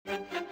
This is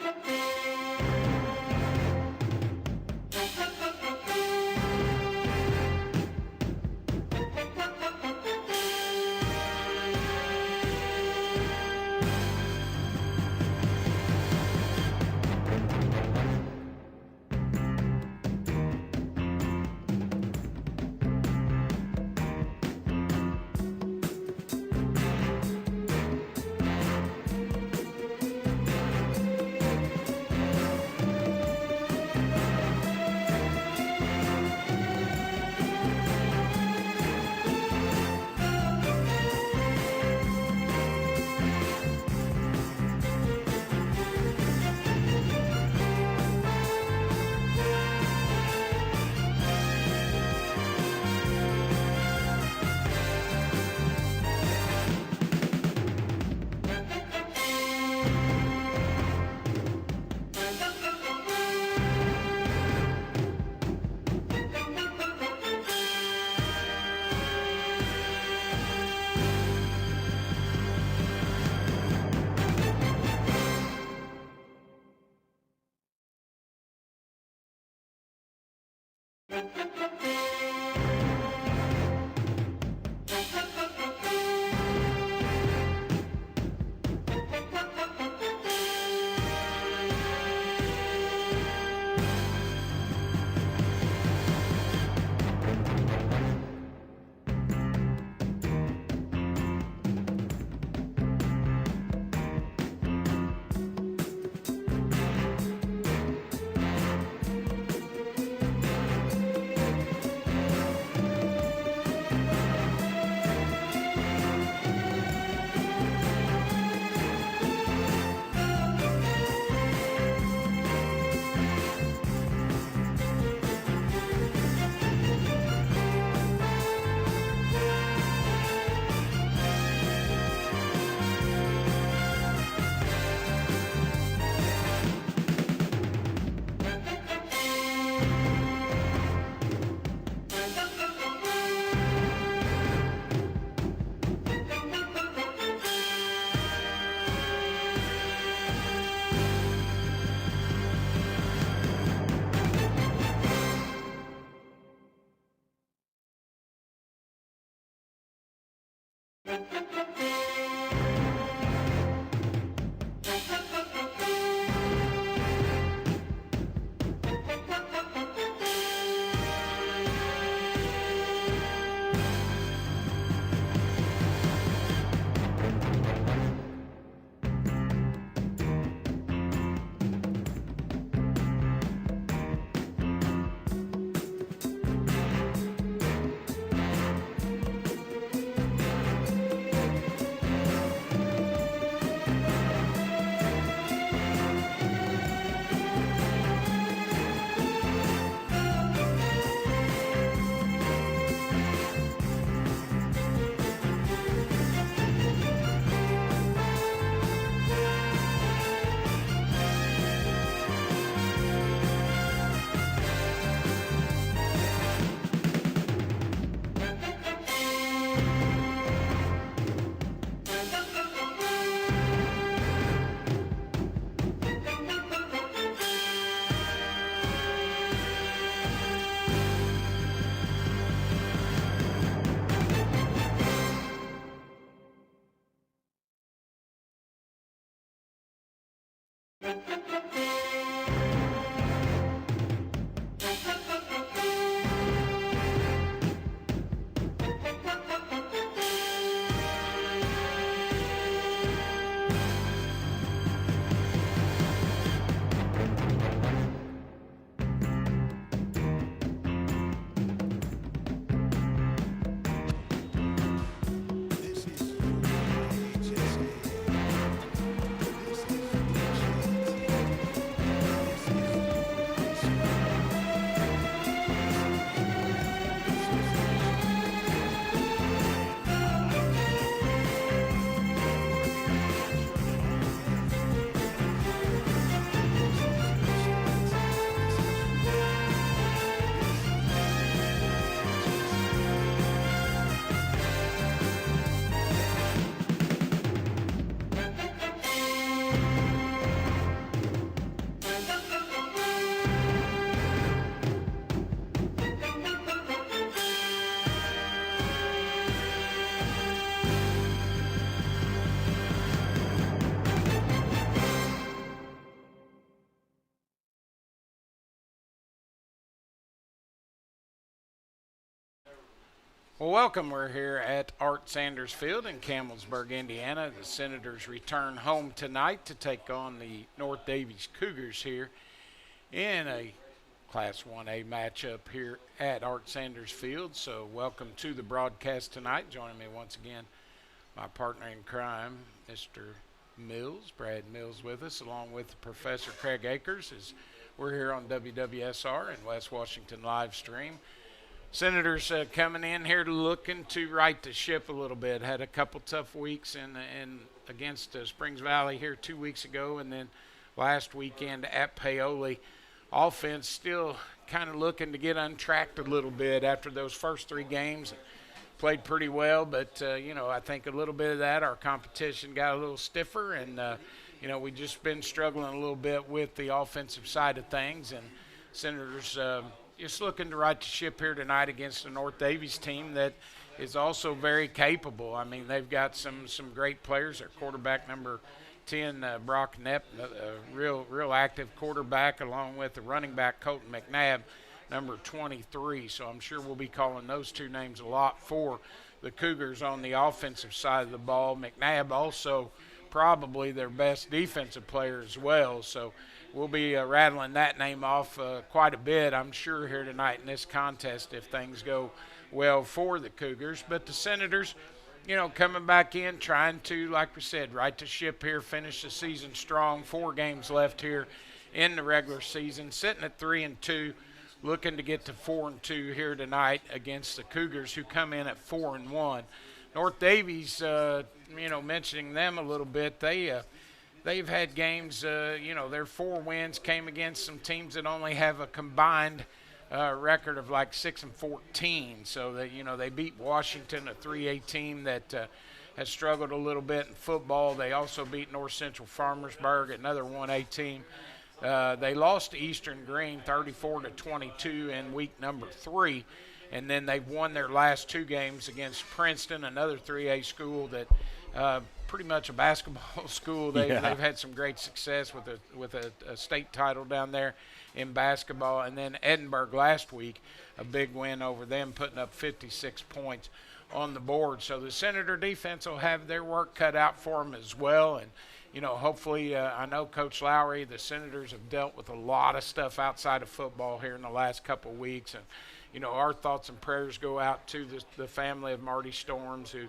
Well, welcome. We're here at Art Sanders Field in Campbellsburg, Indiana. The Senators return home tonight to take on the North Daviess Cougars here in a Class 1A matchup here at Art Sanders Field. So welcome to the broadcast tonight. Joining me once again, my partner in crime, Mr. Mills, Brad Mills with us, along with Professor Craig Akers, as we're here on WWSR and West Washington live stream. Senators coming in here looking to right the ship a little bit. Had a couple tough weeks in against Springs Valley here 2 weeks ago, and then last weekend at Paoli. Offense still kind of looking to get untracked a little bit after those first three games. Played pretty well, but, I think a little bit of that, our competition got a little stiffer, and, we just been struggling a little bit with the offensive side of things. And Senators just looking to right the ship here tonight against the North Daviess team that is also very capable. I mean, they've got some great players. Their quarterback number 10, Brock Knepp, a real active quarterback, along with the running back Colton McNabb, number 23. So I'm sure we'll be calling those two names a lot for the Cougars on the offensive side of the ball. McNabb also probably their best defensive player as well. So we'll be rattling that name off quite a bit, I'm sure, here tonight in this contest if things go well for the Cougars. But the Senators, coming back in, trying to, like we said, right the ship here, finish the season strong. 4 games left here in the regular season, sitting at 3-2, looking to get to 4-2 here tonight against the Cougars, who come in at 4-1. North Daviess, mentioning them a little bit, they've had games, their 4 wins came against some teams that only have a combined record of like 6-14. So that, they beat Washington, a 3A team that has struggled a little bit in football. They also beat North Central Farmersburg, another 1A team. They lost to Eastern Green 34-22 in week number 3. And then they've won their last 2 games against Princeton, another 3A school that pretty much a basketball school. They've had some great success with a state title down there in basketball. And then Edinburgh last week, a big win over them, putting up 56 points on the board. So the Senator defense will have their work cut out for them as well. And, hopefully, I know Coach Lowry, the Senators have dealt with a lot of stuff outside of football here in the last couple of weeks. And, our thoughts and prayers go out to the family of Marty Storms, who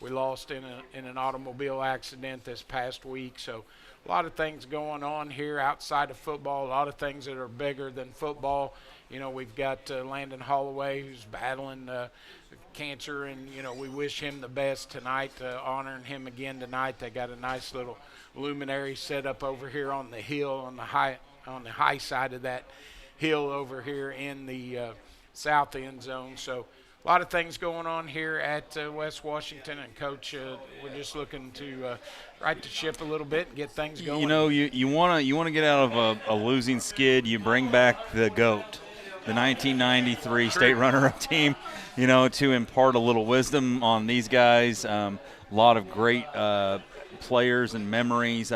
we lost in an automobile accident this past week. So a lot of things going on here outside of football, a lot of things that are bigger than football. We've got Landon Holloway, who's battling cancer, and, we wish him the best tonight, honoring him again tonight. They got a nice little luminary set up over here on the hill, on the high side of that hill over here in the south end zone. So a lot of things going on here at West Washington, and Coach, we're just looking to right the ship a little bit and get things going. You want to get out of a losing skid. You bring back the GOAT, the 1993 state runner-up team, to impart a little wisdom on these guys. A lot of great players and memories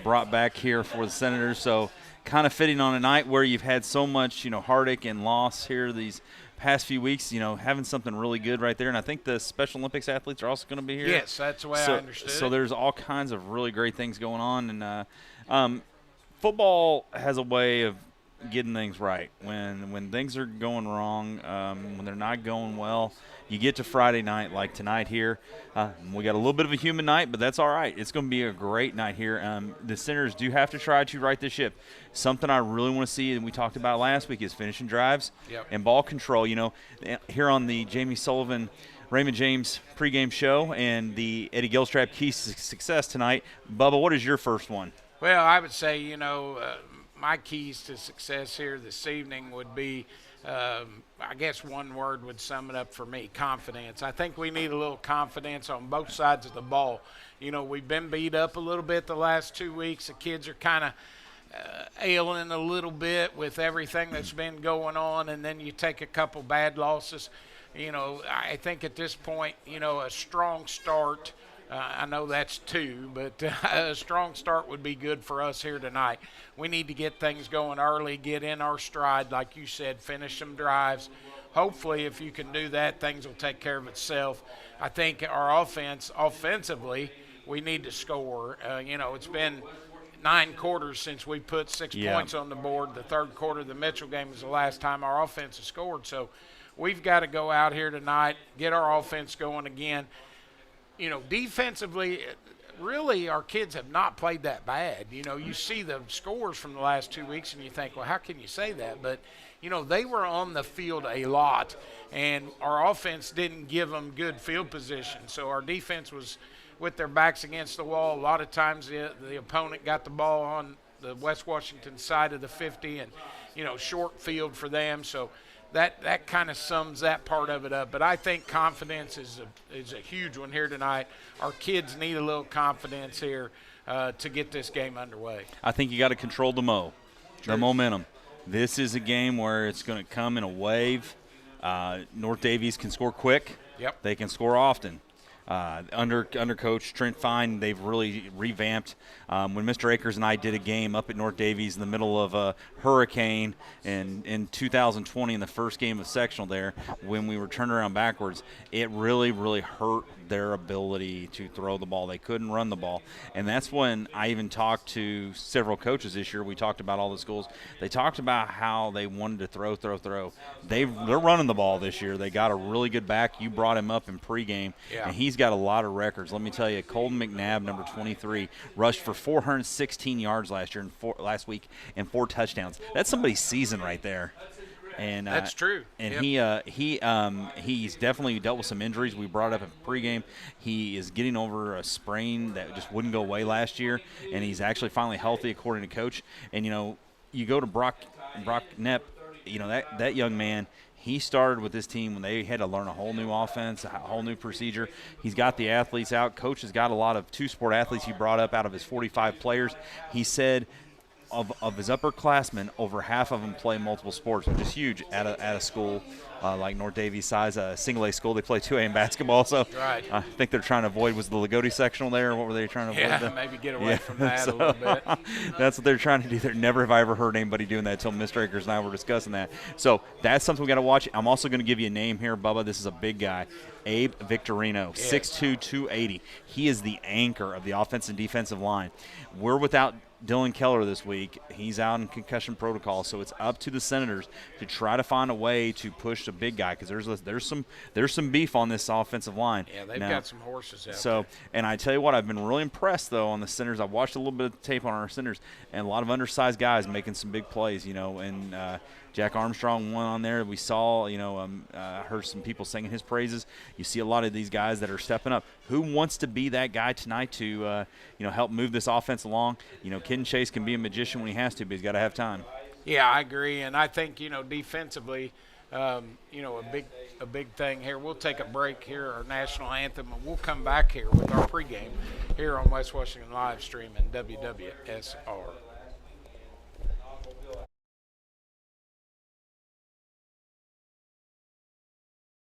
brought back here for the Senators. So kind of fitting on a night where you've had so much, heartache and loss here these past few weeks, having something really good right there. And I think the Special Olympics athletes are also going to be here. Yes, that's the way I understood it. So there's all kinds of really great things going on. And football has a way of getting things right. When things are going wrong, when they're not going well, you get to Friday night like tonight here. We got a little bit of a humid night, but that's all right. It's going to be a great night here. The Senators do have to try to right the ship. Something I really want to see, and we talked about last week, is finishing drives and ball control. Here on the Jamie Sullivan Raymond James pregame show and the Eddie Gilstrap Keys to Success tonight. Bubba, what is your first one? Well, I would say, my keys to success here this evening would be, I guess one word would sum it up for me: confidence. I think we need a little confidence on both sides of the ball. We've been beat up a little bit the last 2 weeks. The kids are kind of ailing a little bit with everything that's been going on, and then you take a couple bad losses. I think at this point, a strong start, I know that's 2, but a strong start would be good for us here tonight. We need to get things going early, get in our stride, like you said, finish some drives, hopefully, if you can do that, things will take care of itself. I think our offensively, we need to score. It's been 9 quarters since we put 6 points on the board. The third quarter of the Mitchell game was the last time our offense has scored. So we've got to go out here tonight, get our offense going again. Defensively, really our kids have not played that bad. You see the scores from the last 2 weeks and you think, well, how can you say that? But, they were on the field a lot, and our offense didn't give them good field position. So our defense was with their backs against the wall. A lot of times the opponent got the ball on the West Washington side of the 50 and, short field for them. So that kind of sums that part of it up. But I think confidence is a huge one here tonight. Our kids need a little confidence here to get this game underway. I think you got to control the momentum. This is a game where it's going to come in a wave. North Daviess can score quick. Yep. They can score often. Under Coach Trent Fine, they've really revamped. When Mr. Akers and I did a game up at North Daviess in the middle of a hurricane in 2020 in the first game of sectional there, when we were turned around backwards, it really, really hurt their ability to throw the ball. They couldn't run the ball. And that's when I even talked to several coaches this year. We talked about all the schools. They talked about how they wanted to throw. They're running the ball this year. They got a really good back. You brought him up in pregame, and he's got a lot of records. Let me tell you, Colton McNabb, number 23, rushed for 416 yards last week and 4 touchdowns. That's somebody's season right there. And that's true. And he's definitely dealt with some injuries. We brought up in pregame. He is getting over a sprain that just wouldn't go away last year, and he's actually finally healthy according to Coach. And you go to Brock Knepp, that young man. He started with this team when they had to learn a whole new offense, a whole new procedure. He's got the athletes out. Coach has got a lot of two-sport athletes he brought up out of his 45 players. He said of his upperclassmen, over half of them play multiple sports, which is huge at a school like North Daviess size, a single A school. They play 2A in basketball, so right. I think they're trying to avoid, was the Lagodi sectional there, or what were they trying to avoid? Yeah, maybe get away from that a little bit. That's what they're trying to do. Never have I ever heard anybody doing that until Mr. Akers and I were discussing that. So that's something we got to watch. I'm also going to give you a name here, Bubba. This is a big guy. Abe Victorino, 6'2", 280. He is the anchor of the offensive and defensive line. We're without Dylan Keller this week. He's out in concussion protocol, so it's up to the Senators to try to find a way to push the big guy, because there's some beef on this offensive line. Yeah, they've got some horses out there. And I tell you what, I've been really impressed though on the Senators. I've watched a little bit of tape on our Senators, and a lot of undersized guys making some big plays. And Jack Armstrong won on there. We saw, heard some people singing his praises. You see a lot of these guys that are stepping up. Who wants to be that guy tonight to, help move this offense along? Kid Chase can be a magician when he has to, but he's got to have time. Yeah, I agree, and I think defensively, a big thing here. We'll take a break here, our national anthem, and we'll come back here with our pregame here on West Washington Live Stream and WWSR.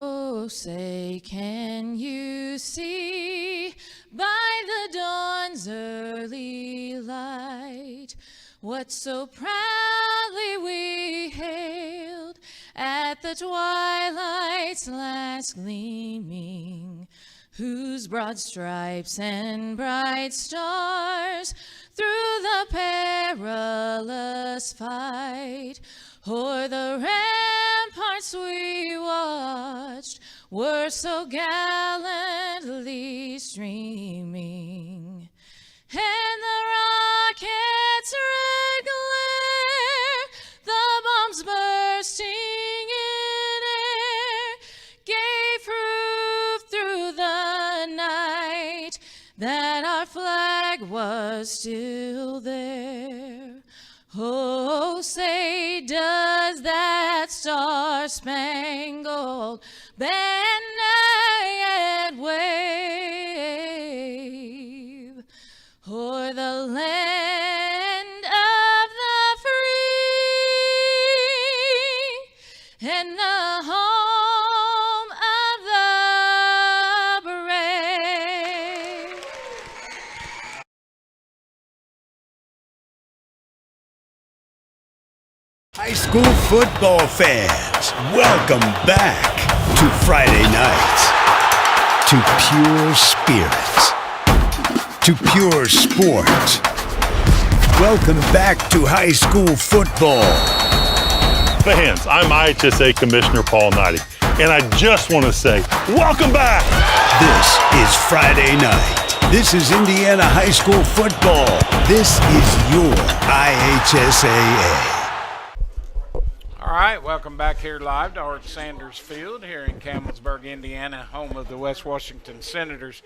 Oh, say, can you see by the dawn's early light what so proudly we hailed at the twilight's last gleaming, whose broad stripes and bright stars through the perilous fight o'er the ramparts we watched were so gallantly streaming, and the rocket's red glare, the bombs bursting in air, gave proof through the night that our flag was still there. Oh, say, does that star-spangled banner yet wave o'er the land of the free and the home of the brave? High school football fans, fans, welcome back to Friday nights, to pure spirits, to pure sport. Welcome back to high school football. Fans, I'm IHSA Commissioner Paul Knighty, and I just want to say, welcome back! This is Friday night. This is Indiana high school football. This is your IHSAA. All right, welcome back here live to Art Sanders Field here in Camelsburg, Indiana, home of the West Washington Senators,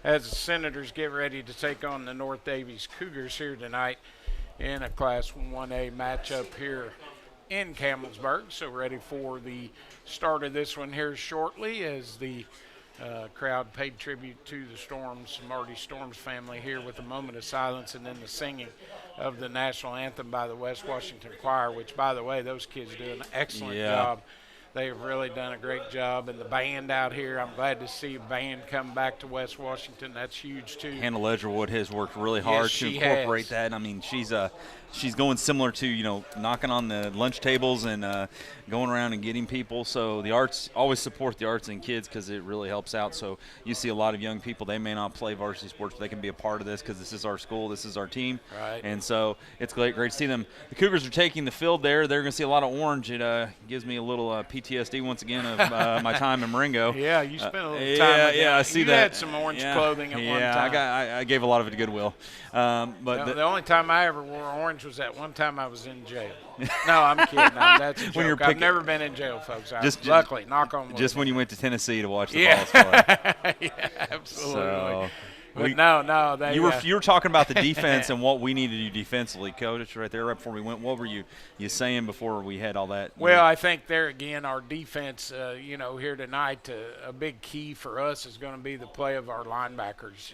as the Senators get ready to take on the North Daviess Cougars here tonight in a Class 1A matchup here in Camelsburg. So ready for the start of this one here shortly as the crowd paid tribute to the Storms, Marty Storms family here with a moment of silence and then the singing of the national anthem by the West Washington Choir, which, by the way, those kids do an excellent job. They have really done a great job. And the band out here, I'm glad to see a band come back to West Washington. That's huge, too. Hannah Ledgerwood has worked really hard to incorporate that. I mean, she's going similar to, knocking on the lunch tables and going around and getting people. So the arts, always support the arts and kids because it really helps out. So you see a lot of young people, they may not play varsity sports, but they can be a part of this because this is our school, this is our team. Right. And so it's great to see them. The Cougars are taking the field there. They're going to see a lot of orange. It gives me a little PTSD once again of my time in Marengo. Yeah, you spent a little time. Yeah, I see you that. You had some orange clothing at one time. Yeah, I gave a lot of it to Goodwill. But the only time I ever wore orange was that one time I was in jail. No, I'm kidding. That's a joke. I've never been in jail, folks. Luckily, knock on wood. Just when you went to Tennessee to watch the balls play. Yeah, absolutely. So, but no. You were talking about the defense and what we need to do defensively, Coach. Right there, right before we went. What were you saying before we had all that? Well, I think there again, our defense, here tonight, a big key for us is going to be the play of our linebackers.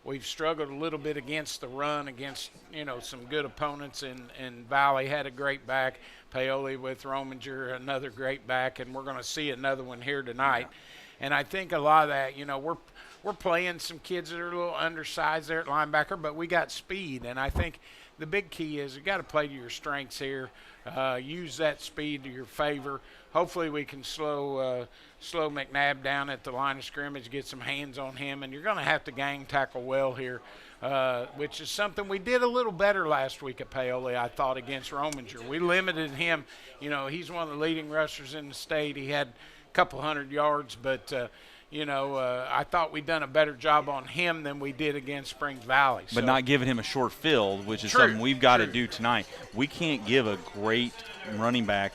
We've struggled a little bit against the run, against, some good opponents, and Valley had a great back. Paoli with Rominger, another great back, and we're going to see another one here tonight. And I think a lot of that, we're playing some kids that are a little undersized there at linebacker, but we got speed. And I think the big key is you got to play to your strengths here. Use that speed to your favor. Hopefully we can slow McNabb down at the line of scrimmage, get some hands on him, and you're going to have to gang tackle well here, which is something we did a little better last week at Paoli, I thought, against Rominger. We limited him. He's one of the leading rushers in the state. He had a couple hundred yards, but I thought we'd done a better job on him than we did against Springs Valley. But not giving him a short field, which is something we've got to do tonight. We can't give a great running back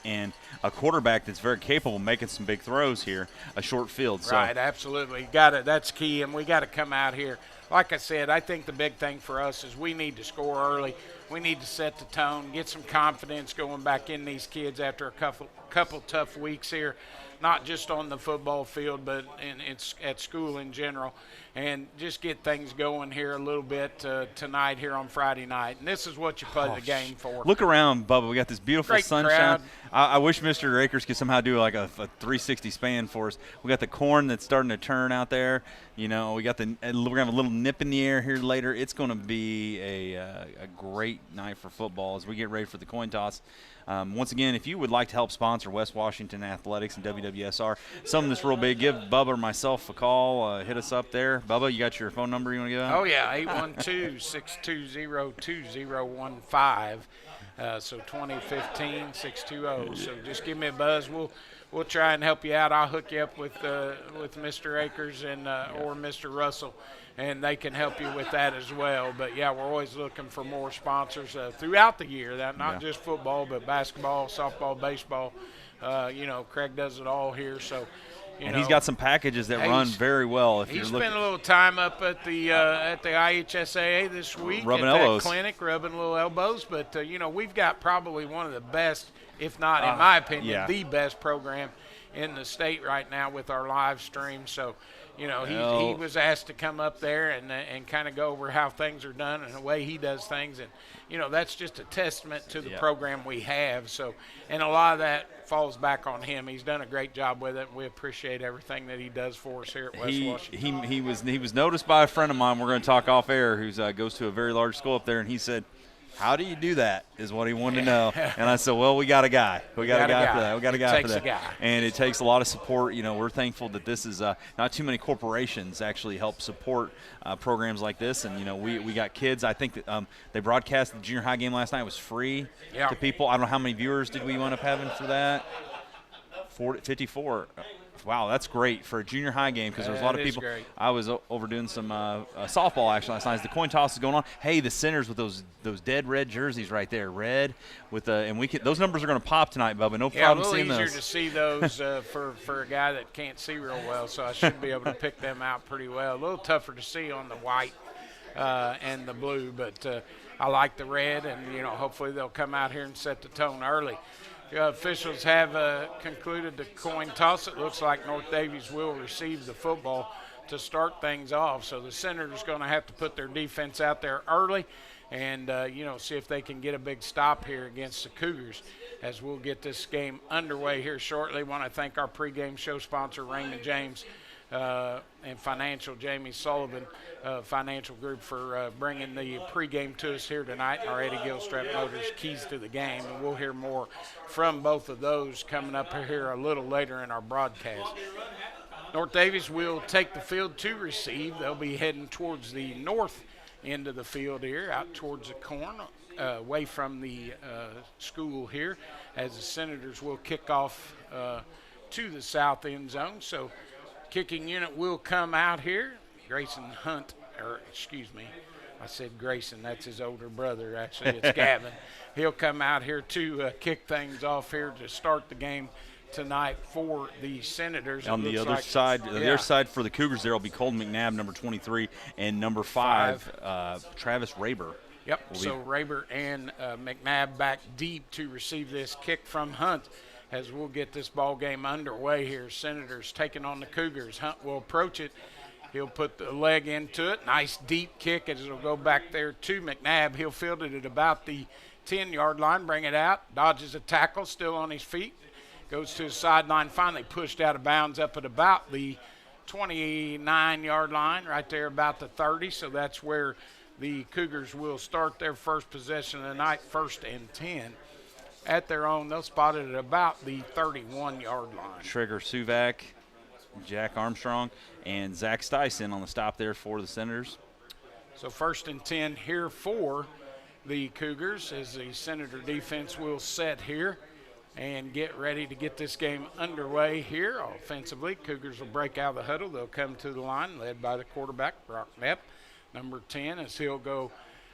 and a quarterback that's very capable of making some big throws here a short field. So. Right, absolutely. That's key, and we got to come out here. Like I said, I think the big thing for us is we need to score early. We need to set the tone, get some confidence going back in these kids after a couple tough weeks here, not just on the football field, but at school in general, and just get things going here a little bit tonight here on Friday night. And this is what you play the game for. Look around, Bubba. We got this beautiful Great sunshine. Crowd. I wish Mr. Akers could somehow do like a 360 span for us. We got the corn that's starting to turn out there. We got we're gonna have a little nip in the air here later. It's going to be a great night for football as we get ready for the coin toss. Once again, if you would like to help sponsor West Washington Athletics and WWSR, something that's real big, give Bubba or myself a call. Hit us up there. Bubba, you got your phone number you want to give out? Oh, yeah, 812-620-2015. So 2015-620. So just give me a buzz. We'll try and help you out. I'll hook you up with Mr. Akers and or Mr. Russell, and they can help you with that as well. But, yeah, we're always looking for more sponsors throughout the year, not just football, but basketball, softball, baseball. Craig does it all here. So, he's got some packages that run very well. He's spent a little time up at the IHSAA this week rubbing at elbows. That clinic, rubbing little elbows. But, we've got probably one of the best, if not, in my opinion, the best program in the state right now with our live stream. So, he was asked to come up there and kind of go over how things are done and the way he does things. And, that's just a testament to the program we have. So, and a lot of that falls back on him. He's done a great job with it. We appreciate everything that he does for us here at West Washington. He was noticed by a friend of mine. We're going to talk off air, who goes to a very large school up there, and he said, how do you do that is what he wanted to know. And I said, well, we got a guy. We got a guy for that. We got a guy for that. And it takes a lot of support. We're thankful that this is not too many corporations actually help support programs like this. And, we got kids. I think that they broadcast the junior high game last night. It was free to people. I don't know how many viewers did we end up having for that. 54. Wow, that's great for a junior high game because there's a lot of people. Great. I was over doing some softball actually last night. As the coin toss is going on, hey, the centers with those dead red jerseys right there, red with and those numbers are going to pop tonight, Bubba. No problem seeing those. A little easier to see those for a guy that can't see real well, so I should be able to pick them out pretty well. A little tougher to see on the white and the blue, but I like the red, and hopefully they'll come out here and set the tone early. Officials have concluded the coin toss. It looks like North Daviess will receive the football to start things off. So the Senators going to have to put their defense out there early and, see if they can get a big stop here against the Cougars as we'll get this game underway here shortly. Want to thank our pregame show sponsor, Raymond James and Financial, Jamie Sullivan Financial Group, for bringing the pregame to us here tonight. And our Eddie Gilstrap Motors, keys to the game. And we'll hear more from both of those coming up here a little later in our broadcast. North Daviess will take the field to receive. They'll be heading towards the north end of the field here, out towards the corn, away from the school here, as the Senators will kick off to the south end zone. So kicking unit will come out here. Grayson Hunt, I said Grayson, that's his older brother. Actually, it's Gavin. He'll come out here to kick things off here to start the game tonight for the Senators. On the other side, the other side for the Cougars, there will be Colton McNabb, number 23, and number 5, Travis Raber. Yep, so Raber and McNabb back deep to receive this kick from Hunt as we'll get this ball game underway here. Senators taking on the Cougars. Hunt will approach it. He'll put the leg into it. Nice deep kick as it'll go back there to McNabb. He'll field it at about the 10-yard line, bring it out, dodges a tackle, still on his feet, goes to his sideline, finally pushed out of bounds up at about the 29-yard line, right there about the 30. So that's where the Cougars will start their first possession of the night, 1st and 10. At their own, they'll spot it at about the 31-yard line. Trigger Suvak, Jack Armstrong, and Zach Styson on the stop there for the Senators. So 1st and 10 here for the Cougars as the Senator defense will set here and get ready to get this game underway here offensively. Cougars will break out of the huddle. They'll come to the line led by the quarterback, Brock Knapp, number 10, as he'll go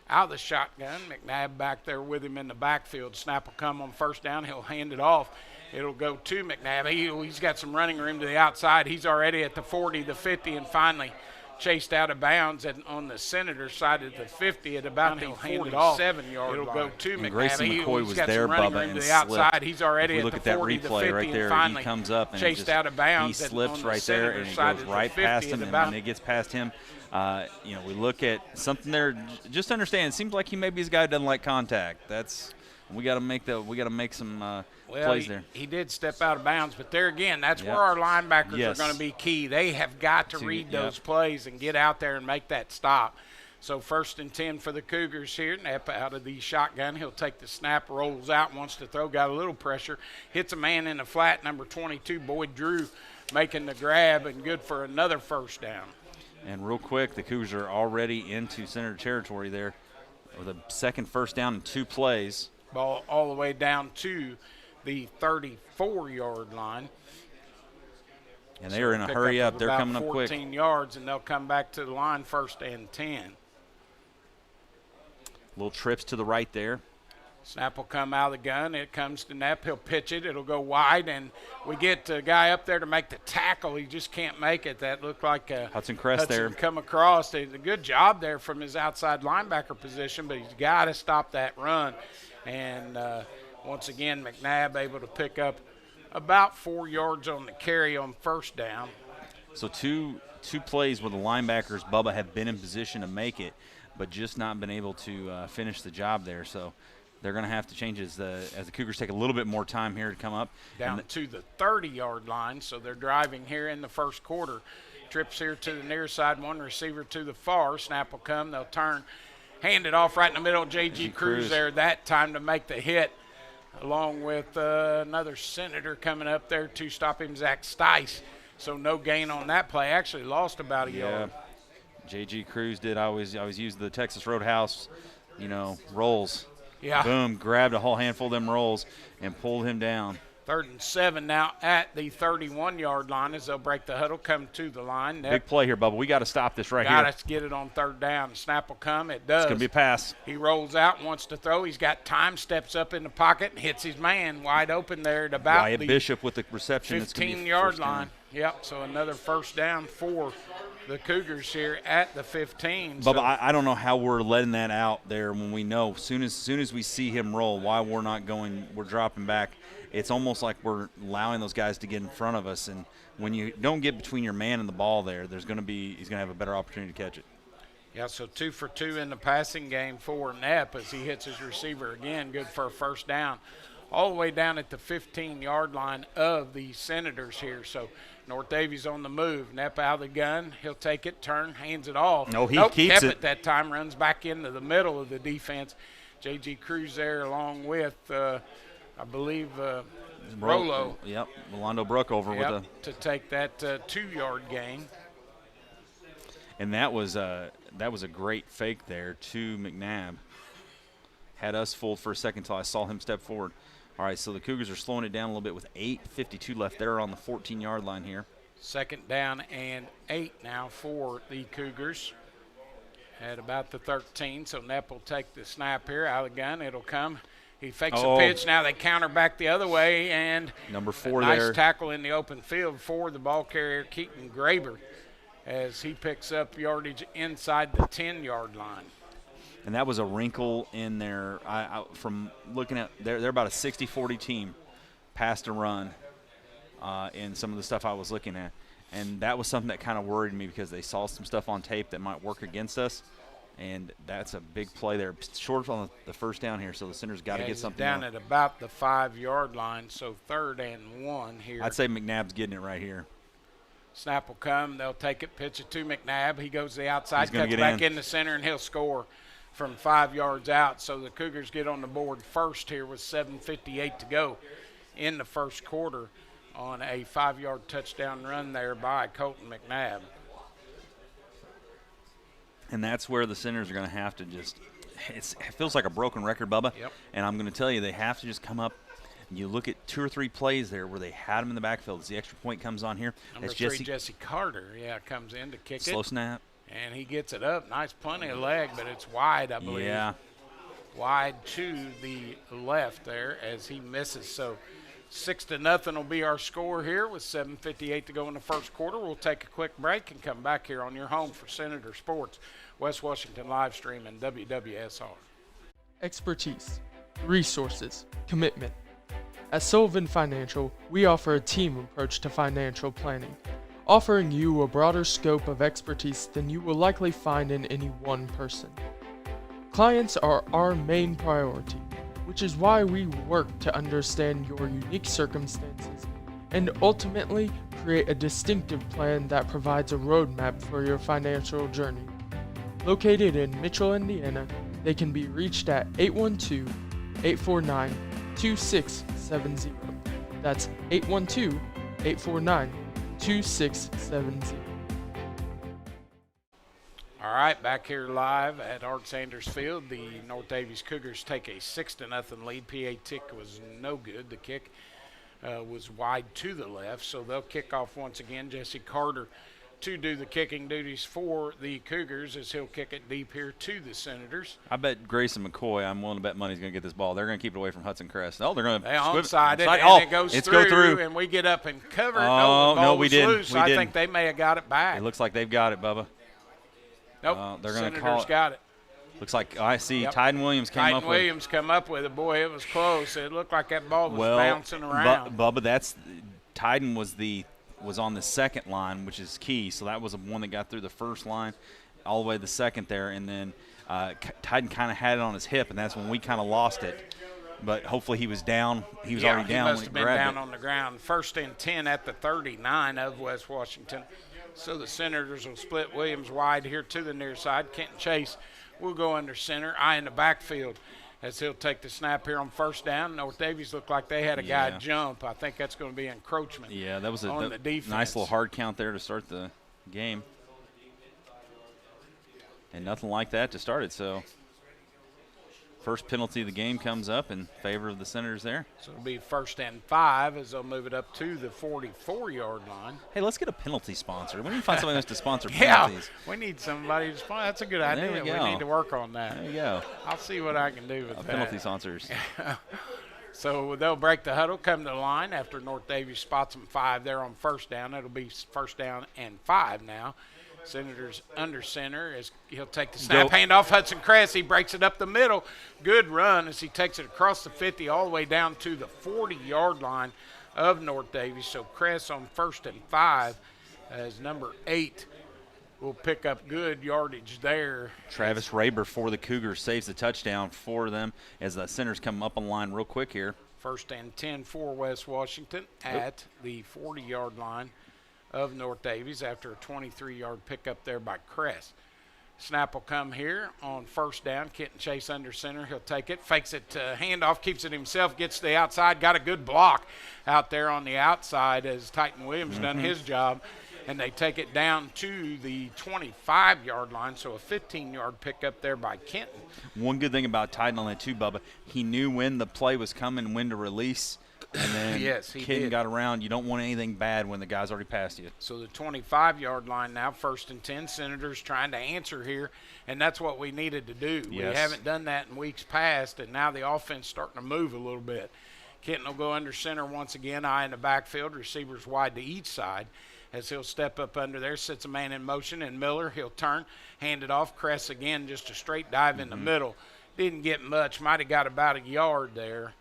out of the shotgun. McNabb back there with him in the backfield. Snap will come on 1st down. He'll hand it off. It'll go to McNabb. He's got some running room to the outside. He's already at the 40, the 50, and finally chased out of bounds on the Senator side of the 50 at about the 47-yard line. It'll go to McNabb. Grayson McCoy was there, Bubba, and to the outside. He's already at the 40, the 50, right there, and finally he comes up and chased out of bounds. He slips right there, and it goes right past him, and when it gets past him, we look at something there. Just understand, it seems like he maybe is a guy who doesn't like contact. We got to make some plays there. He did step out of bounds, but there again, that's where our linebackers are going to be key. They have got to read those plays and get out there and make that stop. So 1st and 10 for the Cougars here. Knapp out of the shotgun. He'll take the snap, rolls out, wants to throw, got a little pressure, hits a man in the flat, number 22, Boyd Drew, making the grab, and good for another 1st down. And real quick, the Cougars are already into Senator territory there with a second 1st down in 2 plays. Ball all the way down to the 34-yard line. And they are in a hurry up. They're coming up quick. 14 yards, and they'll come back to the line 1st and 10. Little trips to the right there. Snap will come out of the gun. It comes to Knapp. He'll pitch it. It'll go wide, and we get a guy up there to make the tackle. He just can't make it. That looked like Hudson Crest there. Come across. Did a good job there from his outside linebacker position, but he's got to stop that run. And once again, McNabb able to pick up about 4 yards on the carry on 1st down. So two plays where the linebackers, Bubba, have been in position to make it, but just not been able to finish the job there. So they're going to have to change as the Cougars take a little bit more time here to come up. Down to the 30-yard line, so they're driving here in the 1st quarter. Trips here to the near side, one receiver to the far. Snap will come. They'll turn handed off right in the middle. J.G. Cruz Cruz there that time to make the hit, along with another Senator coming up there to stop him, Zach Stice. So no gain on that play. Actually lost about a yard. J.G. Cruz did. I always use the Texas Roadhouse, rolls. Yeah. Boom, grabbed a whole handful of them rolls and pulled him down. 3rd and 7 now at the 31-yard line as they'll break the huddle, come to the line. Big play here, Bubba. We got to stop this right here. Got to get it on 3rd down. Snap will come. It does. It's going to be a pass. He rolls out and wants to throw. He's got time, steps up in the pocket, and hits his man wide open there at about Wyatt the Bishop with the reception. 15-yard line. Yep, so another first down for the Cougars here at the 15. Bubba, I don't know how we're letting that out there when we know soon as we see him roll, why we're dropping back. It's almost like we're allowing those guys to get in front of us, and when you don't get between your man and the ball there, he's going to have a better opportunity to catch it. Yeah, so 2 for 2 in the passing game for Knapp as he hits his receiver again, good for a first down. All the way down at the 15-yard line of the Senators here. So North Daviess on the move. Knapp out of the gun. He'll take it, turn, hands it off. No, he keeps kept it that time, runs back into the middle of the defense. J.G. Cruz there along with, I believe, Rolo. Yep, Rolando Brook over with to take that 2-yard gain. And that was a great fake there to McNabb. Had us fooled for a second until I saw him step forward. All right, so the Cougars are slowing it down a little bit with 8:52 left. They're on the 14-yard line here. 2nd down and 8 now for the Cougars at about the 13. So Knapp will take the snap here out of the gun. It'll come. He fakes a pitch. Now they counter back the other way, and number 4 nice there. Tackle in the open field for the ball carrier, Keaton Graber, as he picks up yardage inside the 10-yard line. And that was a wrinkle in there. From looking at, they're about a 60-40 team, pass to run, in some of the stuff I was looking at. And that was something that kind of worried me because they saw some stuff on tape that might work against us. And that's a big play there. Short on the first down here, so the center's got to get something down more. at about the 5-yard line, so 3rd and 1 here. I'd say McNabb's getting it right here. Snap will come. They'll take it, pitch it to McNabb. He goes to the outside, cuts get back in the center, and he'll score from 5 yards out. So the Cougars get on the board first here with 7:58 to go in the first quarter on a 5-yard touchdown run there by Colton McNabb. And that's where the Senators are going to have to just – it feels like a broken record, Bubba. Yep. And I'm going to tell you, they have to just come up. You look at 2 or 3 plays there where they had him in the backfield. As the extra point comes on here. Number 3, Jesse Carter, comes in to kick it. Slow snap. And he gets it up. Nice, plenty of leg, but it's wide, I believe. Yeah. Wide to the left there as he misses. So 6-0 will be our score here with 7:58 to go in the first quarter. We'll take a quick break and come back here on your home for Senator Sports, West Washington live stream and WWSR. Expertise, resources, commitment. At Sullivan Financial, we offer a team approach to financial planning, offering you a broader scope of expertise than you will likely find in any one person. Clients are our main priority, which is why we work to understand your unique circumstances and ultimately create a distinctive plan that provides a roadmap for your financial journey. Located in Mitchell, Indiana, they can be reached at 812-849-2670. That's 812-849-2670. All right, back here live at Art Sanders Field. The North Daviess Cougars take a 6-0 lead. P.A. Tick was no good. The kick was wide to the left, so they'll kick off once again. Jesse Carter to do the kicking duties for the Cougars as he'll kick it deep here to the Senators. I bet Grayson McCoy, I'm willing to bet money's going to get this ball. They're going to keep it away from Hudson Crest. Oh, they're going to onside it, and it goes through, and we get up and cover it. Oh, no, we didn't. Loose. I think they may have got it back. It looks like they've got it, Bubba. Nope, they're going to Senators got it. Looks like I see Tyden Williams come up with it. Boy, it was close. It looked like that ball was bouncing around. Bubba, Tyden was on the second line, which is key. So that was the one that got through the first line all the way to the second there. And then Tyden kind of had it on his hip, and that's when we kind of lost it. But hopefully he was down. He was already down. He must have been down on the ground. 1st and 10 at the 39 of West Washington. So the Senators will split Williams wide here to the near side. Kenton Chase will go under center. I in the backfield as he'll take the snap here on first down. North Daviess looked like they had a guy jump. I think that's going to be encroachment. Yeah, that was on the defense. Nice little hard count there to start the game. And nothing like that to start it, so first penalty of the game comes up in favor of the Senators there. So it'll be 1st and 5 as they'll move it up to the 44-yard line. Hey, let's get a penalty sponsor. We need to find somebody else to sponsor Yeah, penalties. we need somebody to sponsor. That's a good idea. There we go. We need to work on that. There you go. I'll see what I can do with that. Penalty sponsors. So they'll break the huddle, come to the line after North Daviess spots them 5 there on first down. It'll be 1st down and 5 now. Senators under center as he'll take the snap. Hand off Hudson Kress. He breaks it up the middle. Good run as he takes it across the 50 all the way down to the 40-yard line of North Daviess. So Kress on 1st and 5 as number 8 will pick up good yardage there. Travis Raber for the Cougars saves the touchdown for them as the Senators come up on line real quick here. 1st and 10 for West Washington at the 40-yard line of North Daviess after a 23-yard pickup there by Kress. Snap will come here on 1st down. Kenton Chase under center. He'll take it, fakes it to handoff, keeps it himself, gets to the outside, got a good block out there on the outside as Titan Williams done his job, and they take it down to the 25-yard line, so a 15-yard pickup there by Kenton. One good thing about Titan on that too, Bubba, he knew when the play was coming, when to release. And then yes, he Kenton did. got around. You don't want anything bad when the guy's already passed you. So the 25-yard line now, 1st and 10. Senators trying to answer here, and that's what we needed to do. Yes. We haven't done that in weeks past, and now the offense starting to move a little bit. Kenton will go under center once again, eye in the backfield, receivers wide to each side as he'll step up under there, sets a man in motion, and Miller, he'll turn, hand it off. Kress again, just a straight dive in the middle. Didn't get much, might have got about a yard there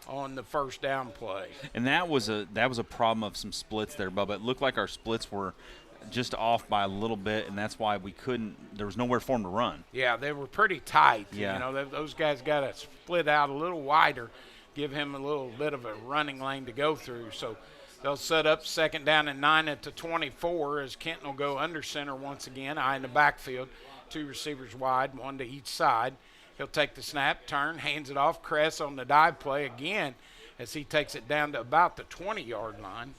on the 1st down play. And that was a problem of some splits there, Bubba. It looked like our splits were just off by a little bit, and that's why we couldn't – there was nowhere for them to run. Yeah, they were pretty tight. Yeah. You know, those guys got to split out a little wider, give him a little bit of a running lane to go through. So they'll set up 2nd down and 9 at the 24 as Kenton will go under center once again, eye in the backfield. 2 receivers wide, 1 to each side. He'll take the snap, turn, hands it off. Kress on the dive play again as he takes it down to about the 20-yard line.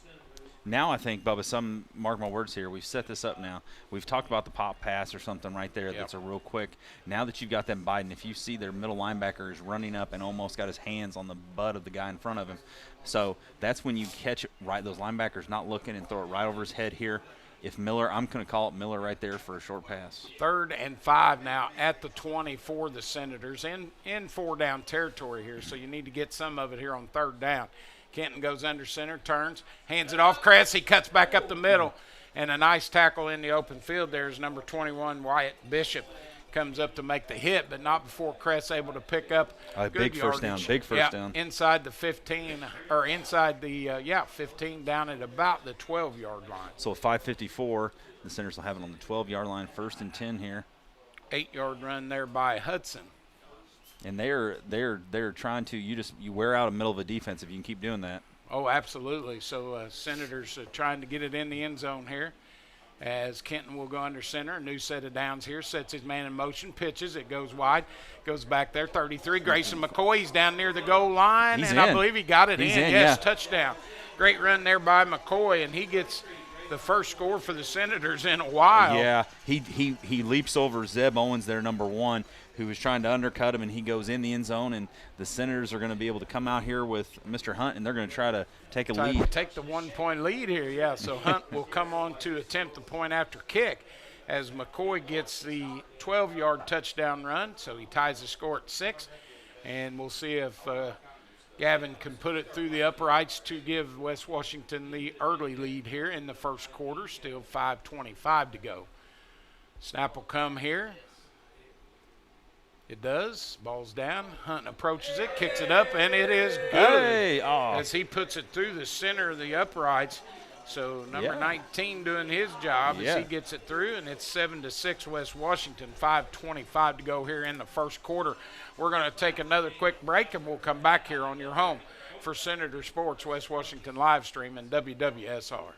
Now I think, Bubba, mark my words here, we've set this up now. We've talked about the pop pass or something right there that's a real quick. Now that you've got them biting, if you see their middle linebacker is running up and almost got his hands on the butt of the guy in front of him. So that's when you catch it right, those linebackers not looking and throw it right over his head here. If Miller, I'm going to call it Miller right there for a short pass. 3rd and 5 now at the 20 for the Senators in 4-down territory here, so you need to get some of it here on 3rd down. Kenton goes under center, turns, hands it off. Kress, he cuts back up the middle, and a nice tackle in the open field there is number 21, Wyatt Bishop. Comes up to make the hit, but not before Kress able to pick up a good big yardage. first down, big first down. Inside the 15, or inside the, 15 down at about the 12-yard line. So a 5:54, the Senators will have it on the 12-yard line, 1st and 10 here. 8-yard run there by Hudson. And they're trying to, you wear out a middle of a defense if you can keep doing that. Oh, absolutely. So Senators trying to get it in the end zone here. As Kenton will go under center, a new set of downs here, sets his man in motion, pitches, it goes wide, goes back there, 33. Grayson McCoy, he's down near the goal line, He's and in. I believe he got it He's in. in, Yes, yeah. touchdown. Great run there by McCoy, and he gets the first score for the Senators in a while. Yeah, he leaps over Zeb Owens, their number 1, who was trying to undercut him, and he goes in the end zone, and the Senators are going to be able to come out here with Mr. Hunt, and they're going to try to take a lead. Take the 1-point lead here, yeah. So Hunt will come on to attempt the point after kick as McCoy gets the 12-yard touchdown run. So he ties the score at 6, and we'll see if Gavin can put it through the uprights to give West Washington the early lead here in the first quarter. Still 5:25 to go. Snap will come here. It does. Ball's down. Hunt approaches it, kicks it up, and it is good. Hey, As he puts it through the center of the uprights. So number 19 doing his job as he gets it through, and it's 7-6 West Washington. 5:25 to go here in the first quarter. We're going to take another quick break, and we'll come back here on your home for Senator Sports West Washington live stream and WWSR.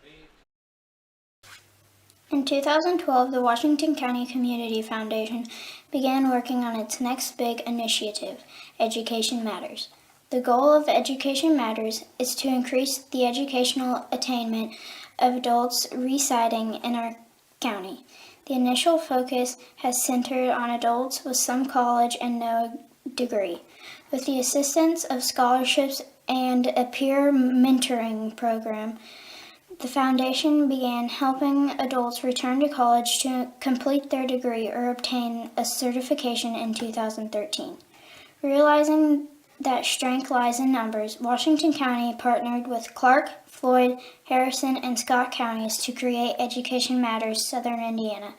In 2012, the Washington County Community Foundation began working on its next big initiative, Education Matters. The goal of Education Matters is to increase the educational attainment of adults residing in our county. The initial focus has centered on adults with some college and no degree. With the assistance of scholarships and a peer mentoring program, the foundation began helping adults return to college to complete their degree or obtain a certification in 2013. Realizing that strength lies in numbers, Washington County partnered with Clark, Floyd, Harrison, and Scott counties to create Education Matters Southern Indiana.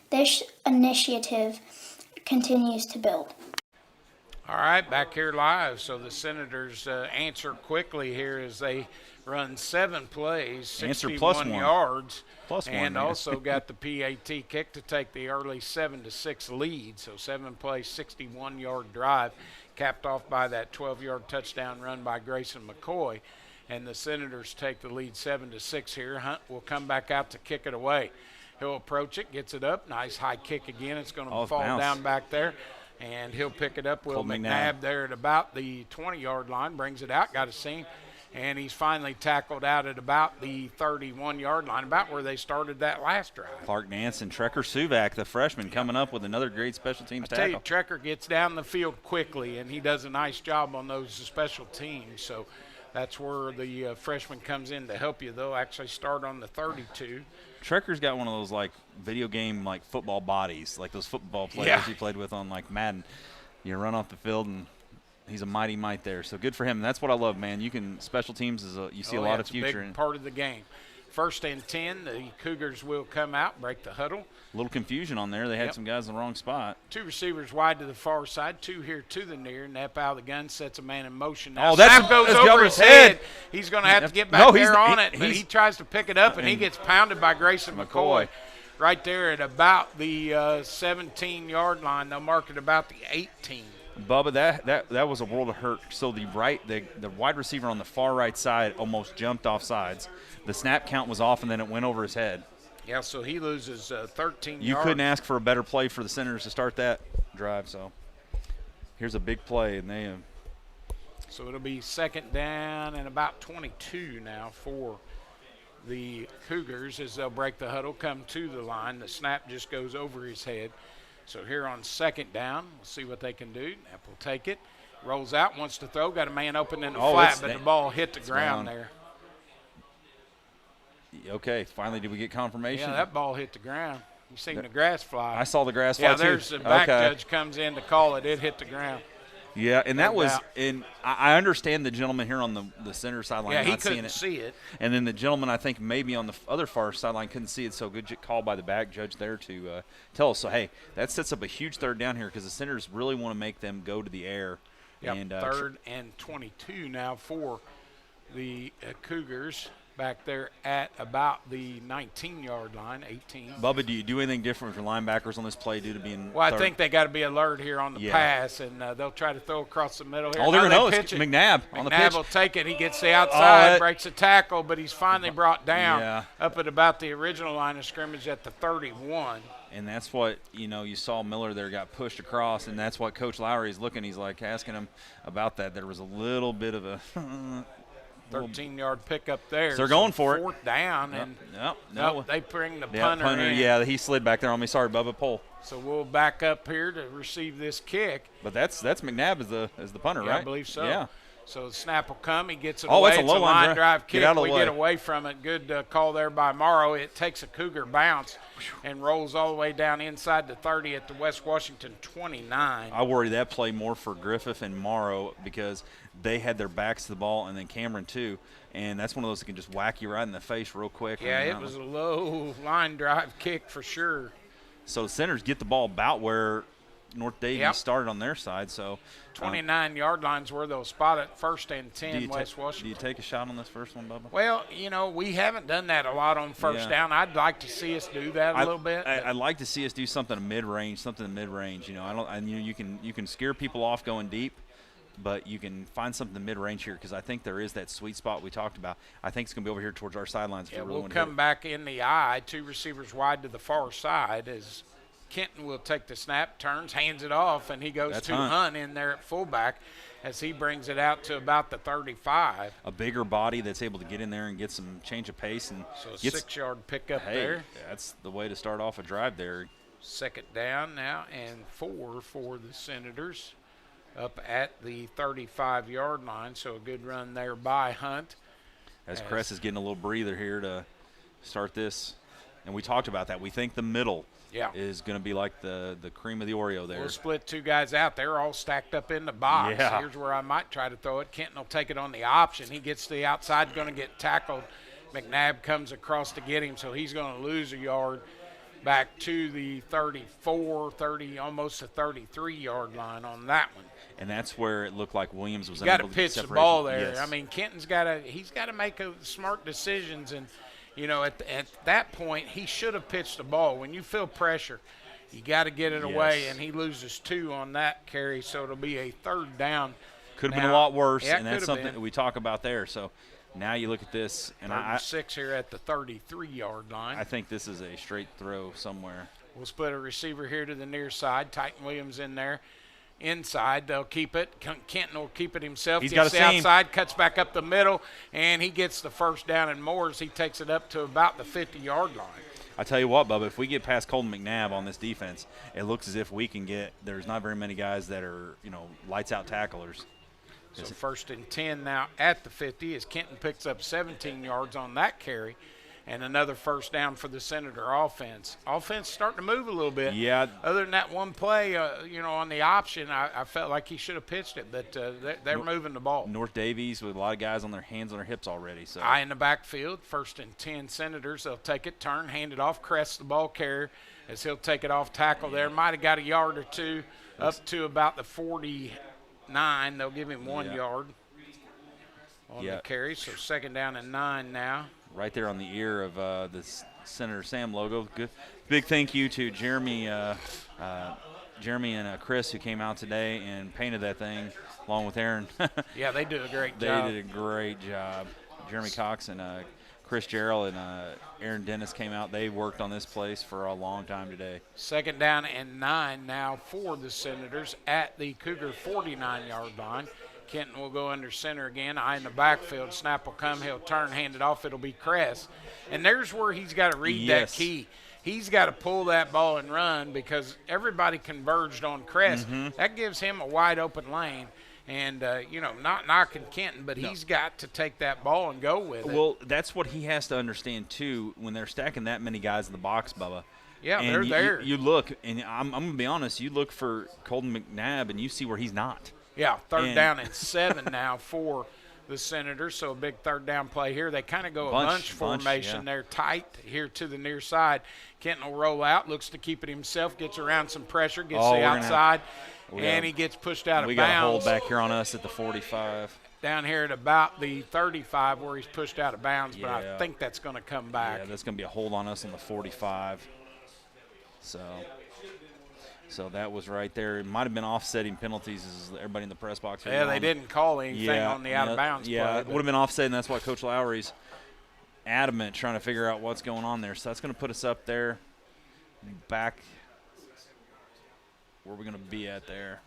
This initiative continues to build. All right, back here live. So the Senators answer quickly here as they run 7 plays, 61 yards, and also got the PAT kick to take the early 7-6 lead. So 7 plays, 61-yard drive, capped off by that 12-yard touchdown run by Grayson McCoy. And the Senators take the lead 7-6 here. Hunt will come back out to kick it away. He'll approach it, gets it up. Nice high kick again. It's going to fall down back there. And he'll pick it up. Will McNabb there at about the 20-yard line, brings it out, got a seam. And he's finally tackled out at about the 31-yard line, about where they started that last drive. Clark Nance and Trekker Suvak, the freshman, coming up with another great special teams tackle. I tell you, Trekker gets down the field quickly, and he does a nice job on those special teams. So that's where the freshman comes in to help you. They'll actually start on the 32. Trekker's got one of those like video game like football bodies, like those football players he played with on like Madden. You run off the field and he's a mighty mite there. So good for him. And that's what I love, man. You can special teams is you see a lot of future. A big part of the game. 1st and 10, the Cougars will come out, break the huddle. A little confusion on there. They had some guys in the wrong spot. 2 receivers wide to the far side, 2 here to the near. Nap out of the gun, sets a man in motion. Now, that's goes over his head. He's going to have to get back on it, but he tries to pick it up, and he gets pounded by Grayson McCoy right there at about the 17-yard line. They'll mark it about the 18. Bubba, that was a world of hurt. So the wide receiver on the far right side almost jumped off sides. The snap count was off, and then it went over his head. Yeah, so he loses 13 yards. You couldn't ask for a better play for the Senators to start that drive. So here's a big play, and they so it'll be 2nd down and about 22 now for the Cougars as they'll break the huddle, come to the line. The snap just goes over his head. So here on 2nd down, we'll see what they can do. Knapp will take it, rolls out, wants to throw, got a man open in the flat, but the ball hit the ground there. Okay, finally did we get confirmation? Yeah, that ball hit the ground. You seen the grass fly. I saw the grass fly, too. Yeah, there's the back judge comes in to call it. It hit the ground. Yeah, and that was – and I understand the gentleman here on the center sideline not seeing it. Yeah, he couldn't see it. And then the gentleman I think maybe on the other far sideline couldn't see it, so good call by the back judge there to tell us. So, hey, that sets up a huge 3rd down here because the Senators really want to make them go to the air. Yep, 3rd and 22 now for the Cougars. Back there at about the 19-yard line, 18. Bubba, do you do anything different with your linebackers on this play due to being Well, I think they got to be alert here on the pass, and they'll try to throw across the middle here. Oh, they're going to pitch it. McNabb on the pitch. McNabb will take it. He gets the outside, breaks a tackle, but he's finally brought down up at about the original line of scrimmage at the 31. And that's what, you saw Miller there got pushed across, and that's what Coach Lowry is looking. He's like asking him about that. There was a little bit of a 13-yard pickup there. So they're going for it. 4th down, and no, they bring the punter in. Yeah, he slid back there on me. Sorry, Bubba, pull. So we'll back up here to receive this kick. But that's McNabb as the punter, right? I believe so. Yeah. So the snap will come. He gets it away. It's a low line drive kick. Get Get away from it. Good call there by Morrow. It takes a Cougar bounce and rolls all the way down inside the 30 at the West Washington 29. I worry that play more for Griffith and Morrow because they had their backs to the ball, and then Cameron too. And that's one of those that can just whack you right in the face real quick. Yeah, it was a low line drive kick for sure. So the Senators get the ball about where North Daviess started on their side. So 29-yard lines where they'll spot it 1st and 10 West Washington. Do you take a shot on this first one, Bubba? Well, we haven't done that a lot on 1st down. I'd like to see us do that a little bit. I'd like to see us do something mid-range. You can scare people off going deep. but you can find something mid-range here because I think there is that sweet spot we talked about. I think it's going to be over here towards our sidelines. If Yeah, you really we'll want to hit come it. back in the eye, 2 receivers wide to the far side as Kenton will take the snap, turns, hands it off, and he goes That's to Hunt in there at fullback as he brings it out to about the 35. A bigger body that's able to get in there and get some change of pace. And So a gets, 6-yard pickup hey, there. that's the way to start off a drive there. Second down now and 4 for the Senators up at the 35-yard line. So a good run there by Hunt. As Cress is getting a little breather here to start this. And we talked about that. We think the middle is going to be like the cream of the Oreo there. We'll split 2 guys out. They're all stacked up in the box. Yeah. Here's where I might try to throw it. Kenton will take it on the option. He gets to the outside, going to get tackled. McNabb comes across to get him, so he's going to lose a yard back to the 34, 30, almost the 33-yard line on that one. And that's where it looked like Williams was You got to unable to get pitch the separation. ball there. Yes. I mean, Kenton's got to make smart decisions, and you know at that point he should have pitched the ball. When you feel pressure, you got to get it away, and he loses 2 on that carry, so it'll be a 3rd down. Could have been a lot worse, Yeah, and that's could have something been. that we talk about there. So now you look at this, and 6 here at the 33-yard line. I think this is a straight throw somewhere. We'll split a receiver here to the near side. Titan Williams in there. Inside, they'll keep it. Kenton will keep it himself. He's Gets got a the seam. outside, cuts back up the middle, and he gets the first down and more as he takes it up to about the 50-yard line. I tell you what, Bubba, if we get past Colton McNabb on this defense, it looks as if we can get – there's not very many guys that are, lights-out tacklers. So 1st and 10 now at the 50 as Kenton picks up 17 yards on that carry. And another first down for the Senator offense. Offense starting to move a little bit. Yeah. Other than that one play, on the option, I felt like he should have pitched it, but they're moving the ball. North Daviess with a lot of guys on their hands on their hips already. So Eye in the backfield, 1st and 10 Senators. They'll take it, turn, hand it off, Crest the ball carrier as he'll take it off tackle there. Might have got a yard or 2 up to about the 49. They'll give him 1 yard on the carry. So 2nd down and 9 now. Right there on the ear of the Senator Sam logo. Good, big thank you to Jeremy and Chris who came out today and painted that thing along with Aaron. Yeah, they do a great They job. did a great job. Jeremy Cox and Chris Jarrell and Aaron Dennis came out. They worked on this place for a long time today. 2nd down and 9 now for the Senators at the Cougar 49-yard line. Kenton will go under center again. Eye in the backfield. Snap will come. He'll turn, hand it off. It'll be Cress. And there's where he's got to read that key. He's got to pull that ball and run because everybody converged on Cress. That gives him a wide open lane. And, not knocking Kenton, but he's got to take that ball and go with it. Well, that's what he has to understand, too, when they're stacking that many guys in the box, Bubba. Yeah, and they're there. You look, and I'm going to be honest, you look for Colton McNabb, and you see where he's not. Yeah, 3rd down and 7 now for the Senators. So a big 3rd down play here. They kind of go a bunch formation. Yeah. They're tight here to the near side. Kenton will roll out, looks to keep it himself, gets around some pressure, gets the outside, and he gets pushed out of We bounds. got a hold back here on us at the 45. Down here at about the 35 where he's pushed out of bounds, but I Yeah. think that's going to come back. Yeah, that's going to be a hold on us on the 45. So that was right there. It might have been offsetting penalties as everybody in the press box. Yeah, they didn't call anything on the out-of-bounds play. Yeah, it would have been offset, and that's why Coach Lowry's adamant trying to figure out what's going on there. So that's going to put us up there, back where we're going to be at there.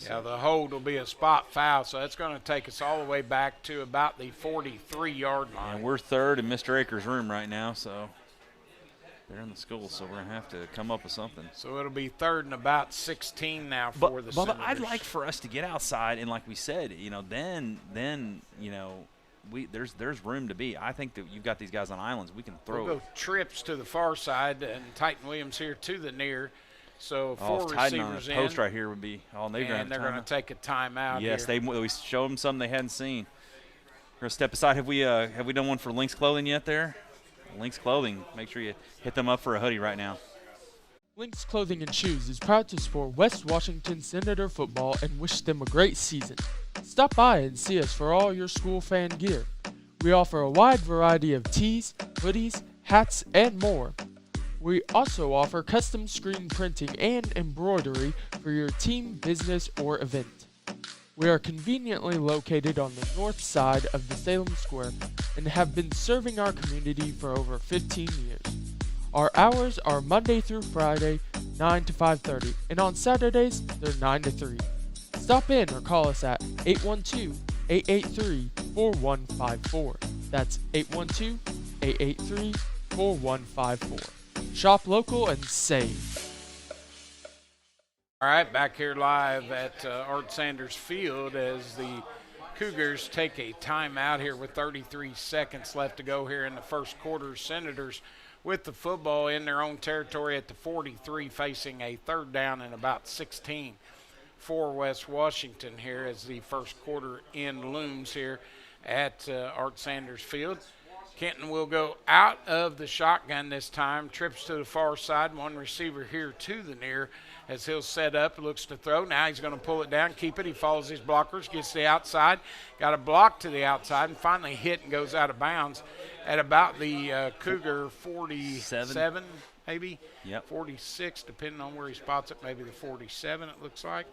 Yeah, the hold will be a spot foul, so that's going to take us all the way back to about the 43-yard line. And we're 3rd in Mr. Akers' room right now, so they're in the school, so we're going to have to come up with something. So it'll be 3rd and about 16 now for the Senators. But I'd like for us to get outside, and like we said, then there's room to be. I think that you've got these guys on islands. We can throw. We'll go trips to the far side, and Titan Williams here to the near. So 4 Titan on a receivers in. post right here would be. And they're going to take a timeout. Yes, here. we showed them something they hadn't seen. We're going to step aside. Have we done one for Lynx Clothing yet there? Lynx Clothing. Make sure you hit them up for a hoodie right now. Lynx Clothing and Shoes is proud to support West Washington Senator football and wish them a great season. Stop by and see us for all your school fan gear. We offer a wide variety of tees, hoodies, hats, and more. We also offer custom screen printing and embroidery for your team, business, or event. We are conveniently located on the north side of the Salem Square and have been serving our community for over 15 years. Our hours are Monday through Friday, 9 to 5:30, and on Saturdays, they're 9 to 3. Stop in or call us at 812-883-4154. That's 812-883-4154. Shop local and save. All right, back here live at Art Sanders Field as the Cougars take a timeout here with 33 seconds left to go here in the first quarter. Senators with the football in their own territory at the 43, facing a third down and about 16 for West Washington here as the first quarter end looms here at Art Sanders Field. Kenton will go out of the shotgun this time, trips to the far side, one receiver here to the near as he'll set up, looks to throw. Now he's going to pull it down, keep it. He follows his blockers, gets to the outside, got a block to the outside, and finally hit and goes out of bounds at about the Cougar 47, maybe? Yep. 46, depending on where he spots it, maybe the 47 it looks like.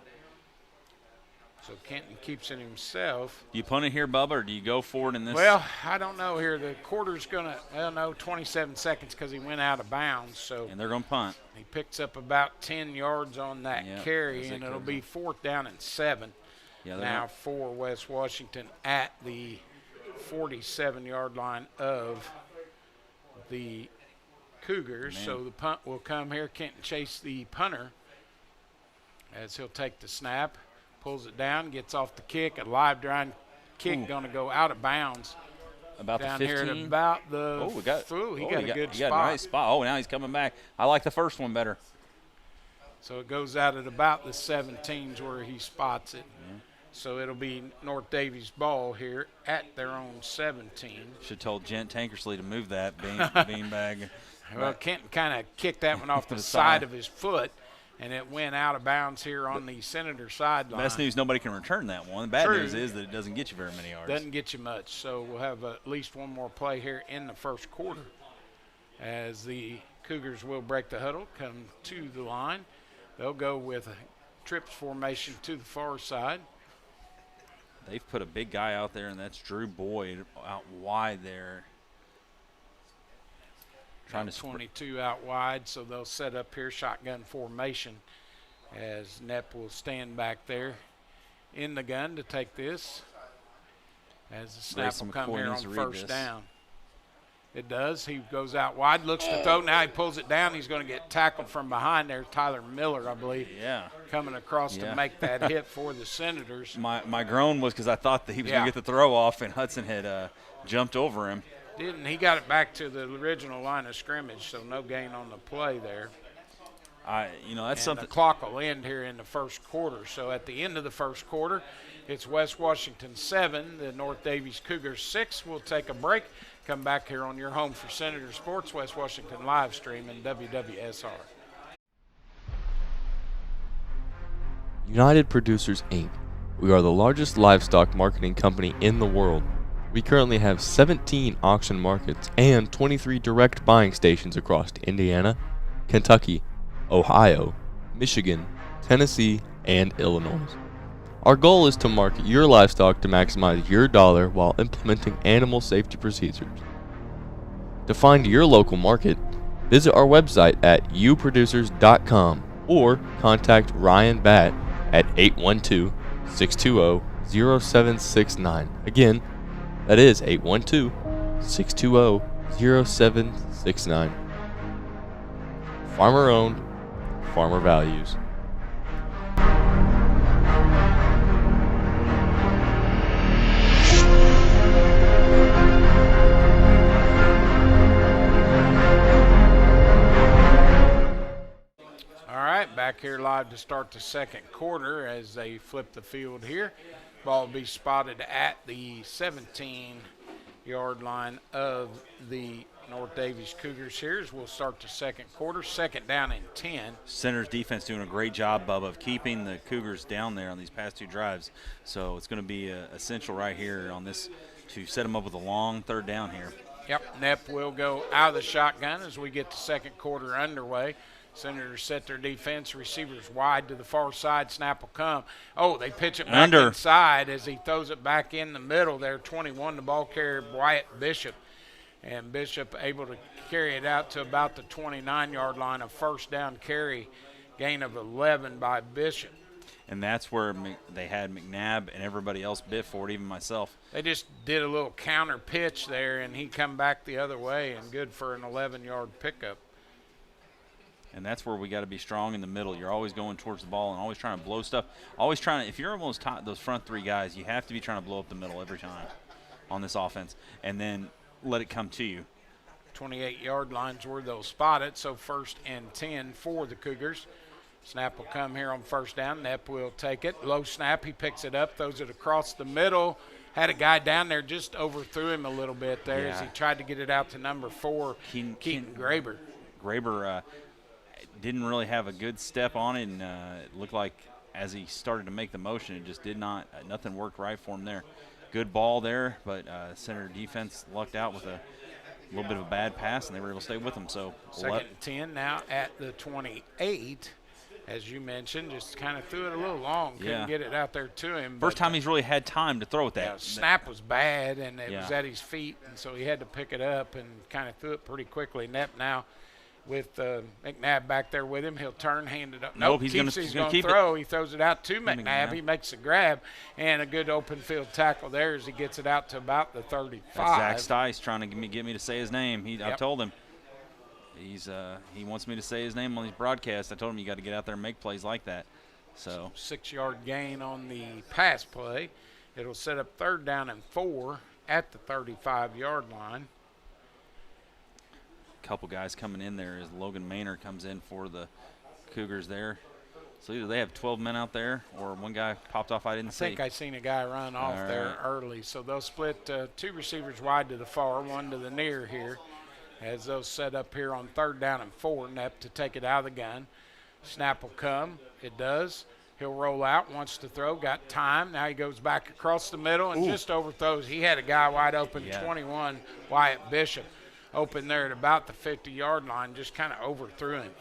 So Kenton keeps it himself. Do you punt it here, Bubba, or do you go for it in this? Well, I don't know here. The quarter's going to, 27 seconds because he went out of bounds. So and they're going to punt. He picks up about 10 yards on that carry, and it'll be 4th down and 7 now for West Washington at the 47-yard line of the Cougars. So the punt will come here. Kenton Chase, the punter, as he'll take the snap. Pulls it down, gets off the kick. A live drive kick going to go out of bounds. About down the 15? here at about the. Oh, he got a good spot. Got a nice spot. Oh, now he's coming back. I like the first one better. So it goes out at about the 17s where he spots it. So it'll be North Daviess ball here at their own 17. Should have told Gent Tankersley to move that beanbag. Well, Kenton kind of kicked that one off the side of his foot, and it went out of bounds here on the Senator sideline. Best news, nobody can return that one. The bad news is that it doesn't get you very many yards. Doesn't get you much. So we'll have at least one more play here in the first quarter as the Cougars will break the huddle, come to the line. They'll go with a trips formation to the far side. They've put a big guy out there, and that's Drew Boyd out wide there. Trying to 22 out wide, so they'll set up here shotgun formation as Knepp will stand back there in the gun to take this as the snap will come here on first down. It does. He goes out wide, looks to throw. Now he pulls it down. He's going to get tackled from behind there. Tyler Miller, I believe, coming across to make that hit for the Senators. My groan was because I thought that he was going to get the throw off, and Hudson had jumped over him. Didn't. He got it back to the original line of scrimmage, so no gain on the play there. That's something. The clock will end here in the first quarter. So at the end of the first quarter, it's West Washington 7, the North Daviess Cougars 6. We'll take a break. Come back here on your home for Senator Sports, West Washington live stream and WWSR. United Producers, Inc. We are the largest livestock marketing company in the world. We currently have 17 auction markets and 23 direct buying stations across Indiana, Kentucky, Ohio, Michigan, Tennessee, and Illinois. Our goal is to market your livestock to maximize your dollar while implementing animal safety procedures. To find your local market, visit our website at uproducers.com or contact Ryan Batt at 812-620-0769. Again, that is 812-620-0769. Farmer owned, farmer values. All right, back here live to start the second quarter as they flip the field here. Ball will be spotted at the 17-yard line of the North Daviess Cougars here as we'll start the second quarter. Second down and 10. Center's defense doing a great job, Bubba, of keeping the Cougars down there on these past two drives. So it's going to be essential right here on this to set them up with a long third down here. Yep, Nepp will go out of the shotgun as we get the second quarter underway. Senators set their defense, receivers wide to the far side. Snap will come. Oh, they pitch it back inside as he throws it back in the middle there. 21, the ball carrier, Wyatt Bishop. And Bishop able to carry it out to about the 29-yard line. A first down carry, gain of 11 by Bishop. And that's where they had McNabb and everybody else bit for it, even myself. They just did a little counter pitch there, and he come back the other way, and good for an 11-yard pickup. And that's where we got to be strong in the middle. You're always going towards the ball and always trying to blow stuff. Always trying to, if you're almost those front three guys, you have to be trying to blow up the middle every time on this offense, and then let it come to you. 28-yard lines where they'll spot it, so 1st and 10 for the Cougars. Snap will come here on first down. Nepp will take it. Low snap, he picks it up, throws it across the middle. Had a guy down there, just overthrew him a little bit there as he tried to get it out to number 4, Keaton Graber. Graber didn't really have a good step on it, and it looked like as he started to make the motion, it just did not, nothing worked right for him there. Good ball there, but Senator defense lucked out with a little bit of a bad pass, and they were able to stay with him. So 2nd and 10 now at the 28. As you mentioned, just kind of threw it a little long. Couldn't get it out there to him. First time he's really had time to throw it that. Snap was bad, and it was at his feet, and so he had to pick it up and kind of threw it pretty quickly. Nepp now with McNabb back there with him. He'll turn, hand it up. Nope, he's going to throw. He throws it out to McNabb. He makes a grab, and a good open field tackle there as he gets it out to about the 35. That's Zach Stice trying to get me to say his name. I told him. He wants me to say his name on these broadcasts. I told him you got to get out there and make plays like that. So 6-yard gain on the pass play. It'll set up 3rd down and 4 at the 35-yard line. Couple guys coming in there as Logan Maynard comes in for the Cougars there. So either they have 12 men out there or one guy popped off I didn't see. I think I seen a guy run off there early. So they'll split 2 receivers wide to the far, 1 to the near here as they'll set up here on 3rd down and 4. Nepp to take it out of the gun. Snap will come. It does. He'll roll out, wants to throw, got time. Now he goes back across the middle and just overthrows. He had a guy wide open, 21, Wyatt Bishop. Open there at about the 50-yard line, just kind of overthrew him.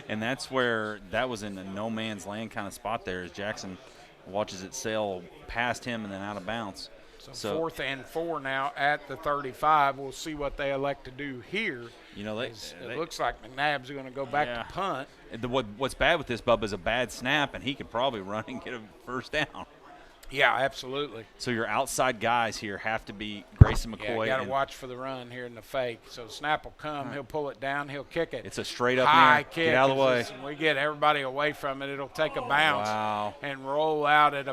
And that's where that was in a no man's land kind of spot there as Jackson watches it sail past him and then out of bounds. So 4th and 4 now at the 35. We'll see what they elect to do here. You know, it looks like McNabb's going to go back to punt. What's bad with this, Bubba, is a bad snap, and he could probably run and get a first down. Yeah, absolutely. So your outside guys here have to be Grayson McCoy. Yeah, got to watch for the run here in the fake. So snap will come. He'll pull it down. He'll kick it. It's a straight up high kick. Get out of the way. We get everybody away from it. It'll take a bounce and roll out at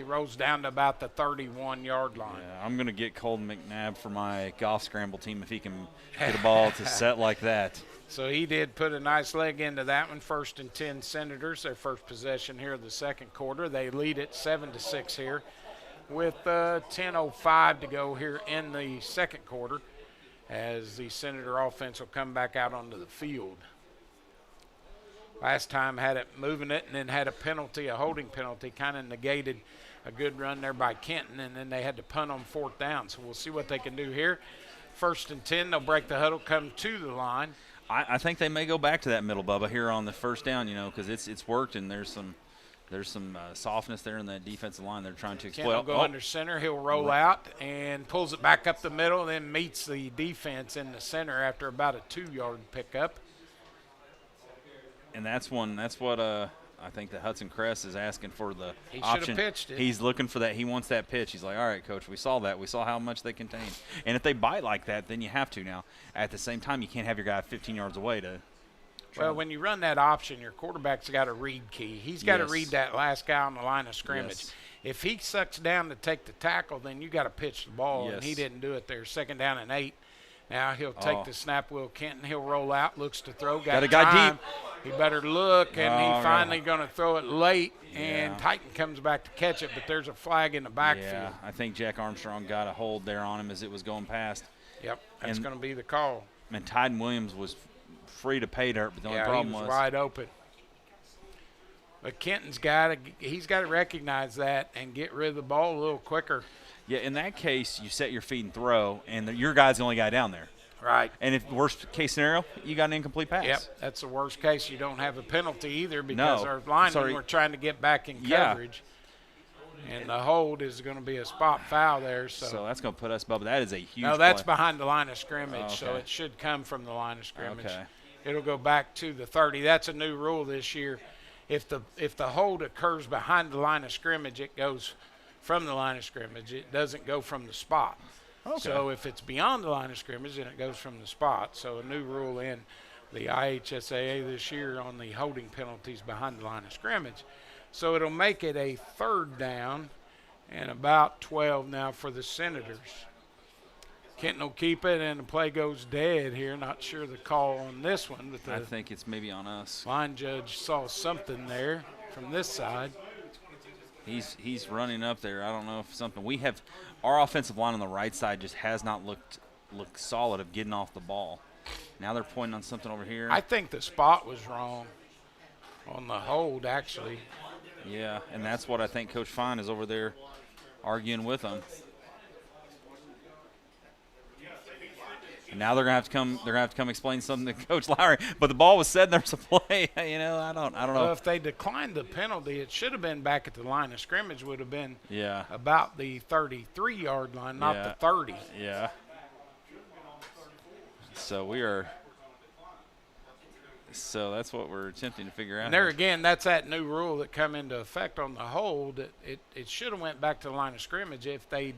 rolls down to about the 31-yard line. Yeah, I'm going to get Colton McNabb for my golf scramble team if he can get a ball to set like that. So he did put a nice leg into that one. 1st and 10 Senators, their first possession here of the second quarter. They lead it 7-6 here with 10:05 to go here in the second quarter as the Senator offense will come back out onto the field. Last time had it moving it and then had a penalty, a holding penalty, kind of negated a good run there by Kenton, and then they had to punt on 4th down. So we'll see what they can do here. 1st and 10, they'll break the huddle, come to the line. I think they may go back to that middle, Bubba, here on the first down, because it's worked and there's some softness there in that defensive line they're trying to exploit. He'll go under center. He'll roll out and pulls it back up the middle, then meets the defense in the center after about a 2-yard pickup. And that's what I think that Hudson Cress is asking for the he option. He should have pitched it. He's looking for that. He wants that pitch. He's like, all right, Coach, we saw that. We saw how much they contain. And if they bite like that, then you have to now. At the same time, you can't have your guy 15 yards away to try. Well, when you run that option, your quarterback's got a read key. He's got to read that last guy on the line of scrimmage. Yes. If he sucks down to take the tackle, then you got to pitch the ball, and he didn't do it there. 2nd down and 8. Now he'll take the snap. Will Kenton, he'll roll out, looks to throw. Got a guy deep. He better look, and he finally going to throw it late, and Titan comes back to catch it, but there's a flag in the backfield. Yeah, I think Jack Armstrong got a hold there on him as it was going past. Yep, that's going to be the call. And Tyden Williams was free to pay dirt, but the only problem he was wide open. But Kenton's got to recognize that and get rid of the ball a little quicker. Yeah, in that case, you set your feet and throw, and your guy's the only guy down there. Right. And if worst case scenario, you got an incomplete pass. Yep, that's the worst case. You don't have a penalty either because No. our linemen Sorry. were trying to get back in Yeah. coverage. And the hold is going to be a spot foul there. So that's going to put us, Bubba. That is a huge No, that's play. behind the line of scrimmage, so Okay. it should come from the line of scrimmage. Okay. It'll go back to the 30. That's a new rule this year. If the hold occurs behind the line of scrimmage, it goes from the line of scrimmage. It doesn't go from the spot. Okay. So if it's beyond the line of scrimmage, then it goes from the spot. So a new rule in the IHSAA this year on the holding penalties behind the line of scrimmage. So it'll make it a 3rd down and about 12 now for the Senators. Kenton will keep it, and the play goes dead here. Not sure the call on this one, but I the think it's maybe on us. line judge saw something there from this side. He's running up there. I don't know if something. We have our offensive line on the right side just has not looked solid of getting off the ball. Now they're pointing on something over here. I think the spot was wrong on the hold, actually. Yeah, and that's what I think Coach Fine is over there arguing with them. And now they're gonna have to come. They're gonna have to come explain something to Coach Lowry. But the ball was set, and there's a play. You know, I don't know. Well, if they declined the penalty, it should have been back at the line of scrimmage. Would have been Yeah. about the 33-yard line, not Yeah. the 30. Yeah. So we are. So that's what we're attempting to figure out. And there here. again, that's that new rule that come into effect on the hold. It should have went back to the line of scrimmage if they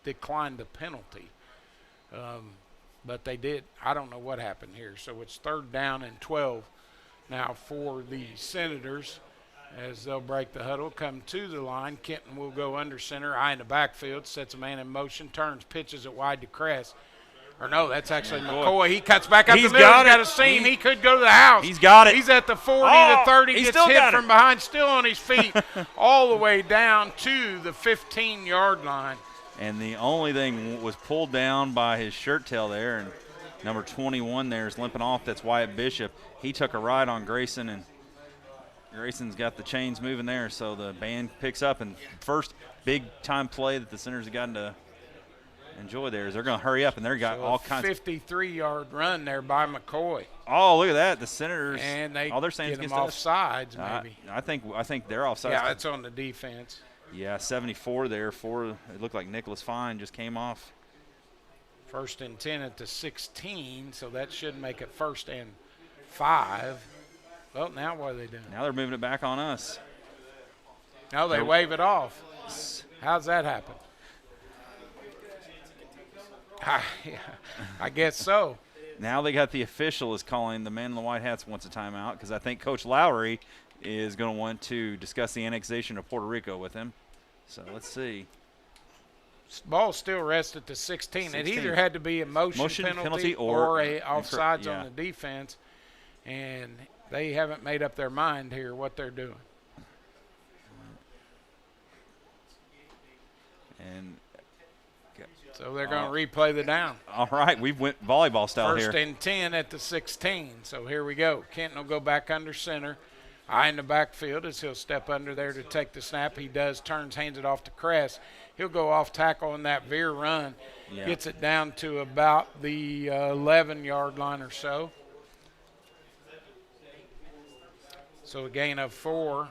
declined the penalty. But they did. I don't know what happened here. So it's 3rd down and 12 now for the Senators as they'll break the huddle, come to the line. Kenton will go under center, eye in the backfield, sets a man in motion, turns, pitches it wide to Crest. Or no, that's actually McCoy. He cuts back up the middle. He's got a seam. He could go to the house. He's got it. He's at the 40, the 30, he gets still hit got from it. behind, still on his feet, all the way down to the 15-yard line. And the only thing was pulled down by his shirt tail there, and number 21 there is limping off. That's Wyatt Bishop. He took a ride on Grayson, and Grayson's got the chains moving there. So the band picks up, and first big-time play that the Senators have gotten to enjoy there is they're going to hurry up, and they've got So all a kinds 53-yard run there by McCoy. Oh, look at that. The Senators, And they all they're saying is get him against off us. sides, maybe. I think they're offside. Yeah, it's on the defense. Yeah, 74 there for it looked like Nicholas Fine just came off. 1st and 10 at the 16, so that should make it 1st and 5. Well, now what are they doing? Now they're moving it back on us. No, they wave it off. How's that happen? I guess so. Now they got the official is calling. The man in the white hats wants a timeout because I think Coach Lowry is going to want to discuss the annexation of Puerto Rico with him. So let's see. Ball still rests at the 16. It 16. either had to be a motion penalty or a offsides yeah. on the defense, and they haven't made up their mind here what they're doing. And So they're going to replay the down. all right, we went volleyball style 1st here. and 10 at the 16. So here we go. Kenton will go back under center. Eye in the backfield as he'll step under there to take the snap. He does, turns, hands it off to Crest. He'll go off tackle on that veer run. Yeah. Gets it down to about the 11-yard line or so. So a gain of 4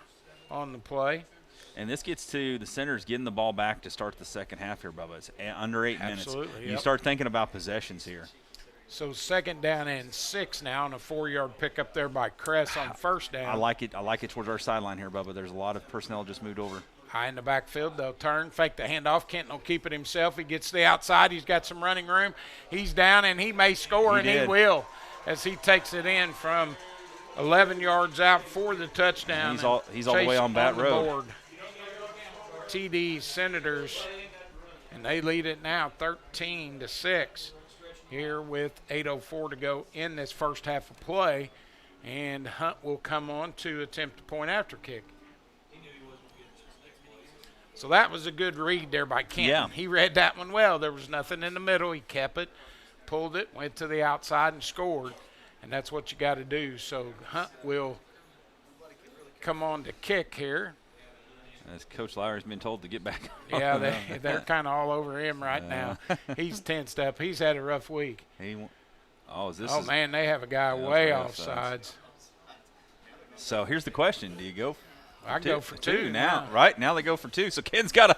on the play. And this gets to the Senators getting the ball back to start the second half here, Bubba. It's under 8 minutes. Absolutely, You yep. start thinking about possessions here. So 2nd down and 6 now, and a 4-yard pickup there by Crest on 1st down. I like it. I like it towards our sideline here, Bubba. There's a lot of personnel just moved over. High in the backfield, they'll turn, fake the handoff. Kenton will keep it himself. He gets to the outside. He's got some running room. He's down, and he may score, and he did. will as he takes it in from 11 yards out for the touchdown. He's all the way Chase on Bat the Road. board. TD Senators, and they lead it now 13-6 here with 8:04 to go in this first half of play. And Hunt will come on to attempt a point after kick. So that was a good read there by Kenton. Yeah. He read that one well. There was nothing in the middle. He kept it, pulled it, went to the outside and scored. And that's what you got to do. So Hunt will come on to kick here. As Coach Lowry's been told to get back. Yeah, they're kind of all over him right now. He's tensed up. He's had a rough week. Man, they have a guy way offsides. So here's the question: do you go? I go for two now. Right now they go for two. So Ken's got to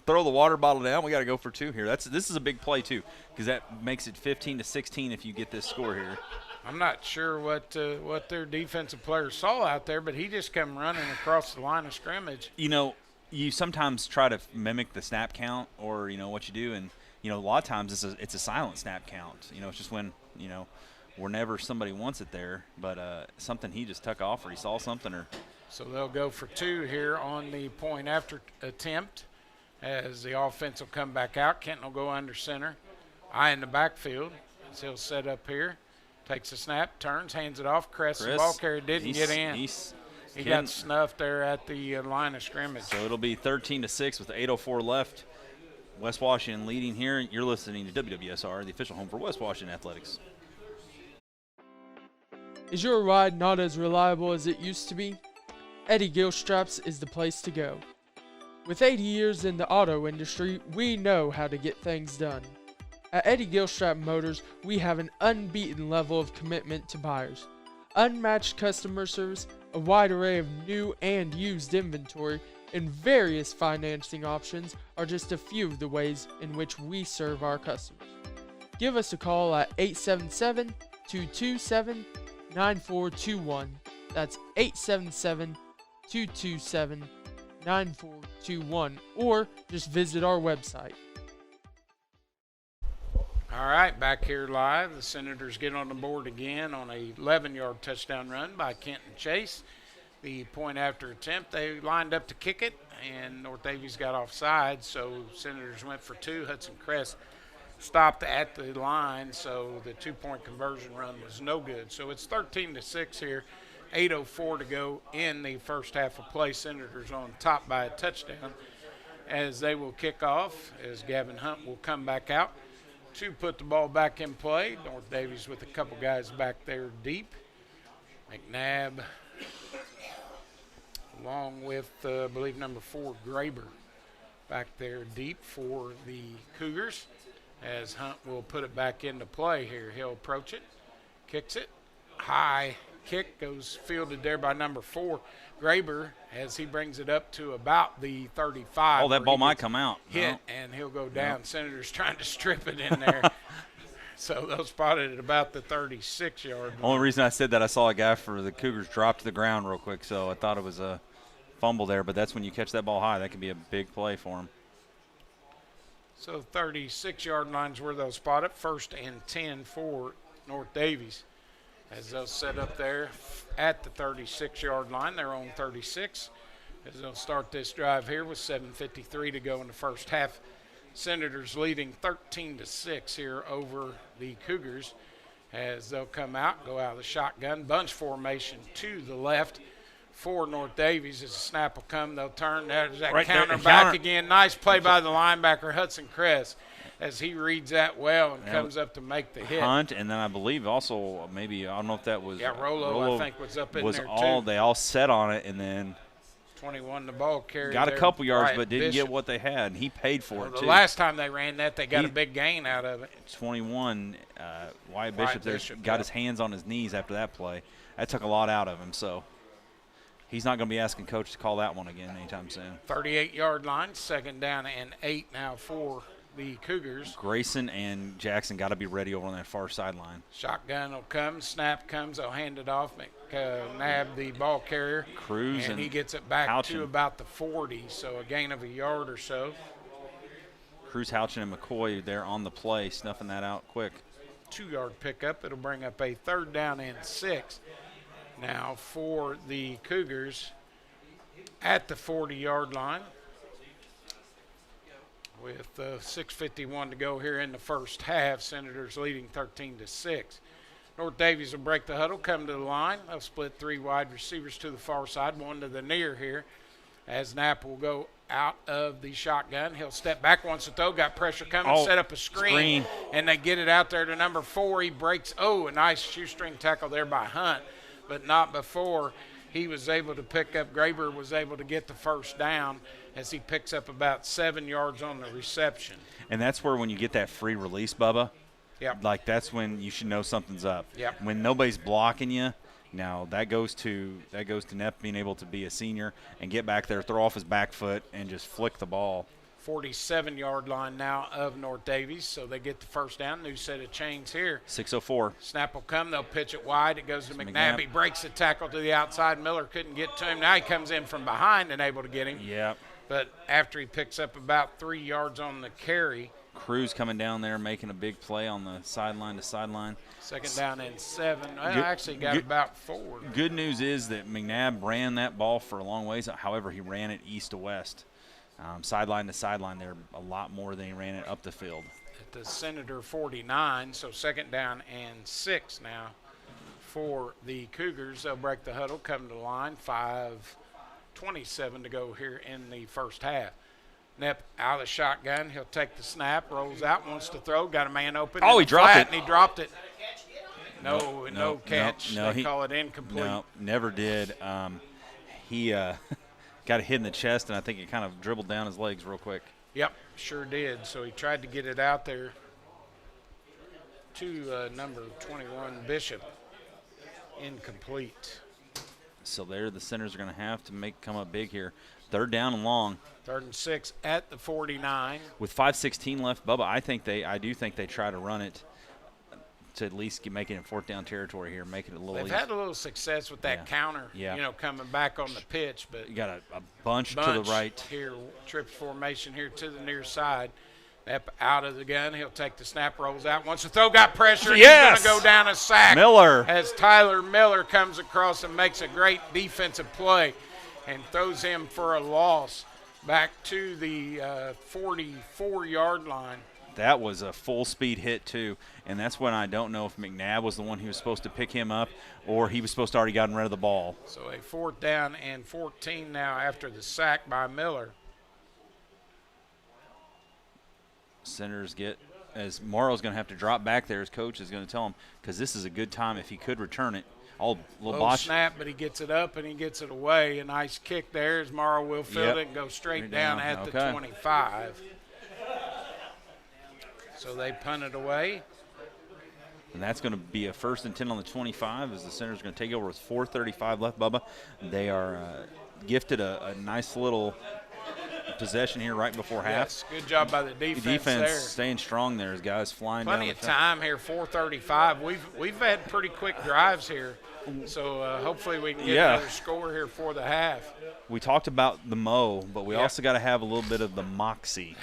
throw the water bottle down. We got to go for two here. This is a big play too, because that makes it 15-16 if you get this score here. I'm not sure what their defensive player saw out there, but he just come running across the line of scrimmage. You sometimes try to mimic the snap count, or what you do, and a lot of times it's a silent snap count. It's just when whenever somebody wants it there, but something he just took off, or he saw something, or. So they'll go for two here on the point after attempt as the offense will come back out. Kenton will go under center. Eye in the backfield as he'll set up here. Takes a snap, turns, hands it off. Crest, the ball carrier didn't get in. He got snuffed there at the line of scrimmage. So it'll be 13-6 with 8:04 left. West Washington leading here. You're listening to WWSR, the official home for West Washington Athletics. Is your ride not as reliable as it used to be? Eddie Gilstraps is the place to go. With 80 years in the auto industry, we know how to get things done. At Eddie Gilstrap Motors, we have an unbeaten level of commitment to buyers. Unmatched customer service, a wide array of new and used inventory, and various financing options are just a few of the ways in which we serve our customers. Give us a call at 877-227-9421. That's 877-227-9421, or just visit our website. All right, back here live. The Senators get on the board again on a 11-yard touchdown run by Kenton Chase. The point after attempt, they lined up to kick it, and North Daviess got offside, so Senators went for two. Hudson Crest stopped at the line, so the two-point conversion run was no good. So it's 13-6 here, 8:04 to go in the first half of play. Senators on top by a touchdown as they will kick off, as Gavin Hunt will come back out to put the ball back in play. North Daviess with a couple guys back there deep. McNabb along with, I believe, number 4, Graber, back there deep for the Cougars, as Hunt will put it back into play here. He'll approach it, kicks it, high kick, goes fielded there by number 4, Graber, as he brings it up to about the 35. Oh, that ball might come out. Hit, and he'll go down. Senators trying to strip it in there. So they'll spot it at about the 36-yard line. Only reason I said that, I saw a guy for the Cougars drop to the ground real quick, so I thought it was a fumble there, but that's when you catch that ball high. That can be a big play for him. So 36-yard line's where they'll spot it. 1st and 10 for North Daviess. As they'll set up there at the 36-yard line, they're on 36. As they'll start this drive here with 7:53 to go in the first half. Senators leading 13-6 here over the Cougars, as they'll come out, go out of the shotgun, bunch formation to the left for North Daviess. As the snap will come, they'll turn. There's that counter back again. Nice play by the linebacker, Hudson Crest, as he reads that well and comes up to make the hit. Hunt, and then I believe also maybe, I don't know if that was. Yeah, Rollo I think was up in there too. They all set on it, and then 21 the ball carrier. Got a couple yards, but didn't Bishop get what they had. He paid for it, too. The last time they ran that, they got a big gain out of it. 21, Wyatt Bishop got his hands on his knees after that play. That took a lot out of him, so he's not going to be asking Coach to call that one again anytime soon. 38-yard line, 2nd down and 8 now for the Cougars. Grayson and Jackson got to be ready over on that far sideline. Shotgun will come, snap comes, they'll hand it off. McNabb, the ball carrier. Cruz and he gets it back to about the 40, so a gain of a yard or so. Cruz, Houchin, and McCoy there on the play, snuffing that out quick. 2-yard pickup. It'll bring up a 3rd down and 6 now for the Cougars at the 40-yard line, with 6:51 to go here in the first half. Senators leading 13-6. North Daviess will break the huddle, come to the line. They'll split 3 wide receivers to the far side, 1 to the near here, as Knapp will go out of the shotgun. He'll step back once to throw, got pressure coming, set up a screen, and they get it out there to number 4. He breaks, a nice shoestring tackle there by Hunt, but not before, he was able to pick up, Graber was able to get the first down as he picks up about 7 yards on the reception. And that's where when you get that free release, Bubba, Yep. like that's when you should know something's up. Yep. When nobody's blocking you, now that goes to Nepp being able to be a senior and get back there, throw off his back foot, and just flick the ball. 47-yard line now of North Daviess, so they get the first down. New set of chains here. 6:04. Snap will come. They'll pitch it wide. It goes to It's McNabb. McNabb. He breaks the tackle to the outside. Miller couldn't get to him. Now he comes in from behind and able to get him. Yep. But after he picks up about 3 yards on the carry, Cruz coming down there making a big play on the sideline to sideline. second down and 7. Well, Good- actually got good- about 4. Good news is that McNabb ran that ball for a long ways. However, he ran it east to west. Sideline to sideline there a lot more than he ran it up the field. At the Senator 49, so second down and 6 now for the Cougars. They'll break the huddle, come to the line. 5:27 to go here in the first half. Nepp out of the shotgun. He'll take the snap, rolls out, wants to throw, got a man open. Oh, in he the dropped flat, it. And he dropped it. No No, catch. no, they call it incomplete. No, never did. He got a hit in the chest, and I think it kind of dribbled down his legs real quick. Yep, sure did. So he tried to get it out there to number 21, Bishop. Incomplete. So there, the centers are going to have to come up big here. Third down and long. 3rd and 6 at the 49. With 5:16 left, Bubba, I do think they try to run it to at least make it in fourth down territory here, make it a little They've easier. had a little success with that Yeah. counter, Yeah. coming back on the pitch. But You got a bunch to the right. here, trips formation here to the near side. Up out of the gun, he'll take the snap, rolls out. Once the throw got pressure, Yes! he's going to go down a sack. Miller. As Tyler Miller comes across and makes a great defensive play and throws him for a loss back to the 44-yard line. That was a full-speed hit, too, and that's when I don't know if McNabb was the one who was supposed to pick him up or he was supposed to already gotten rid of the ball. So a 4th down and 14 now after the sack by Miller. Centers get, as Morrow's going to have to drop back there, his coach is going to tell him, because this is a good time if he could return it. Little Low botch. snap, but he gets it up and he gets it away. A nice kick there as Morrow will field Yep. it and go straight Right down down. at Okay. the 25. So they punt it away. And that's going to be a 1st and 10 on the 25 as the center's going to take over with 4:35 left, Bubba. They are gifted a nice little possession here right before half. Yes, good job by the defense there. Staying strong there as guys flying Plenty down of the field. time here, 4:35. We've had pretty quick drives here, so hopefully we can get Yeah. another score here for the half. We talked about the mo, but we Yeah. also got to have a little bit of the moxie.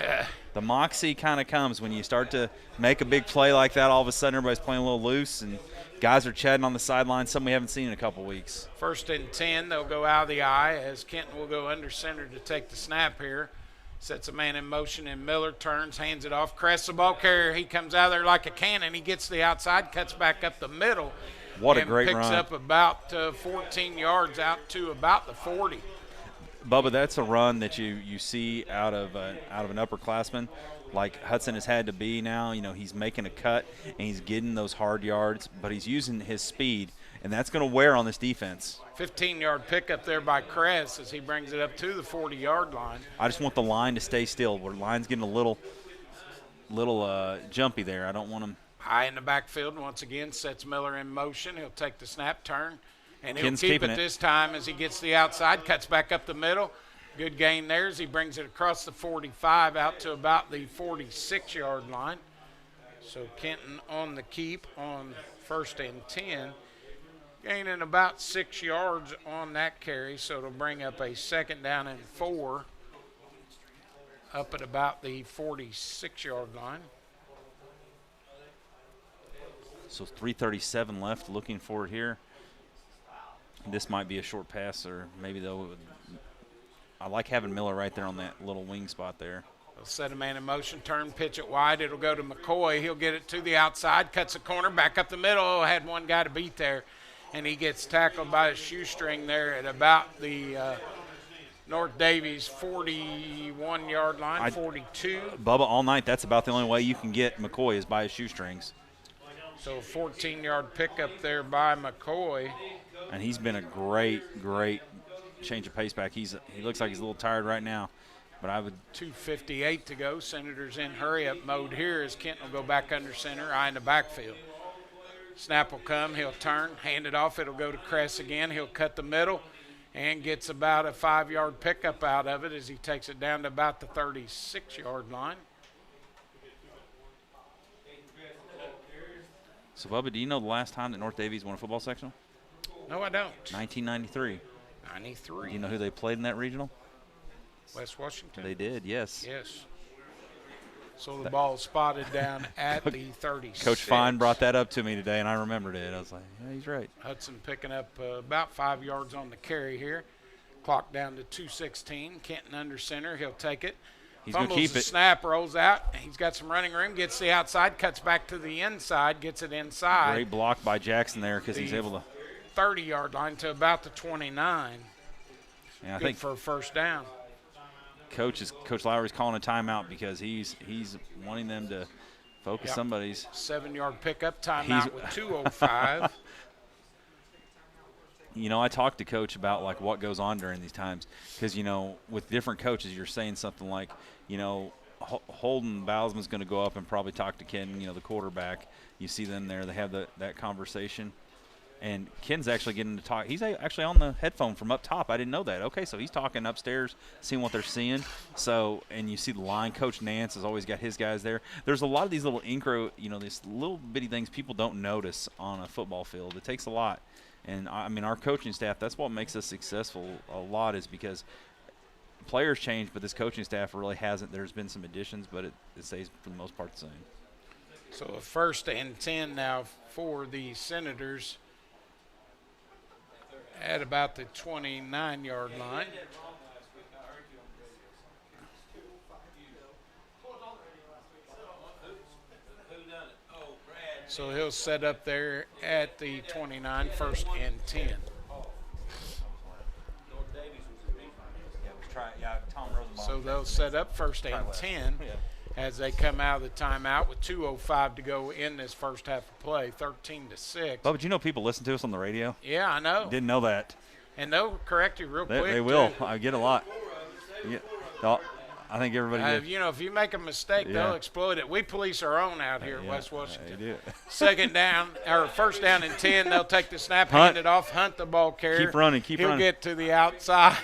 The moxie kind of comes when you start to make a big play like that. All of a sudden, everybody's playing a little loose, and guys are chatting on the sideline, something we haven't seen in a couple weeks. 1st and 10, they'll go out of the eye as Kenton will go under center to take the snap here. Sets a man in motion, and Miller turns, hands it off, crests the ball carrier. He comes out of there like a cannon. He gets to the outside, cuts back up the middle. What a and great picks run. up about 14 yards out to about the 40. Bubba, that's a run that you see out of an upperclassman like Hudson has had to be now. You know, he's making a cut and he's getting those hard yards, but he's using his speed, and that's going to wear on this defense. 15-yard pickup there by Kress as he brings it up to the 40-yard line. I just want the line to stay still. Where the line's getting a little jumpy there. I don't want them. High in the backfield, and once again sets Miller in motion. He'll take the snap, turn, and he'll Ken's keep keeping it it. this time as he gets to the outside, cuts back up the middle. Good gain there as he brings it across the 45 out to about the 46-yard line. So Kenton on the keep on 1st and 10, gaining about 6 yards on that carry, so it'll bring up a 2nd down and 4 up at about the 46-yard line. So 3:37 left. Looking for it here. This might be a short pass, or maybe though. I like having Miller right there on that little wing spot there. They'll set a man in motion, turn, pitch it wide. It'll go to McCoy. He'll get it to the outside, cuts a corner, back up the middle. Oh, had one guy to beat there, and he gets tackled by a shoestring there at about the North Daviess 41-yard line, 42. Bubba, all night, that's about the only way you can get McCoy is by his shoestrings. So 14-yard pickup there by McCoy. and he's been a great change of pace back. He looks like he's a little tired right now, but I would. 2:58 to go. Senators in hurry-up mode here as Kenton will go back under center, eye in the backfield. Snap will come. He'll turn, hand it off. It'll go to Kress again. He'll cut the middle and gets about a 5-yard pickup out of it as he takes it down to about the 36-yard line. So, Bubba, do you know the last time that North Daviess won a football sectional? No, I don't. 1993. 93. Do you know who they played in that regional? West Washington. They did, yes. Yes. So the ball spotted down at the 36. Coach Fine brought that up to me today, and I remembered it. I was like, yeah, he's right. Hudson picking up about 5 yards on the carry here. Clock down to 2:16. Kenton under center. He'll take it. He's going to keep the it. Snap, rolls out. He's got some running room. Gets the outside, cuts back to the inside, gets it inside. Great block by Jackson there because he's able to. 30-yard line to about the 29. Yeah, I Good think for a first down. Coach Lowry's calling a timeout because he's wanting them to focus somebody's. 7-yard pickup, timeout with 2:05. You know, I talked to Coach about, like, what goes on during these times because, you know, with different coaches, you're saying something like, you know, Holden Bowsman's going to go up and probably talk to Ken, you know, the quarterback. You see them there. They have that conversation. And Ken's actually getting to talk. He's actually on the headphone from up top. I didn't know that. Okay, so he's talking upstairs, seeing what they're seeing. So, and you see the line. Coach Nance has always got his guys there. There's a lot of these little these little bitty things people don't notice on a football field. It takes a lot. And, I mean, our coaching staff, that's what makes us successful a lot is because players change, but this coaching staff really hasn't. There's been some additions, but it stays for the most part the same. So a 1st and 10 now for the Senators at about the 29-yard line. So he'll set up there at the 29, 1st and 10. So they'll set up 1st and 10 as they come out of the timeout with 2:05 to go in this first half of play, 13-6. But you know people listen to us on the radio? Yeah, I know. Didn't know that. And they'll correct you real quick. They will. Too. I get a lot. I think everybody you know, if you make a mistake, they'll exploit it. We police our own out here at West Washington. They do. 2nd down, or 1st down and 10, they'll take the snap, hand it off, Hunt the ball carrier. Keep running. He'll get to the outside,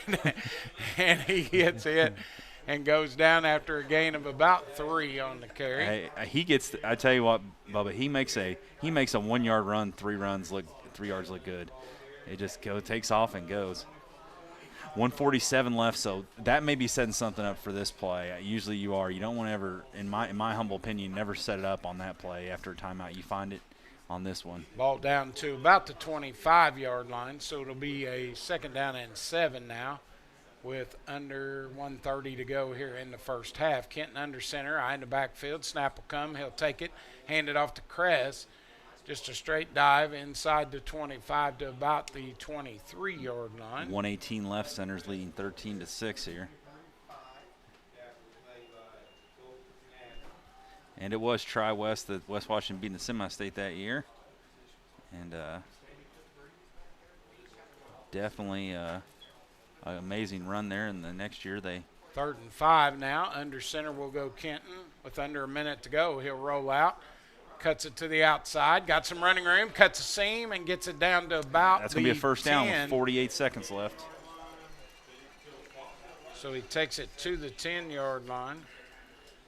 and he hits it and goes down after a gain of about 3 on the carry. Hey, I tell you what, Bubba, he makes a 1-yard run, 3 yards look good. It just takes off and goes. 1:47 left, so that may be setting something up for this play. Usually you are. You don't want to ever, in my humble opinion, never set it up on that play after a timeout. You find it on this one. Ball down to about the 25-yard line, so it'll be a 2nd down and 7 now with under 1:30 to go here in the first half. Kenton under center, eye in the backfield. Snap will come. He'll take it, hand it off to Kress. Just a straight dive inside the 25 to about the 23-yard line. 1:18 left. Center's leading 13-6 here. And it was Tri-West that West Washington beat in the semi-state that year. And definitely an amazing run there. And the next year they 3rd and 5 now. Under center will go Kenton with under a minute to go. He'll roll out. Cuts it to the outside, got some running room, cuts a seam, and gets it down to about That's going to be a first down 10. with 48 seconds left. So he takes it to the 10-yard line.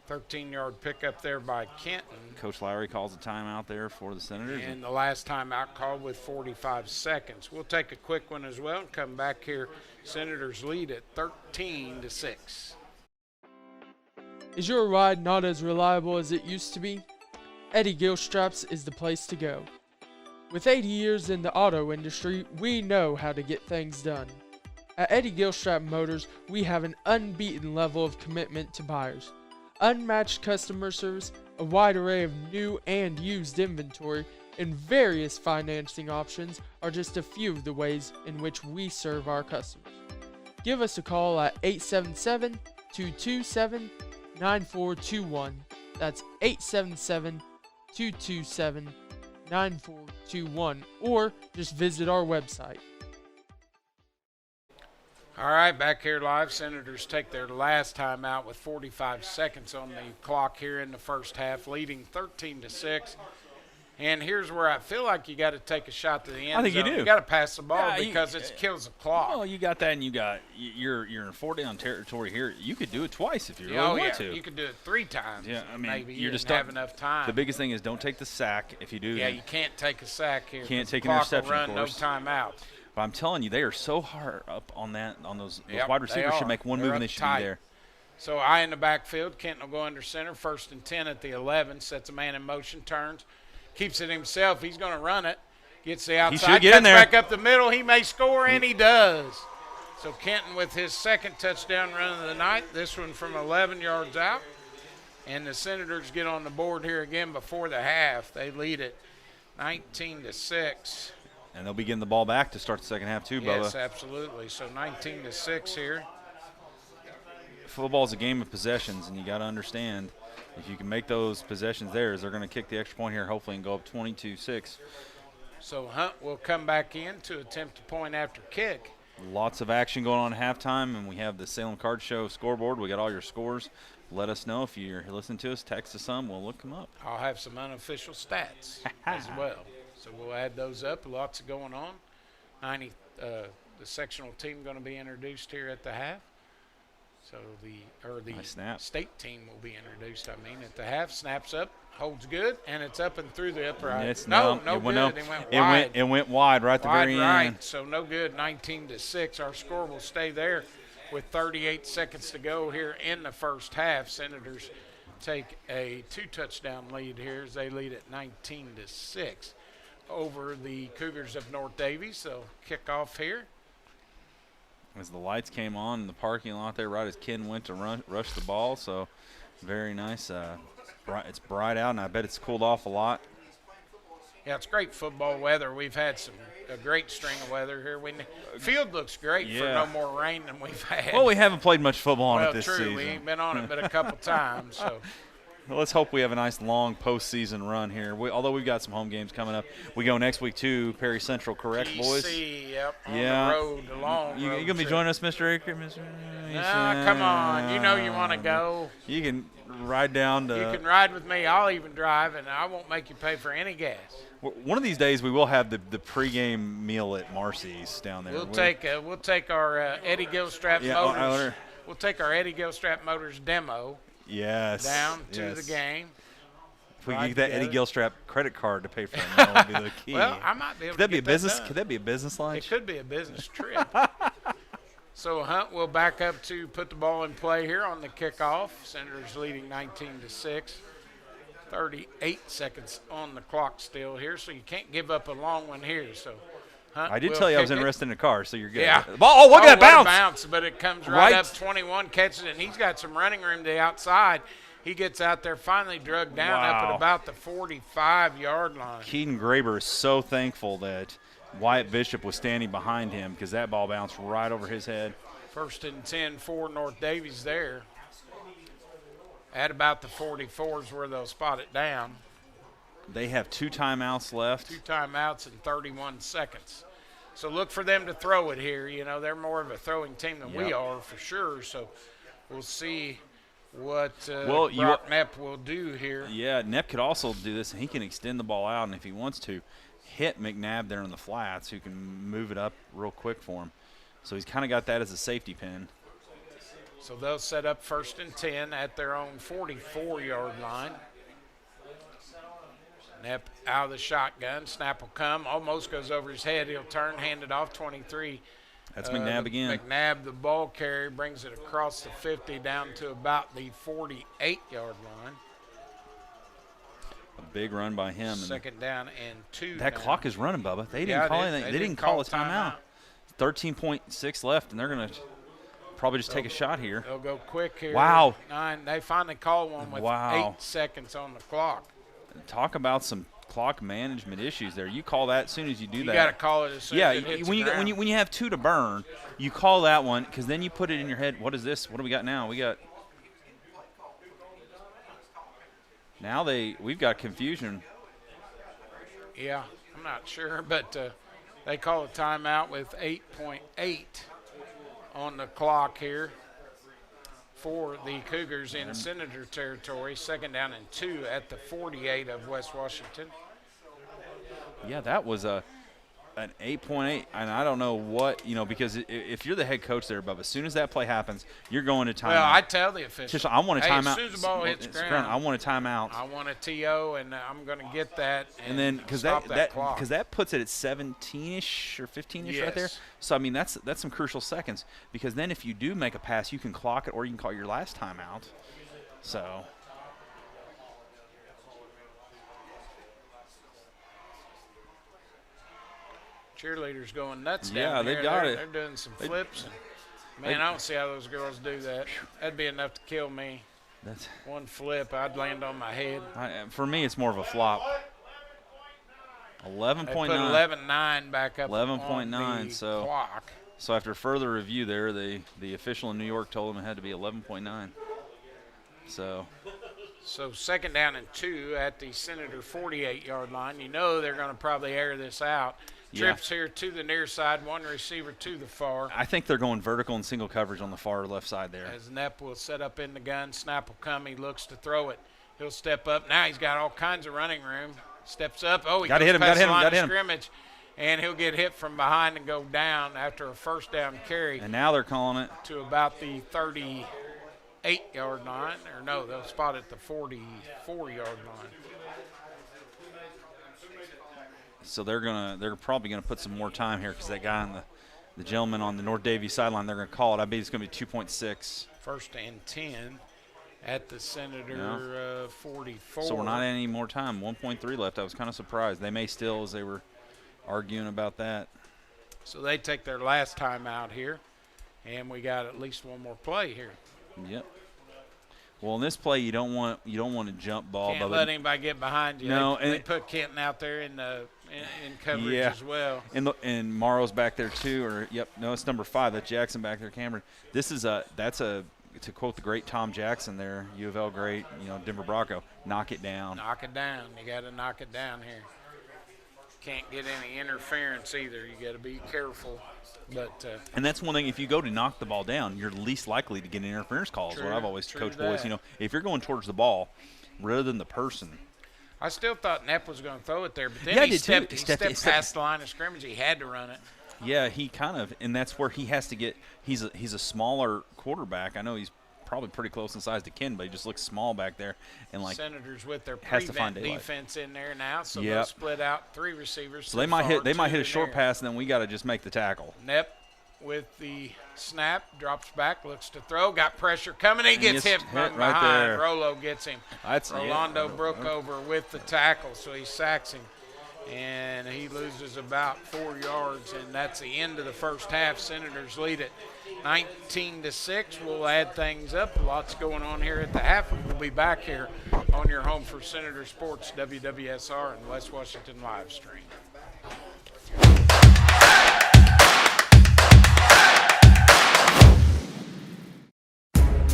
13-yard pickup there by Kenton. Coach Lowry calls a timeout there for the Senators. And the last timeout called with 45 seconds. We'll take a quick one as well and come back here. Senators lead at 13-6. Is your ride not as reliable as it used to be? Eddie Gilstraps is the place to go. With 80 years in the auto industry, we know how to get things done. At Eddie Gilstrap Motors, we have an unbeaten level of commitment to buyers. Unmatched customer service, a wide array of new and used inventory, and various financing options are just a few of the ways in which we serve our customers. Give us a call at 877-227-9421. That's 877-227-9421. 9421 or just visit our website. All right, back here live. Senators take their last time out with 45 seconds on the clock here in the first half, leading 13-6. And here's where I feel like you got to take a shot to the end zone. I think you do. You got to pass the ball Yeah, because it kills the clock. Well, you got that, and you're in 4-down territory here. You could do it twice if you really want to. You could do it 3 times. Yeah, I mean, maybe you're just have enough time. The biggest thing is don't take the sack. If you do, yeah, you can't take a sack here. Can't take the an clock will interception, run, of course. no timeout. But I'm telling you, they are so hard up on those Yep, wide receivers they should are. make one They're move and they should be uptight. there. So I in the backfield. Kenton will go under center. 1st and 10 at the 11. Sets a man in motion. Turns. Keeps it himself. He's going to run it. Gets the outside. should get in there. Back up the middle. He may score, and he does. So Kenton with his 2nd touchdown run of the night. This one from 11 yards out. And the Senators get on the board here again before the half. They lead it 19-6. And they'll be getting the ball back to start the second half too, Bubba. Yes, absolutely. So 19-6 here. Football is a game of possessions, and you got to understand if you can make those possessions theirs, they're going to kick the extra point here, hopefully, and go up 22-6. So Hunt will come back in to attempt a point after kick. Lots of action going on at halftime, and we have the Salem Card Show scoreboard. We got all your scores. Let us know if you're listening to us. Text us some. We'll look them up. I'll have some unofficial stats as well. So we'll add those up. Lots going on. The sectional team going to be introduced here at the half. So the Nice snap. state team will be introduced. At the half, snaps up, holds good, and it's up and through the upright. It's no it good. went, It went wide. It went wide right at the Wide very right. end. So no good. 19-6. Our score will stay there with 38 seconds to go here in the first half. Senators take a 2-touchdown lead here as they lead at 19-6 over the Cougars of North Daviess. They'll kick off here. As the lights came on in the parking lot there, right as Ken went to rush the ball. So very nice. It's bright out, and I bet it's cooled off a lot. Yeah, it's great football weather. We've had a great string of weather here. Field looks great for no more rain than we've had. Well, we haven't played much football on it this true. season. We ain't been on it but a couple times. So. Well, let's hope we have a nice long postseason run here. Although we've got some home games coming up. We go next week to Perry Central, correct, boys? Yep, on the road, a long you road going to be trip. joining us, Mr. Aker? Come on. You know you want to go. You can ride down to – You can ride with me. I'll even drive, and I won't make you pay for any gas. One of these days we will have the pregame meal at Marcy's down there. We'll take our Eddie Gilstrap Motors. We'll take our Eddie Gilstrap Motors demo down to the game. If we get that Eddie Gilstrap credit card to pay for it, that would be the key. Well, I might be able Could to get that done. Could that be a business lunch? It could be a business trip. So Hunt will back up to put the ball in play here on the kickoff. Senators leading 19-6. 38 seconds on the clock still here, so you can't give up a long one here. So Hunt I did will tell you I was kick it. interested in a car, so you're good. Yeah. Oh, look at that what a bounce. bounce! But it comes right up 21, catches it, and he's got some running room to the outside. He gets out there, finally drug down up at about the 45-yard line. Keaton Graber is so thankful that Wyatt Bishop was standing behind him because that ball bounced right over his head. 1st and 10 for North Daviess there. At about the 44 is where they'll spot it down. They have 2 timeouts left. 2 timeouts and 31 seconds. So look for them to throw it here. You know, they're more of a throwing team than we are for sure. So we'll see what Brock Knepp will do here. Yeah, Knepp could also do this, and he can extend the ball out, and if he wants to, hit McNabb there in the flats, who can move it up real quick for him. So he's kind of got that as a safety pin. So they'll set up 1st and 10 at their own 44-yard line. Knepp out of the shotgun. Snap will come. Almost goes over his head. He'll turn, hand it off, 23. That's McNabb again. McNabb, the ball carrier, brings it across the 50 down to about the 48-yard line. A big run by him. 2nd down and 2. That clock is running, Bubba. They didn't call anything. They didn't call a timeout. 13.6 left, and they're going to probably just take a shot here. They'll go quick here. Wow. 9. They finally call one with 8 seconds on the clock. Talk about some clock management issues there. You call that as soon as you do that. You got to call it as soon as it hits the ground. when you have 2 to burn, you call that one because then you put it in your head. What is this? What do we got now? We've got confusion. Yeah, I'm not sure, but they call a timeout with 8.8 on the clock here for the Cougars in Senator territory. 2nd down and 2 at the 48 of West Washington. Yeah, that was an 8.8, and I don't know what, because if you're the head coach there, Bubba, as soon as that play happens, you're going to timeout. Well, I tell the officials, Just, I want a timeout. As soon as the ball hits ground, I want a timeout. I want a TO, and I'm going to get that and then because that puts it at 17-ish or 15-ish right there. So, I mean, that's some crucial seconds, because then if you do make a pass, you can clock it or you can call your last timeout. So – cheerleaders going nuts down yeah, here. They got it. They're doing some flips. Man, I don't see how those girls do that. That'd be enough to kill me. That's one flip, I'd land on my head. For me, it's more of a flop. 11.9. They put 11.9 back up 11.9. So clock. So after further review there, the official in New York told them it had to be 11.9. So 2nd down and 2 at the Senator 48-yard line. You know they're going to probably air this out. Trips here to the near side, one receiver to the far. I think they're going vertical and single coverage on the far left side there. As Knepp will set up in the gun, snap will come. He looks to throw it. He'll step up. Now he's got all kinds of running room. Steps up. Oh, he goes past the line of scrimmage, and he'll get hit from behind and go down after a 1st down carry. And now they're calling it to about the 38-yard line. Or no, they'll spot at the 44-yard line. So they're probably gonna put some more time here, because that guy on the gentleman on the North Daviess sideline, they're gonna call it. I bet it's gonna be 2.6. 1st and 10 at the Senator 44. So we're not any more time. 1.3 left. I was kind of surprised. They may still, as they were arguing about that. So they take their last time out here, and we got at least one more play here. Yep. Well, in this play, you don't want a jump ball. Can't let anybody get behind you. No, they put Kenton out there in coverage as well. And Morrow's back there too. It's number 5. That's Jackson back there, Cameron. To quote the great Tom Jackson there, U of L great, Denver Bronco, knock it down. Knock it down. You got to knock it down here. Can't get any interference either. You got to be careful. But and that's one thing. If you go to knock the ball down, you're least likely to get an interference call. Is what I've always coached boys. If you're going towards the ball rather than the person. I still thought Knepp was going to throw it there, but then he stepped past the line of scrimmage. He had to run it. Yeah, he kind of, and that's where he has to get. He's a smaller quarterback. I know he's probably pretty close in size to Ken, but he just looks small back there. And Senators with their prevent defense in there now, so they'll split out 3 receivers. So they might hit a short pass, and then we got to just make the tackle. Knepp with the snap, drops back, looks to throw, got pressure coming. He gets hit from right behind. there. Rolo gets him. Rolando Brookover with the tackle, so he sacks him. And he loses about 4 yards, and that's the end of the first half. Senators lead it 19-6. We'll add things up. Lots going on here at the half. We'll be back here on your home for Senator Sports, WWSR and West Washington live stream.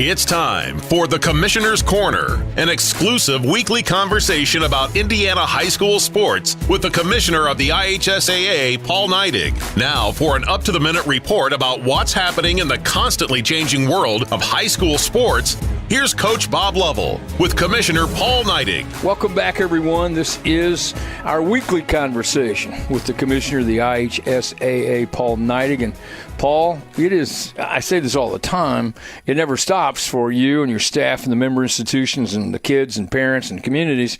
It's time for the Commissioner's Corner, an exclusive weekly conversation about Indiana high school sports with the Commissioner of the IHSAA, Paul Neidig. Now for an up-to-the-minute report about what's happening in the constantly changing world of high school sports, here's Coach Bob Lovell with Commissioner Paul Neidig. Welcome back, everyone. This is our weekly conversation with the Commissioner of the IHSAA, Paul Neidig. And Paul, I say this all the time, it never stops for you and your staff and the member institutions and the kids and parents and communities.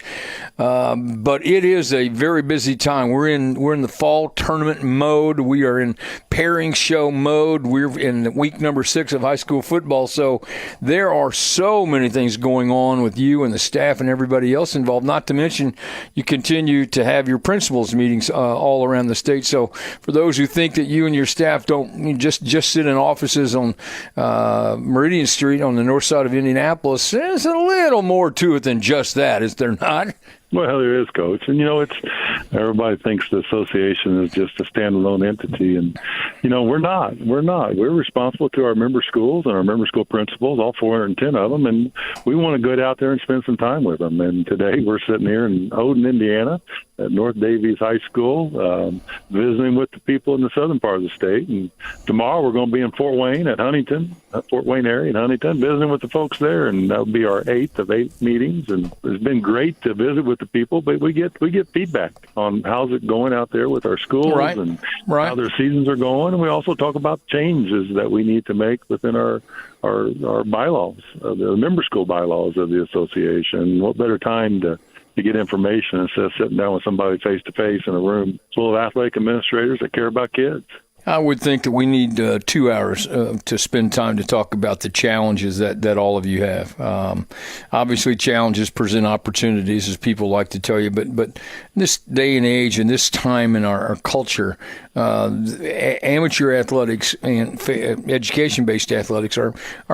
But it is a very busy time. We're in the fall tournament mode. We are in pairing show mode. We're in week number 6 of high school football. So there are so many things going on with you and the staff and everybody else involved, not to mention you continue to have your principals meetings all around the state. So for those who think that you and your staff don't just sit in offices on Meridian Street on the north side of Indianapolis, there's a little more to it than just that, is there not? Well, there is, Coach. And, Everybody thinks the association is just a standalone entity, and we're not. We're responsible to our member schools and our member school principals, all 410 of them, and we want to get out there and spend some time with them. And today we're sitting here in Odin, Indiana, at North Daviess High School, visiting with the people in the southern part of the state. And tomorrow we're going to be in Fort Wayne at Huntington, Fort Wayne area in Huntington, visiting with the folks there, and that'll be our 8th of 8 meetings. And it's been great to visit with the people, but we get feedback on how's it going out there with our schools and how their seasons are going. And we also talk about changes that we need to make within our bylaws, the member school bylaws of the association. What better time to get information instead of sitting down with somebody face to face in a room full of athletic administrators that care about kids. I would think that we need 2 hours to spend time to talk about the challenges that all of you have. Obviously, challenges present opportunities, as people like to tell you, but this day and age and this time in our culture, amateur athletics and education-based athletics are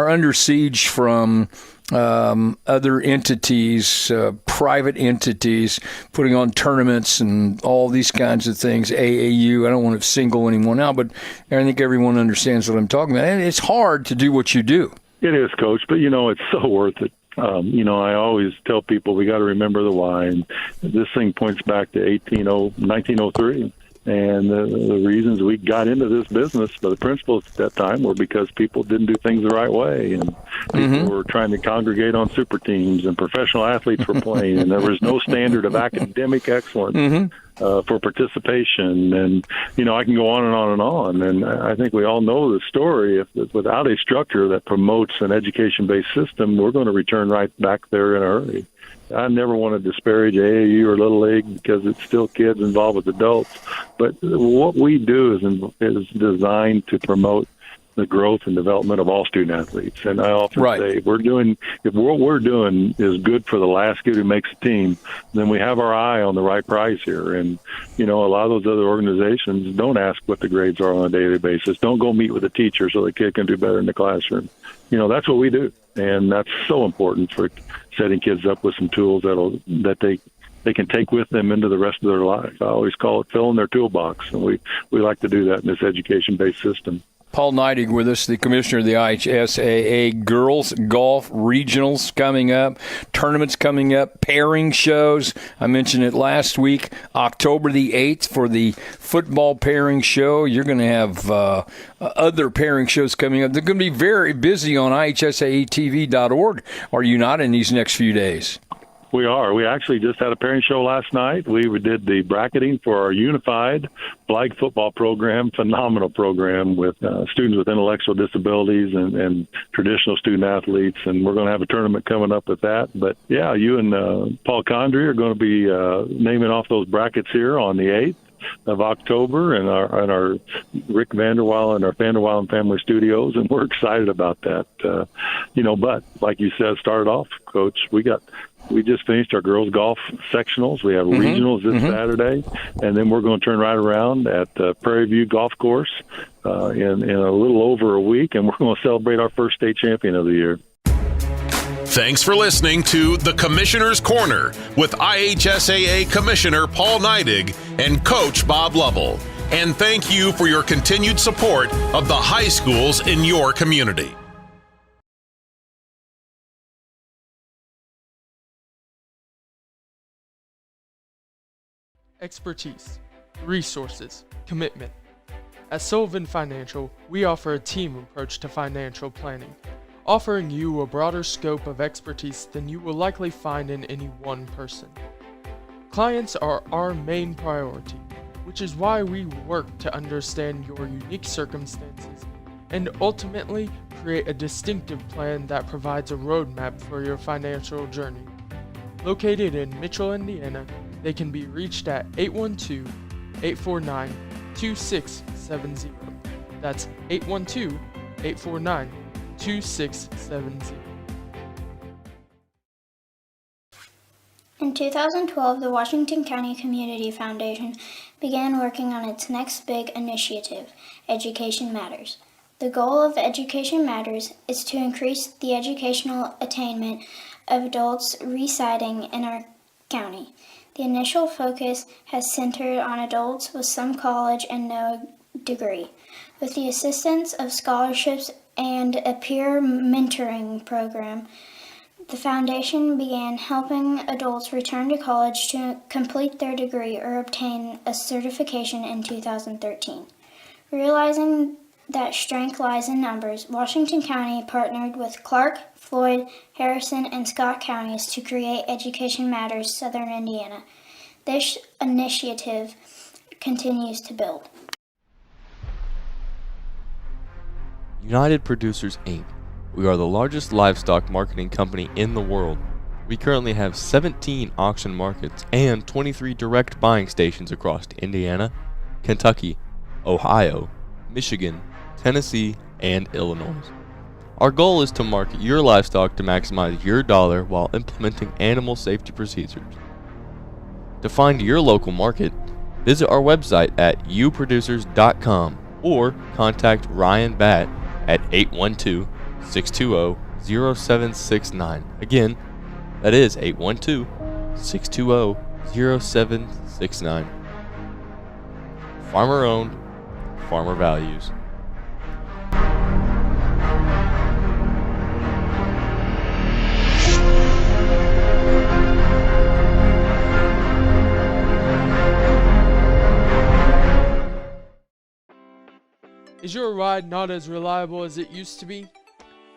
under siege from other entities, private entities, putting on tournaments and all these kinds of things. AAU, I don't want to single anyone out, but I think everyone understands what I'm talking about. And it's hard to do what you do. It is, Coach, but, it's so worth it. I always tell people we got to remember the why. And this thing points back to 1903. And the reasons we got into this business by the principals at that time were because people didn't do things the right way. And people were trying to congregate on super teams, and professional athletes were playing. And there was no standard of academic excellence for participation. And, I can go on and on and on. And I think we all know the story. If without a structure that promotes an education-based system, we're going to return right back there in a hurry. I never want to disparage AAU or Little League because it's still kids involved with adults. But what we do is designed to promote the growth and development of all student athletes. And I often say, if what we're doing is good for the last kid who makes a team, then we have our eye on the right prize here. And, a lot of those other organizations don't ask what the grades are on a daily basis. Don't go meet with a teacher so the kid can do better in the classroom. That's what we do. And that's so important for setting kids up with some tools that they can take with them into the rest of their life. I always call it filling their toolbox, and we like to do that in this education-based system. Paul Neidig with us, the commissioner of the IHSAA. Girls Golf Regionals coming up, tournaments coming up, pairing shows. I mentioned it last week, October the 8th for the football pairing show. You're going to have other pairing shows coming up. They're going to be very busy on IHSAATV.org, are you not, in these next few days? We are. We actually just had a pairing show last night. We did the bracketing for our unified flag football program, phenomenal program with students with intellectual disabilities and traditional student athletes. And we're going to have a tournament coming up with that. But, yeah, you and Paul Condry are going to be naming off those brackets here on the 8th of October in our Rick Vanderweilen and our Vanderweilen Family Studios, and we're excited about that. But like you said, started off, Coach, we just finished our girls golf sectionals. We have regionals this Saturday, and then we're going to turn right around at Prairie View Golf Course in a little over a week, and we're going to celebrate our first state champion of the year. Thanks for listening to The Commissioner's Corner with IHSAA Commissioner Paul Neidig and Coach Bob Lovell. And thank you for your continued support of the high schools in your community. Expertise, resources, commitment. At Sullivan Financial, we offer a team approach to financial planning, offering you a broader scope of expertise than you will likely find in any one person. Clients are our main priority, which is why we work to understand your unique circumstances and ultimately create a distinctive plan that provides a roadmap for your financial journey. Located in Mitchell, Indiana, they can be reached at 812-849-2670. That's 812-849-2670. In 2012, the Washington County Community Foundation began working on its next big initiative, Education Matters. The goal of Education Matters is to increase the educational attainment of adults residing in our county. The initial focus has centered on adults with some college and no degree. With the assistance of scholarships and a peer mentoring program, the foundation began helping adults return to college to complete their degree or obtain a certification in 2013. Realizing that strength lies in numbers, Washington County partnered with Clark, Floyd, Harrison, and Scott counties to create Education Matters Southern Indiana. This initiative continues to build. United Producers, Inc. We are the largest livestock marketing company in the world. We currently have 17 auction markets and 23 direct buying stations across Indiana, Kentucky, Ohio, Michigan, Tennessee, and Illinois. Our goal is to market your livestock to maximize your dollar while implementing animal safety procedures. To find your local market, visit our website at uproducers.com or contact Ryan Batt at 812-620-0769. Again, that is 812-620-0769. Farmer owned, farmer values. Is your ride not as reliable as it used to be?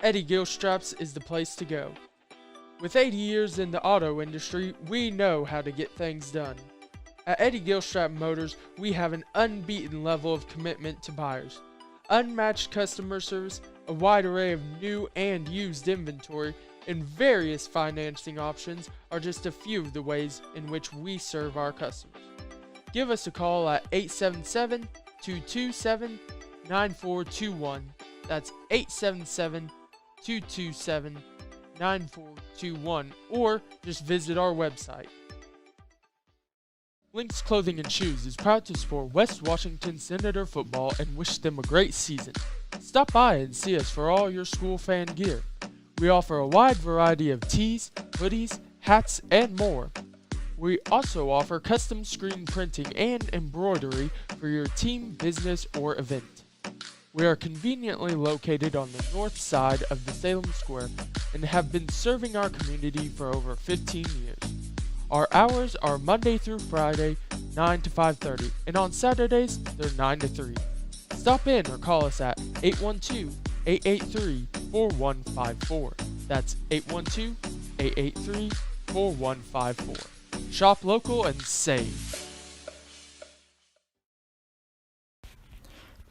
Eddie Gilstraps is the place to go. With 80 years in the auto industry, we know how to get things done. At Eddie Gilstrap Motors, we have an unbeaten level of commitment to buyers. Unmatched customer service, a wide array of new and used inventory, and various financing options are just a few of the ways in which we serve our customers. Give us a call at 877-227-9421. That's 877-227-9421, or just visit our website. Lynx Clothing and Shoes is proud to support West Washington Senator football and wish them a great season. Stop by and see us for all your school fan gear. We offer a wide variety of tees, hoodies, hats, and more. We also offer custom screen printing and embroidery for your team, business, or event. We are conveniently located on the north side of the Salem Square and have been serving our community for over 15 years. Our hours are Monday through Friday, 9 to 5:30, and on Saturdays, they're 9 to 3. Stop in or call us at 812-883-4154. That's 812-883-4154. Shop local and save.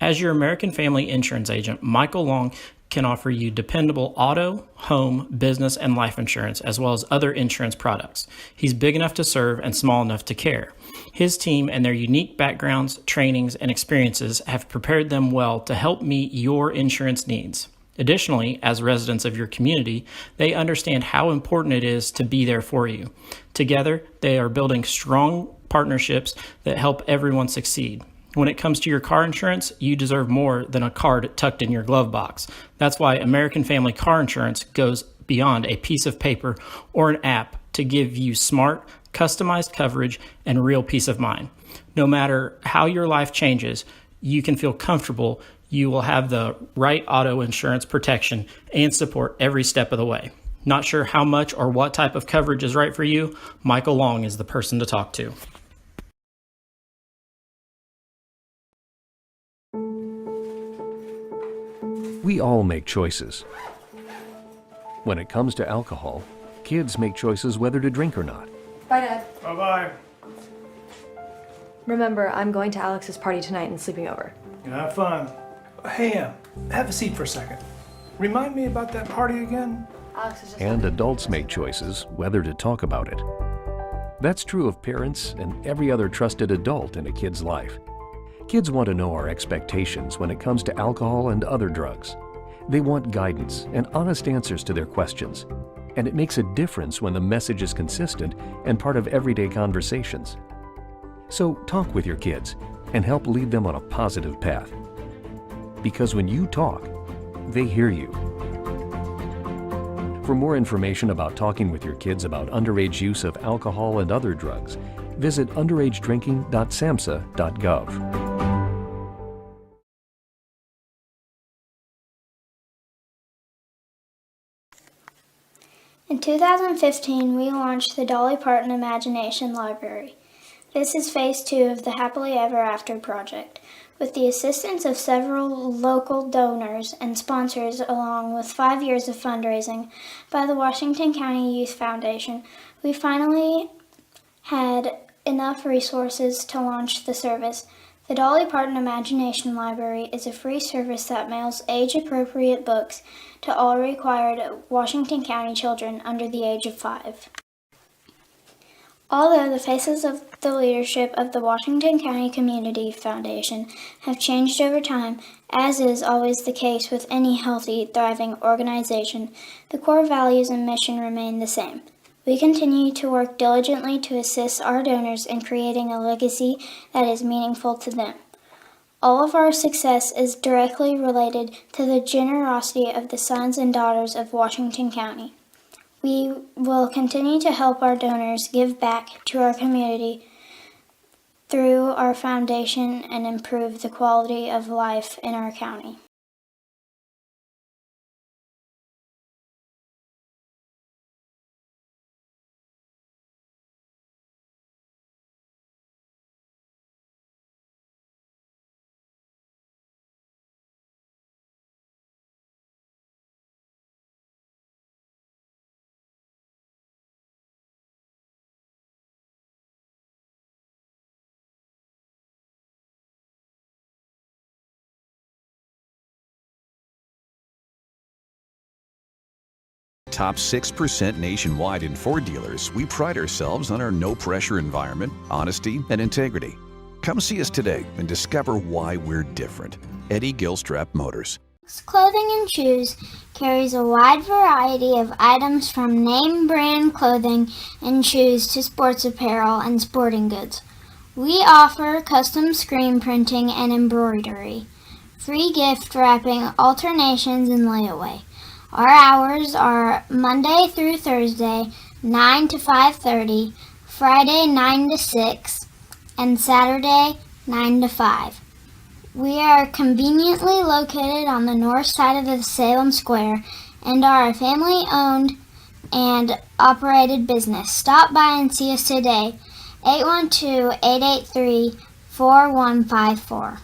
As your American Family Insurance agent, Michael Long can offer you dependable auto, home, business, and life insurance, as well as other insurance products. He's big enough to serve and small enough to care. His team and their unique backgrounds, trainings, and experiences have prepared them well to help meet your insurance needs. Additionally, as residents of your community, they understand how important it is to be there for you. Together, they are building strong partnerships that help everyone succeed. When it comes to your car insurance, you deserve more than a card tucked in your glove box. That's why American Family Car Insurance goes beyond a piece of paper or an app to give you smart, customized coverage and real peace of mind. No matter how your life changes, you can feel comfortable you will have the right auto insurance protection and support every step of the way. Not sure how much or what type of coverage is right for you? Michael Long is the person to talk to. We all make choices. When it comes to alcohol, kids make choices whether to drink or not. Bye, Dad. Bye-bye. Remember, I'm going to Alex's party tonight and sleeping over. Have fun. Hey, have a seat for a second. Remind me about that party again? Alex is just And adults make choices whether to talk about it. That's true of parents and every other trusted adult in a kid's life. Kids want to know our expectations when it comes to alcohol and other drugs. They want guidance and honest answers to their questions. And it makes a difference when the message is consistent and part of everyday conversations. So talk with your kids and help lead them on a positive path. Because when you talk, they hear you. For more information about talking with your kids about underage use of alcohol and other drugs, visit underagedrinking.samhsa.gov. In 2015, we launched the Dolly Parton Imagination Library. This is phase 2 of the Happily Ever After project. With the assistance of several local donors and sponsors, along with 5 years of fundraising by the Washington County Youth Foundation, we finally had enough resources to launch the service. The Dolly Parton Imagination Library is a free service that mails age-appropriate books to all required Washington County children under the age of 5. Although the faces of the leadership of the Washington County Community Foundation have changed over time, as is always the case with any healthy, thriving organization, the core values and mission remain the same. We continue to work diligently to assist our donors in creating a legacy that is meaningful to them. All of our success is directly related to the generosity of the sons and daughters of Washington County. We will continue to help our donors give back to our community through our foundation and improve the quality of life in our county. Top 6% nationwide in Ford dealers, we pride ourselves on our no-pressure environment, honesty, and integrity. Come see us today and discover why we're different. Eddie Gilstrap Motors. Clothing and Shoes carries a wide variety of items from name brand clothing and shoes to sports apparel and sporting goods. We offer custom screen printing and embroidery, free gift wrapping, alternations, and layaway. Our hours are Monday through Thursday, 9 to 5:30, Friday 9 to 6, and Saturday 9 to 5. We are conveniently located on the north side of the Salem Square and are a family-owned and operated business. Stop by and see us today, 812-883-4154.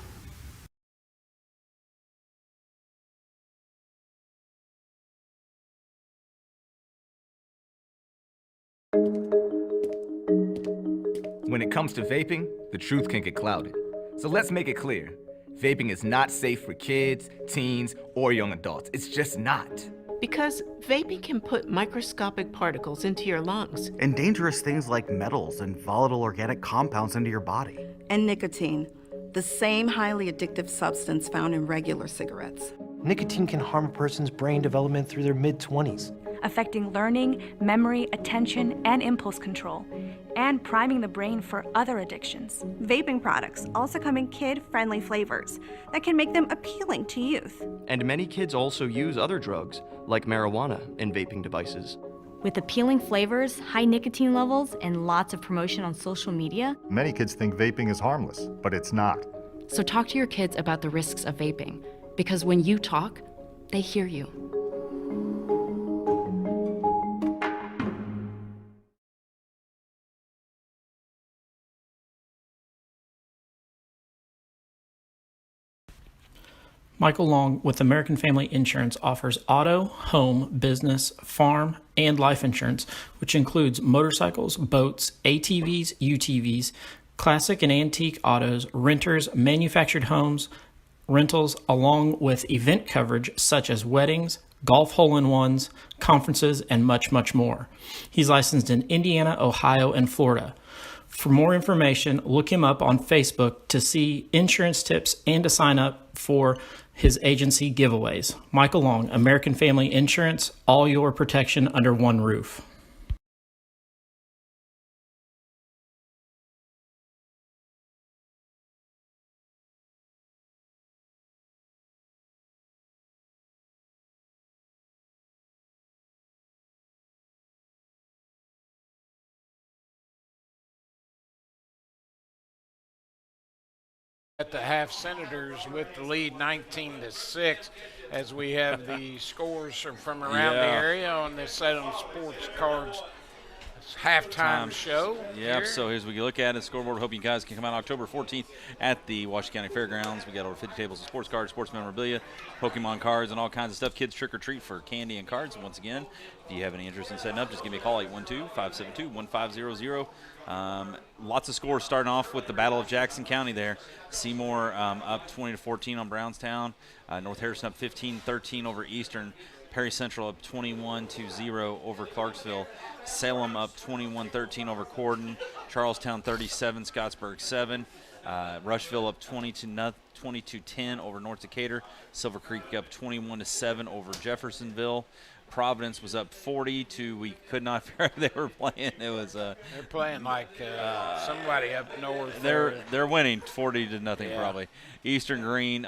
When it comes to vaping, the truth can get clouded. So let's make it clear. Vaping is not safe for kids, teens, or young adults. It's just not. Because vaping can put microscopic particles into your lungs. And dangerous things like metals and volatile organic compounds into your body. And nicotine, the same highly addictive substance found in regular cigarettes. Nicotine can harm a person's brain development through their mid-20s, affecting learning, memory, attention, and impulse control, and priming the brain for other addictions. Vaping products also come in kid-friendly flavors that can make them appealing to youth. And many kids also use other drugs, like marijuana, in vaping devices. With appealing flavors, high nicotine levels, and lots of promotion on social media, many kids think vaping is harmless, but it's not. So talk to your kids about the risks of vaping, because when you talk, they hear you. Michael Long with American Family Insurance offers auto, home, business, farm, and life insurance, which includes motorcycles, boats, ATVs, UTVs, classic and antique autos, renters, manufactured homes, rentals, along with event coverage such as weddings, golf hole-in-ones, conferences, and much, much more. He's licensed in Indiana, Ohio, and Florida. For more information, look him up on Facebook to see insurance tips and to sign up for his agency giveaways. Michael Long, American Family Insurance, all your protection under one roof. At the half, Senators with the lead 19-6 as we have the scores from around the area on this Salem Sports Cards halftime show. Yep, here. so as we look at it, scoreboard, hope you guys can come out October 14th at the Washington County Fairgrounds. We got over 50 tables of sports cards, sports memorabilia, Pokemon cards, and all kinds of stuff. Kids trick or treat for candy and cards. And once again, if you have any interest in setting up, just give me a call, 812-572-1500. Lots of scores starting off with the Battle of Jackson County there. Seymour up 20-14 on Brownstown. North Harrison up 15-13 over Eastern. Perry Central up 21-0 over Clarksville. Salem up 21-13 over Corden. Charlestown 37, Scottsburg 7. Rushville up 22-10 over North Decatur. Silver Creek up 21-7 over Jeffersonville. Providence was up 40 we could not figure out they were playing. It was they're playing like somebody up north. They're winning 40-0 probably. Eastern Green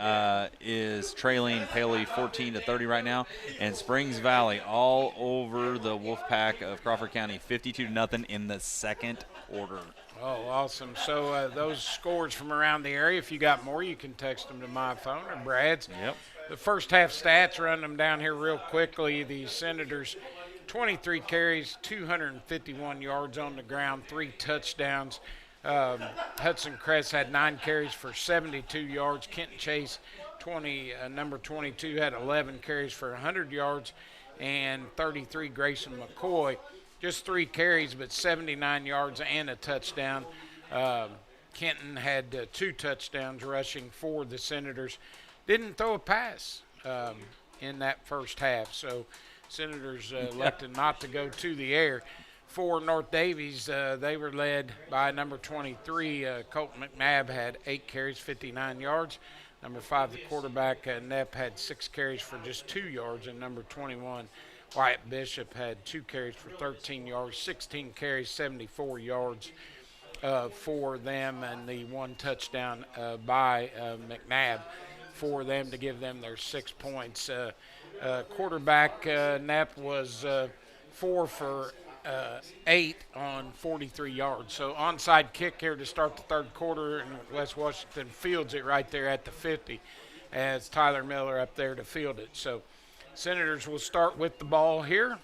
is trailing Paley 14-30 right now, and Springs Valley all over the Wolfpack of Crawford County 52-0 in the second quarter. Oh, awesome. So those scores from around the area, if you got more, you can text them to my phone or Brad's. Yep. The first half stats, run them down here real quickly. The Senators, 23 carries, 251 yards on the ground, 3 touchdowns. Hudson Crest had 9 carries for 72 yards. Kenton Chase, number 22, had 11 carries for 100 yards. And 33, Grayson McCoy, just 3 carries but 79 yards and a touchdown. Kenton had 2 touchdowns rushing for the Senators. Didn't throw a pass in that first half, so Senators elected not to go to the air. For North Daviess, they were led by number 23, Colton McNabb, had 8 carries, 59 yards. Number 5, the quarterback, Nepp, had 6 carries for just 2 yards, and number 21, Wyatt Bishop, had 2 carries for 13 yards, 16 carries, 74 yards for them, and the 1 touchdown by McNabb for them to give them their 6 points. Quarterback Knapp was 4 for 8 on 43 yards. So onside kick here to start the third quarter, and West Washington fields it right there at the 50 as Tyler Miller up there to field it. So Senators will start with the ball here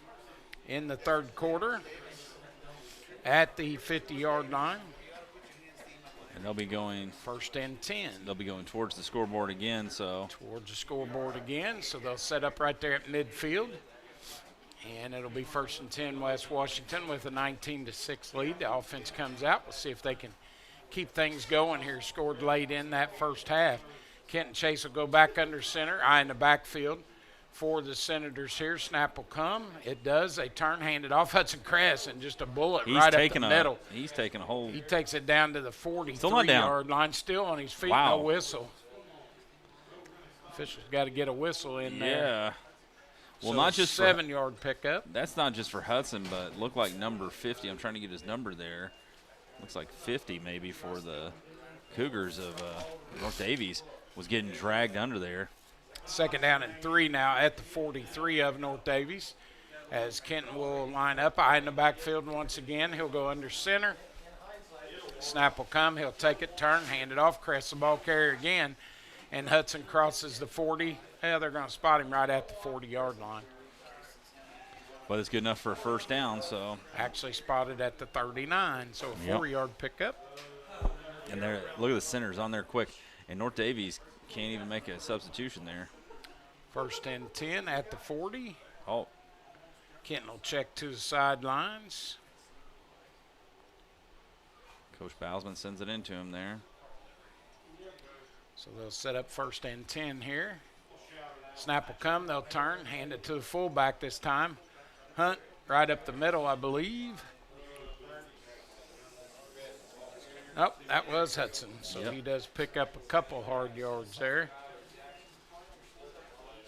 in the third quarter at the 50-yard line. And they'll be going 1st and 10. They'll be going towards the scoreboard again. Towards the scoreboard again. So they'll set up right there at midfield. And it'll be 1st and 10 West Washington with a 19-6 lead. The offense comes out. We'll see if they can keep things going here. Scored late in that first half. Kenton Chase will go back under center. Eye in the backfield for the Senators here. Snap will come. It does. They turn, hand it off. Hudson Crest, and just a bullet right up the middle. He's taking a hold. He takes it down to the 43-yard line, still on his feet. Wow. No whistle. Official's got to get a whistle in there. Yeah. Well, so not just 7-yard pickup. That's not just for Hudson, but looked like number 50. I'm trying to get his number there. Looks like 50 maybe for the Cougars of North Daviess was getting dragged under there. 2nd down and 3 now at the 43 of North Daviess as Kenton will line up. Eye in the backfield once again. He'll go under center. Snap will come. He'll take it, turn, hand it off, crest the ball carrier again, and Hudson crosses the 40. Yeah, they're going to spot him right at the 40-yard line. But it's good enough for a 1st down, so. Actually spotted at the 39, so a 4-yard pickup. And there, look at the Senators on there quick. And North Daviess can't even make a substitution there. 1st and 10 at the 40. Oh. Kenton will check to the sidelines. Coach Bousman sends it into him there. So they'll set up 1st and 10 here. Snap will come. They'll turn, hand it to the fullback this time. Hunt right up the middle, I believe. Oh, that was Hudson. So he does pick up a couple hard yards there.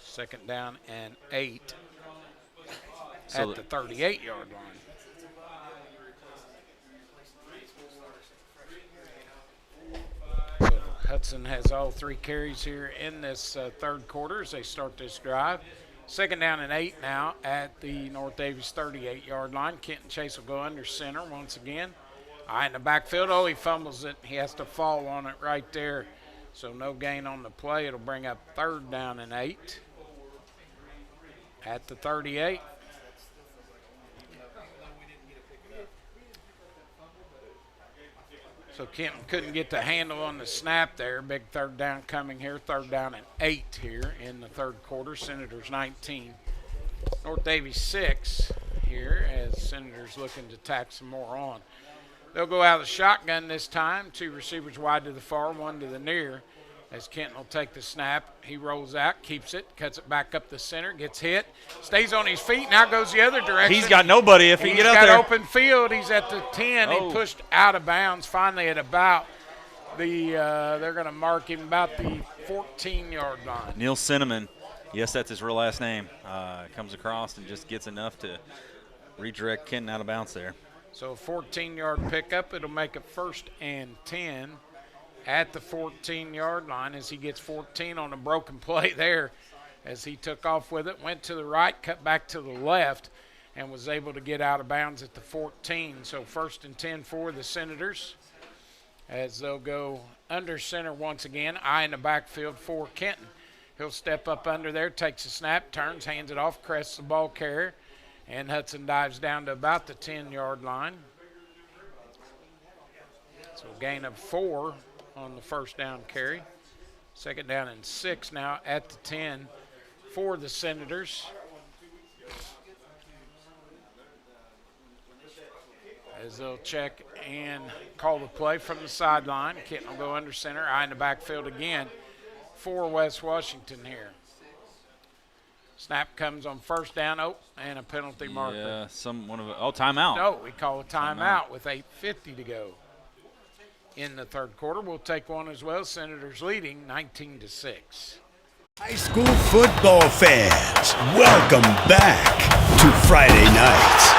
2nd down and 8 at the 38-yard line. So Hudson has all 3 carries here in this third quarter as they start this drive. 2nd down and 8 now at the North Daviess 38-yard line. Kenton Chase will go under center once again. Eye in the backfield. Oh, he fumbles it. He has to fall on it right there So no gain on the play. It'll bring up 3rd down and 8 at the 38. So Kenton couldn't get the handle on the snap there. Big 3rd down coming here. 3rd down and 8 here in the 3rd quarter. Senators 19. North Daviess 6 here as Senators looking to tack some more on. They'll go out of the shotgun this time. 2 receivers wide to the far, 1 to the near. As Kenton will take the snap, he rolls out, keeps it, cuts it back up the center, gets hit, stays on his feet, now goes the other direction. He's got nobody if he can get up there. He's got open field. He's at the 10. Oh. He pushed out of bounds finally at about the, they're going to mark him about the 14-yard line. Neil Cinnamon, yes, that's his real last name, comes across and just gets enough to redirect Kenton out of bounds there. So a 14-yard pickup. It'll make it 1st and 10 at the 14-yard line as he gets 14 on a broken play there as he took off with it, went to the right, cut back to the left, and was able to get out of bounds at the 14. So 1st and 10 for the Senators as they'll go under center once again. Eye in the backfield for Kenton. He'll step up under there, takes a snap, turns, hands it off, crests the ball carrier, and Hudson dives down to about the 10-yard line. So a gain of 4 on the 1st down carry. 2nd down and 6 now at the 10 for the Senators. As they'll check and call the play from the sideline. Kenton will go under center, eye in the backfield again for West Washington here. Snap comes on 1st down, and a penalty marker. Yeah, timeout. No, we call a timeout with 8:50 to go. In the 3rd quarter, we'll take one as well. Senators leading 19-6. High school football fans, welcome back to Friday nights,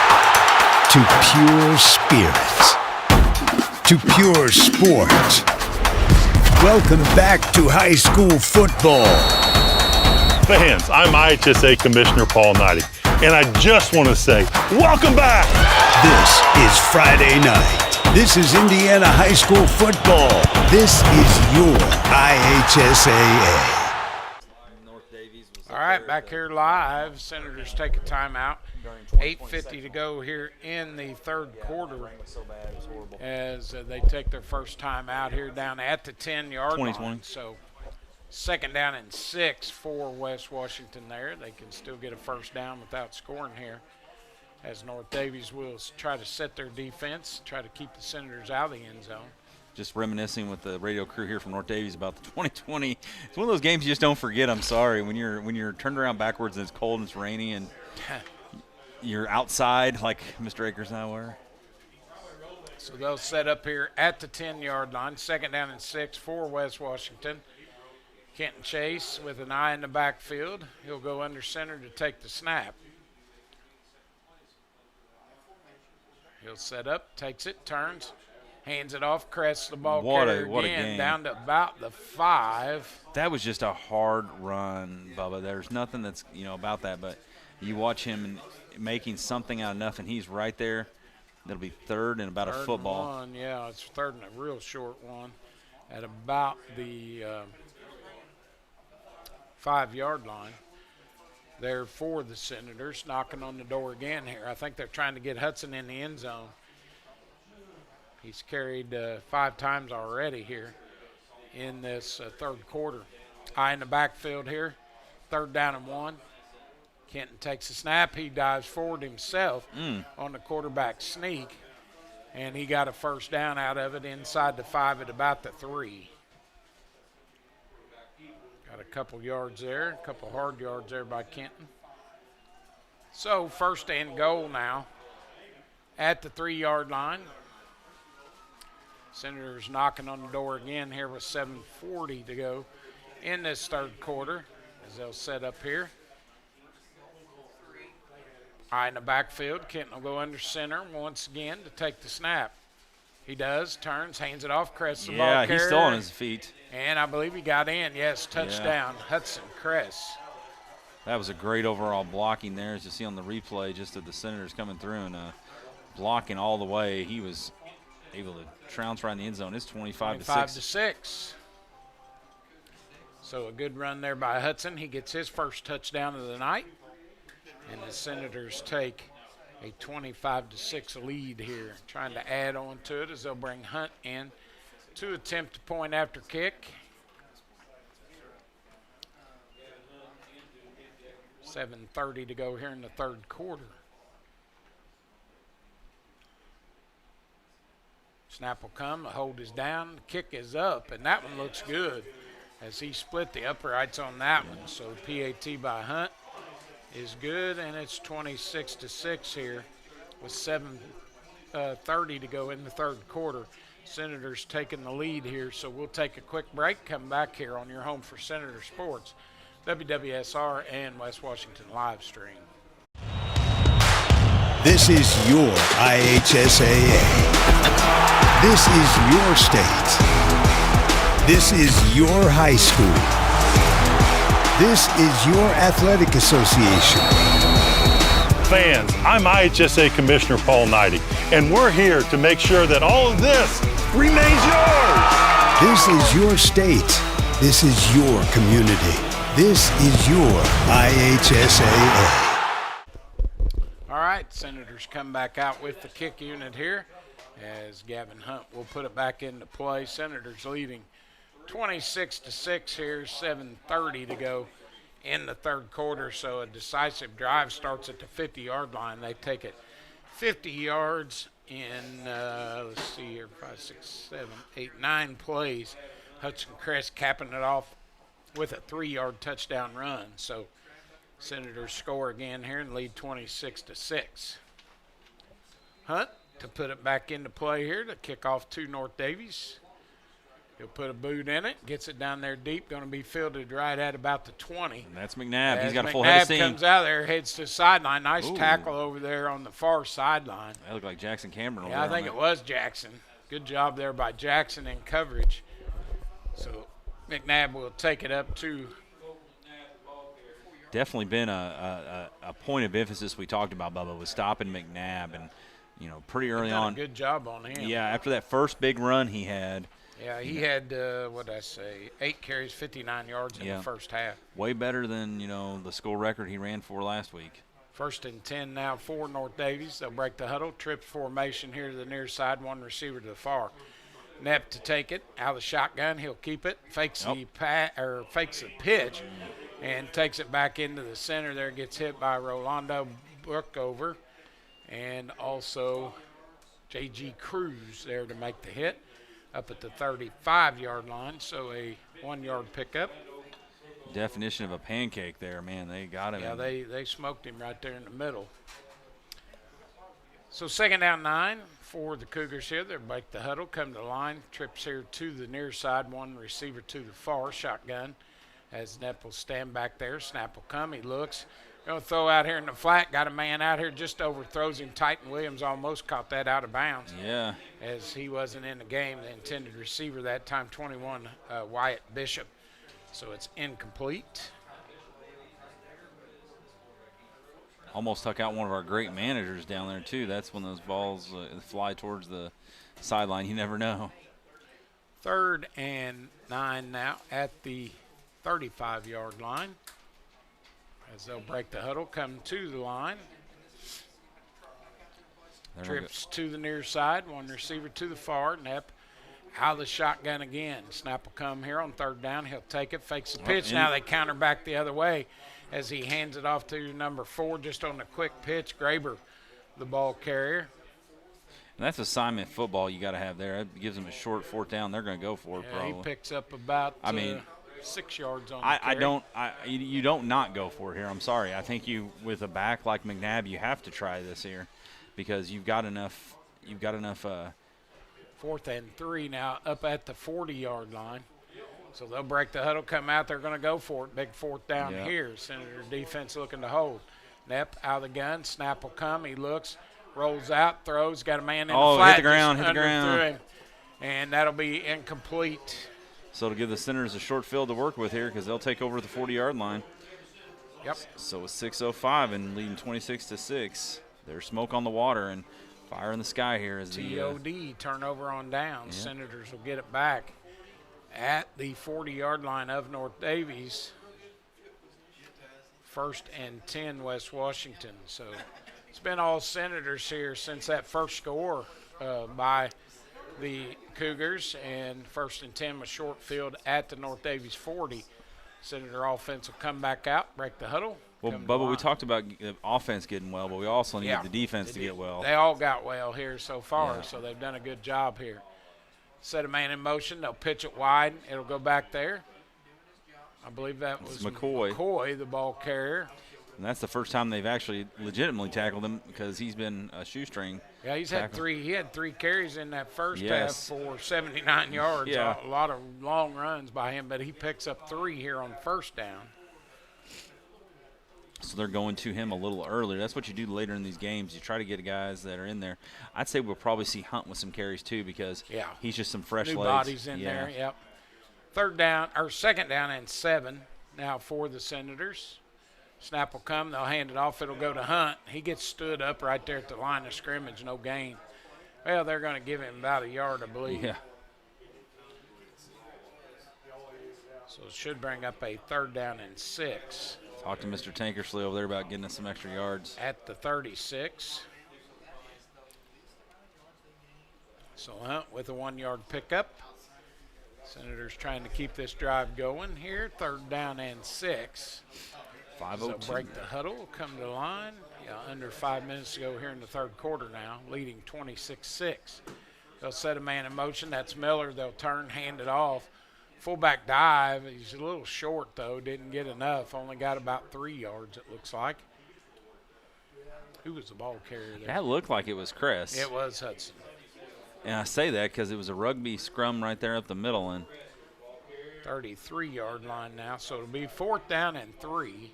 to pure spirits, to pure sports. Welcome back to high school football. Fans, I'm IHSA Commissioner Paul Knighty, and I just want to say, welcome back. This is Friday night. This is Indiana high school football. This is your IHSAA. All right, back here live. Senators take a timeout. 8:50 to go here in the 3rd quarter as they take their first time out here down at the 10-yard line. So 2nd down and 6 for West Washington there. They can still get a 1st down without scoring here, as North Daviess will try to set their defense, try to keep the Senators out of the end zone. Just reminiscing with the radio crew here from North Daviess about the 2020. It's one of those games you just don't forget. I'm sorry, when you're turned around backwards and it's cold and it's rainy and you're outside like Mr. Akers and I were. So they'll set up here at the 10-yard line. 2nd down and 6 for West Washington. Kenton Chase with an eye in the backfield. He'll go under center to take the snap. He'll set up, takes it, turns, hands it off, crests the ball carrier again down to about the 5. That was just a hard run, Bubba. There's nothing that's about that, but you watch him making something out of nothing. He's right there. That'll be 3rd and about a football. And 1, yeah, it's 3rd and a real short one at about the 5-yard line. There for the Senators, knocking on the door again here. I think they're trying to get Hudson in the end zone. He's carried 5 times already here in this 3rd quarter. Eye in the backfield here, 3rd down and 1. Kenton takes a snap. He dives forward himself on the quarterback sneak, and he got a 1st down out of it inside the 5 at about the 3. Got a couple yards there, a couple hard yards there by Kenton. So 1st and goal now at the 3-yard line. Senators knocking on the door again here with 7:40 to go in this 3rd quarter as they'll set up here. Eye in the backfield. Kenton will go under center once again to take the snap. He does, turns, hands it off, crests the ball carrier. Yeah, he's still on his feet. And I believe he got in. Yes, touchdown, Hudson Cress. That was a great overall blocking there, as you see on the replay, just of the Senators coming through and blocking all the way. He was able to trounce right in the end zone. It's 25 to 6. So a good run there by Hudson. He gets his first touchdown of the night. And the Senators take a 25-6 lead here, trying to add on to it as they'll bring Hunt in to attempt a point after kick. 7:30 to go here in the third quarter. Snap will come, the hold is down, the kick is up, and that one looks good as he split the uprights on that one. So the PAT by Hunt is good, and it's 26-6 here with 7:30 to go in the third quarter. Senators taking the lead here, so we'll take a quick break, come back here on your home for Senator Sports, WWSR and West Washington live stream. This is your IHSAA. This is your state. This is your high school. This is your athletic association. Fans, I'm IHSA Commissioner Paul Knighty, and we're here to make sure that all of this remains yours. This is your state. This is your community. This is your IHSAA. All right, Senators come back out with the kick unit here as Gavin Hunt will put it back into play. Senators leading 26-6 here, 7:30 to go in the third quarter. So a decisive drive starts at the 50-yard line. They take it 50 yards in, let's see here, 5, 6, 7, 8, 9 plays. Hudson Crest capping it off with a 3-yard touchdown run. So Senators score again here and lead 26-6. Hunt to put it back into play here to kick off to North Daviess. He'll put a boot in it, gets it down there deep, going to be fielded right at about the 20. And that's McNabb. He's got a full McNabb head of steam. comes out there, heads to the sideline. Nice Ooh. tackle over there on the far sideline. That looked like Jackson Cameron over Yeah, I there think it was Jackson. Good job there by Jackson in coverage. So McNabb will take it up to. Definitely been a point of emphasis we talked about, Bubba, was stopping McNabb, and pretty early on. A good job on him. Yeah, after that first big run he had. Yeah, he had 8 carries, 59 yards in the first half. Way better than the school record he ran for last week. 1st and 10 now for North Daviess. They'll break the huddle, trip formation here to the near side, one receiver to the far. Knepp to take it out of the shotgun. He'll keep it. Fakes the pitch and takes it back into the center. There gets hit by Rolando Brookover and also J.G. Cruz there to make the hit up at the 35-yard line. So a 1-yard pickup. Definition of a pancake there, man. They got him. Yeah, they smoked him right there in the middle. So 2nd down 9 for the Cougars here. They'll break the huddle, come to the line, trips here to the near side, one receiver to the far, shotgun. As Knepp will stand back there, snap will come, he looks. Going to throw out here in the flat, got a man out here, just overthrows him. Titan Williams almost caught that out of bounds. Yeah. As he wasn't in the game, the intended receiver that time, 21, Wyatt Bishop. So it's incomplete. Almost took out one of our great managers down there, too. That's when those balls fly towards the sideline. You never know. 3rd and 9 now at the 35-yard line. As they'll break the huddle, come to the line. Trips to the near side, one receiver to the far. Knepp out of the shotgun again. Snap will come here on 3rd down. He'll take it, fakes the pitch. Now they counter back the other way as he hands it off to number 4 just on the quick pitch. Graber, the ball carrier. And that's assignment football you got to have there. It gives them a short 4th down. They're going to go for it probably. He picks up about 6 yards on the carry. You don't not go for it here. I'm sorry. I think with a back like McNabb, you have to try this here because you've got enough. 4th and 3 now up at the 40-yard line. So they'll break the huddle, come out. They're going to go for it. Big 4th down here. Senator defense looking to hold. Knepp out of the gun. Snap will come. He looks, rolls out, throws. Got a man in the flat. Hit the ground. And that'll be incomplete. So to give the Senators a short field to work with here because they'll take over the 40-yard line. Yep. So it's 6:05 and leading 26-6. There's smoke on the water and fire in the sky here as TOD, turnover on downs. Senators will get it back at the 40-yard line of North Daviess. 1st and 10 West Washington. So it's been all Senators here since that first score by the Cougars, and 1st and 10 was short field at the North Daviess 40. Senator offense will come back out, break the huddle. Well, Bubba, we talked about the offense getting well, but we also need the defense to get well. They all got well here so far, so they've done a good job here. Set a man in motion. They'll pitch it wide. It'll go back there. I believe that was McCoy, the ball carrier. And that's the first time they've actually legitimately tackled him because he's been a shoestring. Yeah, He had three carries in that first half for 79 yards. Yeah. A lot of long runs by him, but he picks up 3 here on first down. So they're going to him a little earlier. That's what you do later in these games. You try to get guys that are in there. I'd say we'll probably see Hunt with some carries too because he's just some fresh New legs. Bodies in there, yep. 2nd down and 7 now for the Senators. Snap will come. They'll hand it off. It'll go to Hunt. He gets stood up right there at the line of scrimmage. No gain. Well, they're going to give him about a yard, I believe. Yeah. So it should bring up a 3rd down and 6. Talk to Mr. Tankersley over there about getting us some extra yards. At the 36. So Hunt with a 1-yard pickup. Senators trying to keep this drive going here. 3rd down and 6. 5:02. So break the huddle, come to the line. Under 5 minutes to go here in the 3rd quarter now, leading 26-6. They'll set a man in motion. That's Miller. They'll turn, hand it off. Fullback dive. He's a little short, though. Didn't get enough. Only got about 3 yards, it looks like. Who was the ball carrier there? That looked like it was Chris. It was Hudson. And I say that because it was a rugby scrum right there up the middle. And 33-yard line now. So it'll be 4th down and 3.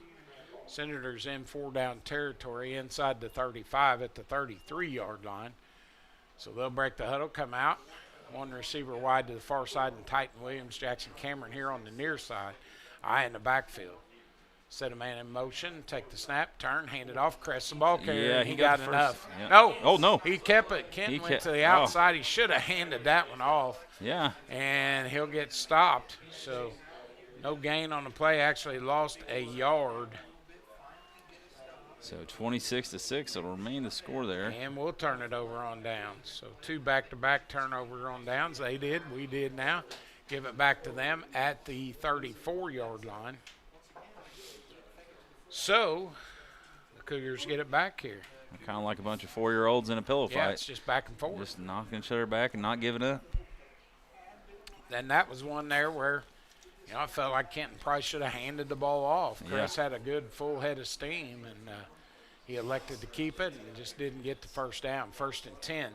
Senators in 4-down territory inside the 35 at the 33-yard line. So they'll break the huddle, come out. 1 receiver wide to the far side, and Titan Williams, Jackson Cameron here on the near side. Eye in the backfield. Set a man in motion, take the snap, turn, hand it off. Crest the ball carrier. Yeah, he got enough. Yeah. No. Oh, no. He kept it. Kent went to the outside. He should have handed that one off. Yeah. And he'll get stopped. So no gain on the play. Actually lost a yard. So 26-6, it'll remain the score there. And we'll turn it over on downs. So 2 back-to-back turnovers on downs. They did. We did now. Give it back to them at the 34-yard line. So the Cougars get it back here. Kind of like a bunch of 4-year-olds in a pillow fight. Yeah, it's just back and forth. Just knocking each other back and not giving up. Then that was one there where, I felt like Kenton Price should have handed the ball off. Chris had a good full head of steam, and he elected to keep it and just didn't get the first down. 1st and 10.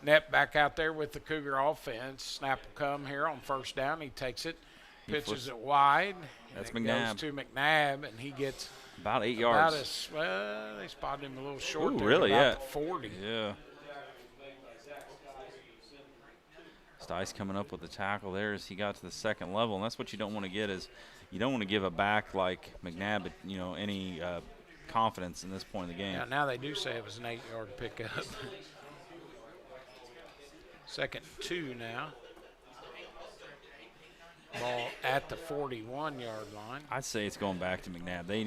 Knepp back out there with the Cougar offense. Snap will come here on 1st down. He takes it, pitches it wide. That's McNabb. Goes to McNabb, and he gets about 8 yards. They spotted him a little short. Ooh, there, really? About the 40. Yeah. Stice coming up with the tackle there as he got to the 2nd level, and that's what you don't want to get is you don't want to give a back like McNabb, any confidence in this point in the game. Now they do say it was an 8-yard pickup. 2nd and 2 now. Ball at the 41-yard line. I'd say it's going back to McNabb. They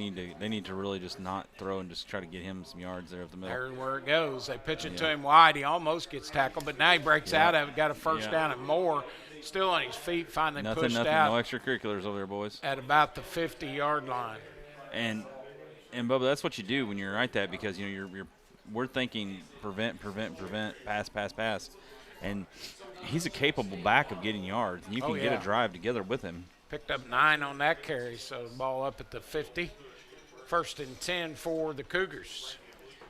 need to really just not throw and just try to get him some yards there up the middle. There's where it goes. They pitch it to him wide. He almost gets tackled, but now he breaks out of it. Got a 1st down and more. Still on his feet. Finally pushed out. No extracurriculars over there, boys. At about the 50-yard line. And Bubba, that's what you do when you're right that because we're thinking prevent, pass. And he's a capable back of getting yards. And you can get a drive together with him. Picked up 9 on that carry, so the ball up at the 50. 1st and 10 for the Cougars.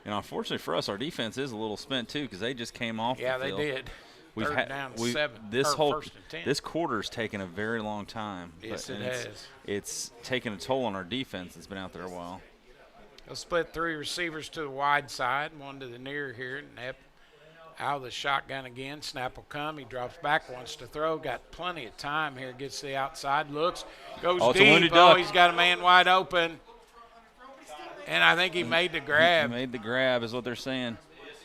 And unfortunately for us, our defense is a little spent too because they just came off the field. Yeah, they did. We've Third down, 7. This quarter's taken a very long time. Yes, it has. It's taken a toll on our defense that's been out there a while. They'll split 3 receivers to the wide side, 1 to the near here. Knepp out of the shotgun again. Snap will come. He drops back, wants to throw. Got plenty of time here. Gets to the outside, looks, goes deep. He's got a man wide open. And I think he made the grab. He made the grab is what they're saying.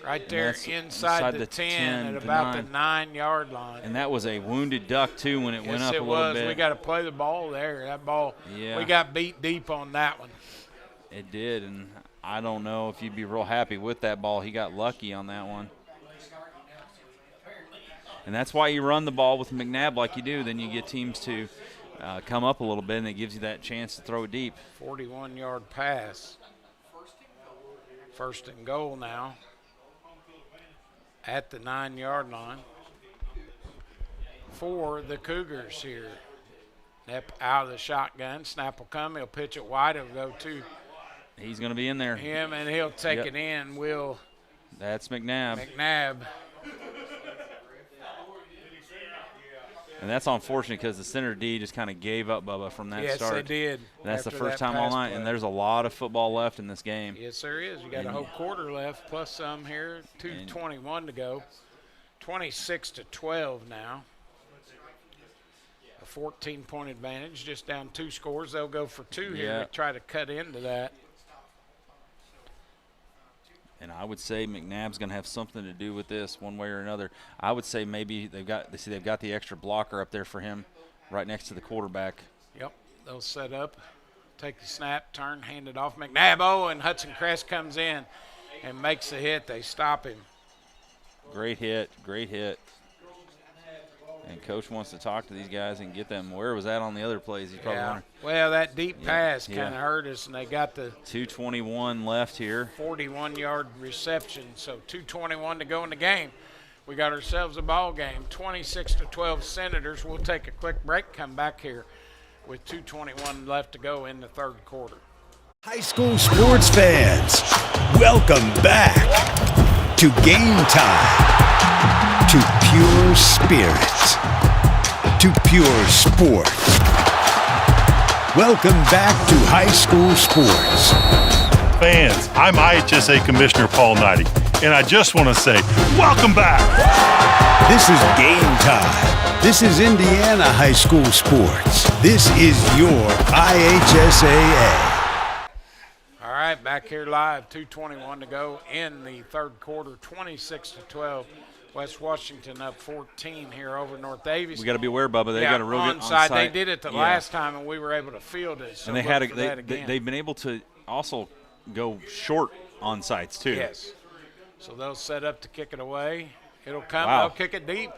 Right there inside the 10 at about the 9-yard line. And that was a wounded duck, too, when it went up a little bit. We got to play the ball there. That ball, yeah. We got beat deep on that one. It did, and I don't know if you'd be real happy with that ball. He got lucky on that one. And that's why you run the ball with McNabb like you do. Then you get teams to come up a little bit, and it gives you that chance to throw it deep. 41-yard pass. First and goal now at the 9-yard line for the Cougars here. Knepp out of the shotgun. Snap will come. He'll pitch it wide. It'll go to He's going to be in there. him, and he'll take it in. That's McNabb. And that's unfortunate because the center D just kind of gave up, Bubba, from that start. Yes, they did. And that's the first time all night, and there's a lot of football left in this game. Yes, there is. You got a whole quarter left, plus some here. 2:21 to go. 26-12 now. A 14-point advantage, just down 2 scores. They'll go for 2 here to try to cut into that. And I would say McNabb's going to have something to do with this one way or another. I would say maybe they've got the extra blocker up there for him right next to the quarterback. Yep, they'll set up, take the snap, turn, hand it off. McNabb, and Hudson Crest comes in and makes the hit. They stop him. Great hit, great hit. And Coach wants to talk to these guys and get them. Where was that on the other plays? He's probably wondering. Well, that deep pass kind of hurt us, and they got the 2:21 left here. 41-yard reception, so 2:21 to go in the game. We got ourselves a ball game, 26-12 Senators. We'll take a quick break, come back here with 2:21 left to go in the third quarter. High school sports fans, welcome back to Game Time. To pure spirit, to pure sport. Welcome back to high school sports. Fans, I'm IHSA Commissioner Paul Knighty, and I just want to say, welcome back. This is Game Time. This is Indiana high school sports. This is your IHSAA. All right, back here live, 2:21 to go in the third quarter, 26-12. West Washington up 14 here over North Daviess. We got to be aware, Bubba. They got a real good onside. They did it the last time, and we were able to field it. So and they've been able to also go short onsides too. Yes. So they'll set up to kick it away. It'll come. Wow. They'll kick it deep.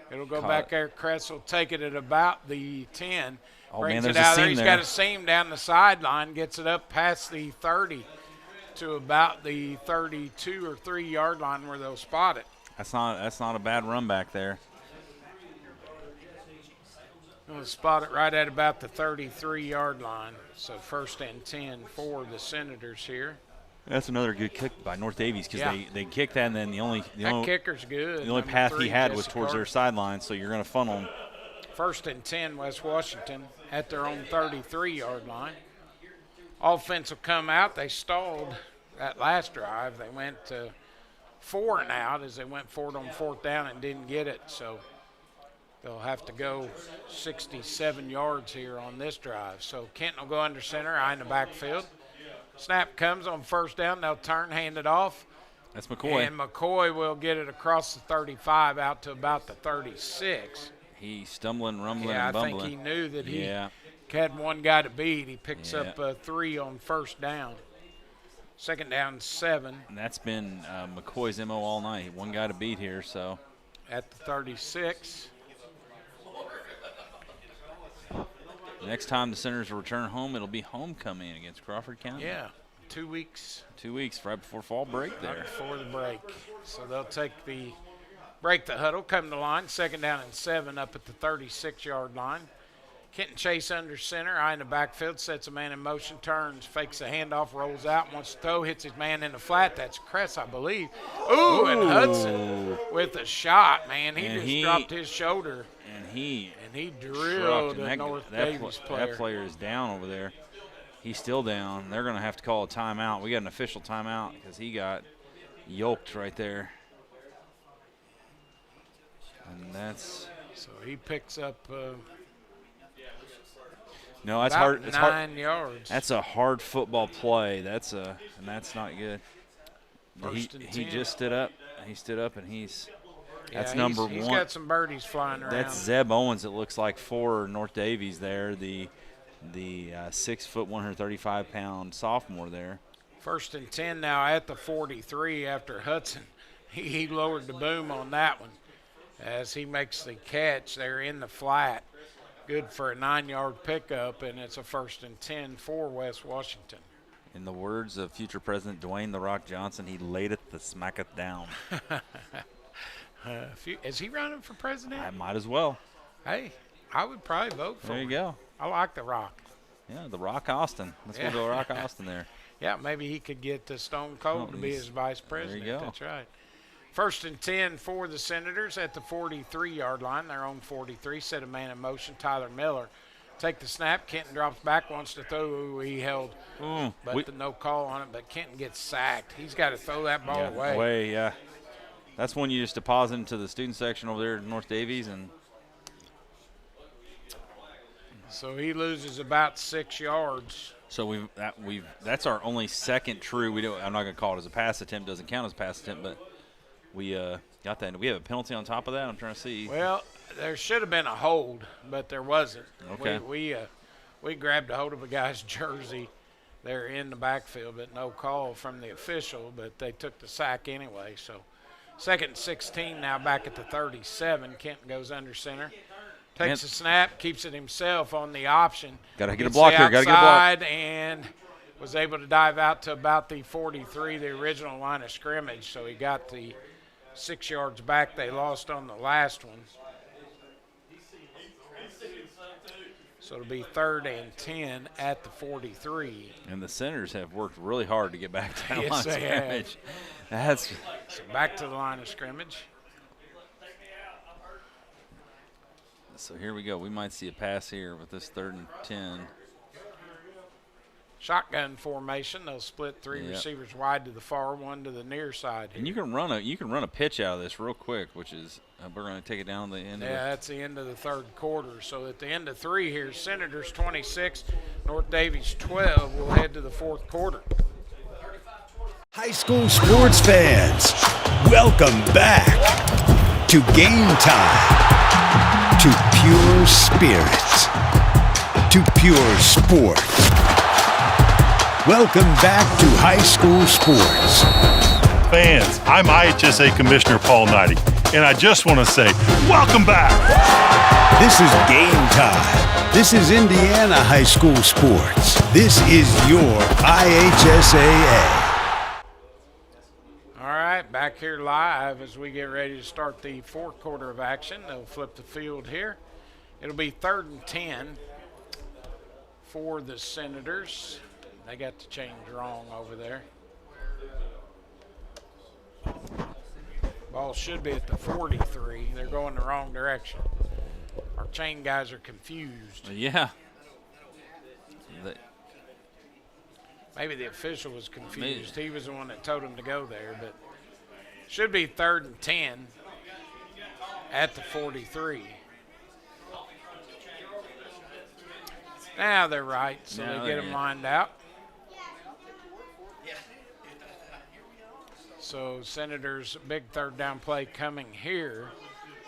It'll go back there. Kress will take it at about the 10. Oh, brings man, it there's out a there. seam He's there. got a seam down the sideline. Gets it up past the 30 to about the 32 or 3-yard line where they'll spot it. That's not a bad run back there. We'll spot it right at about the 33-yard line. So first and 10 for the Senators here. That's another good kick by North Daviess because they kicked that, and then the only kicker's good. The only path he had was towards their sideline, so you're going to funnel him. First and 10, West Washington at their own 33-yard line. Offense will come out. They stalled that last drive. They went 4 and out as they went for it on 4th down and didn't get it. So they'll have to go 67 yards here on this drive. So Kenton will go under center, eye in the backfield. Snap comes on 1st down. They'll turn, hand it off. That's McCoy. And McCoy will get it across the 35 out to about the 36. He's stumbling, rumbling, and bumbling. I think he knew that he had one guy to beat. He picks up 3 on 1st down. 2nd down, 7. And that's been McCoy's MO all night. One guy to beat here, so. At the 36. Next time the Senators return home, it'll be homecoming against Crawford County. Yeah, 2 weeks. 2 weeks right before fall break there. Right before the break. So they'll break the huddle, come to line, 2nd down and 7 up at the 36-yard line. Kenton Chase under center, eye in the backfield, sets a man in motion, turns, fakes a handoff, rolls out, wants to throw, hits his man in the flat. That's Kress, I believe. Ooh, and Hudson with a shot, man. He dropped his shoulder. And he drilled a North Daviess player. That player is down over there. He's still down. They're going to have to call a timeout. We got an official timeout because he got yoked right there. And that's – So he picks up no, that's about hard. It's 9 yards. That's a hard football play. And that's not good. He just stood up. He stood up, and that's yeah, number he's one. got some birdies flying around. That's Zeb Owens, it looks like, for North Davies there, the 6 foot, 135 pound sophomore there. 1st and 10 now at the 43 after Hudson. He lowered the boom on that one as he makes the catch there in the flat. Good for a 9-yard pickup, and it's a 1st and 10 for West Washington. In the words of future President Dwayne "The Rock" Johnson, he laid it to smacketh down. Is he running for president? I might as well. Hey, I would probably vote for him. There you go. I like The Rock. Yeah, The Rock Austin. Let's go to Rock Austin there. Yeah, maybe he could get Stone Cold to be his vice president. There you go. That's right. 1st and 10 for the Senators at the 43-yard line. Their own 43. Set a man in motion. Tyler Miller. Take the snap. Kenton drops back, wants to throw. He held, but no call on it. But Kenton gets sacked. He's got to throw that ball away. Yeah. That's one you just deposit into the student section over there at North Davies, and so he loses about 6 yards. So that's our only second true. I'm not going to call it as a pass attempt. Doesn't count as a pass attempt, but we got that. Do we have a penalty on top of that? I'm trying to see. Well, there should have been a hold, but there wasn't. Okay. We grabbed a hold of a guy's jersey there in the backfield, but no call from the official, but they took the sack anyway. So 2nd and 16 now back at the 37. Kenton goes under center. Takes a snap, keeps it himself on the option. Got to get a block here. Got to get a block. And was able to dive out to about the 43, the original line of scrimmage. So he got the 6 yards back they lost on the last one. So it'll be 3rd and 10 at the 43. And the Senators have worked really hard to get back to the Yes, line of they scrimmage. have. So back to the line of scrimmage. So here we go. We might see a pass here with this 3rd and 10. Shotgun formation. They'll split 3 receivers wide to the far, 1 to the near side. And you can run a pitch out of this real quick, which is we're going to take it down to the end. That's the end of the 3rd quarter. So at the end of 3 here, Senators 26, North Davies 12. We'll head to the 4th quarter. High school sports fans, welcome back to Game Time. To pure spirits, to pure sport. Welcome back to high school sports. Fans, I'm IHSA Commissioner Paul Knighty, and I just want to say, welcome back. This is Game Time. This is Indiana high school sports. This is your IHSAA. Back here live as we get ready to start the 4th quarter of action. They'll flip the field here. It'll be 3rd and 10 for the Senators. They got the change wrong over there. Ball should be at the 43. They're going the wrong direction. Our chain guys are confused. Yeah. Maybe the official was confused. He was the one that told him to go there, but should be 3rd and 10 at the 43. Now they're right, so they get them lined out. So Senators, big 3rd down play coming here.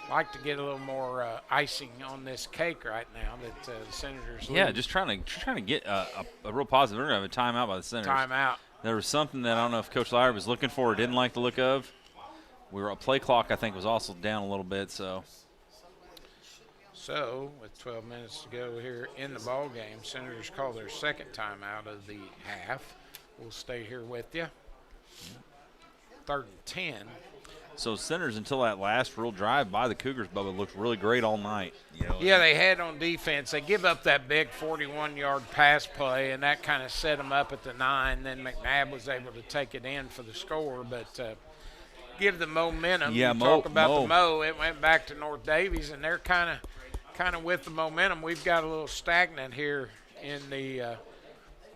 Like to get a little more icing on this cake right now that the Senators lead. Yeah, just trying to get a real positive. We're going to have a timeout by the Senators. Timeout. There was something that I don't know if Coach Lyer was looking for or didn't like the look of. A play clock, I think, was also down a little bit. So with 12 minutes to go here in the ball game, Senators call their 2nd timeout of the half. We'll stay here with you. 3rd and 10. So Senators, until that last real drive by the Cougars, Bubba, looked really great all night. Yeah, they had on defense. They give up that big 41-yard pass play, and that kind of set them up at the 9. Then McNabb was able to take it in for the score, but give the momentum. Yeah, talk about the Mo. It went back to North Davies, and they're kind of with the momentum. We've got a little stagnant here in the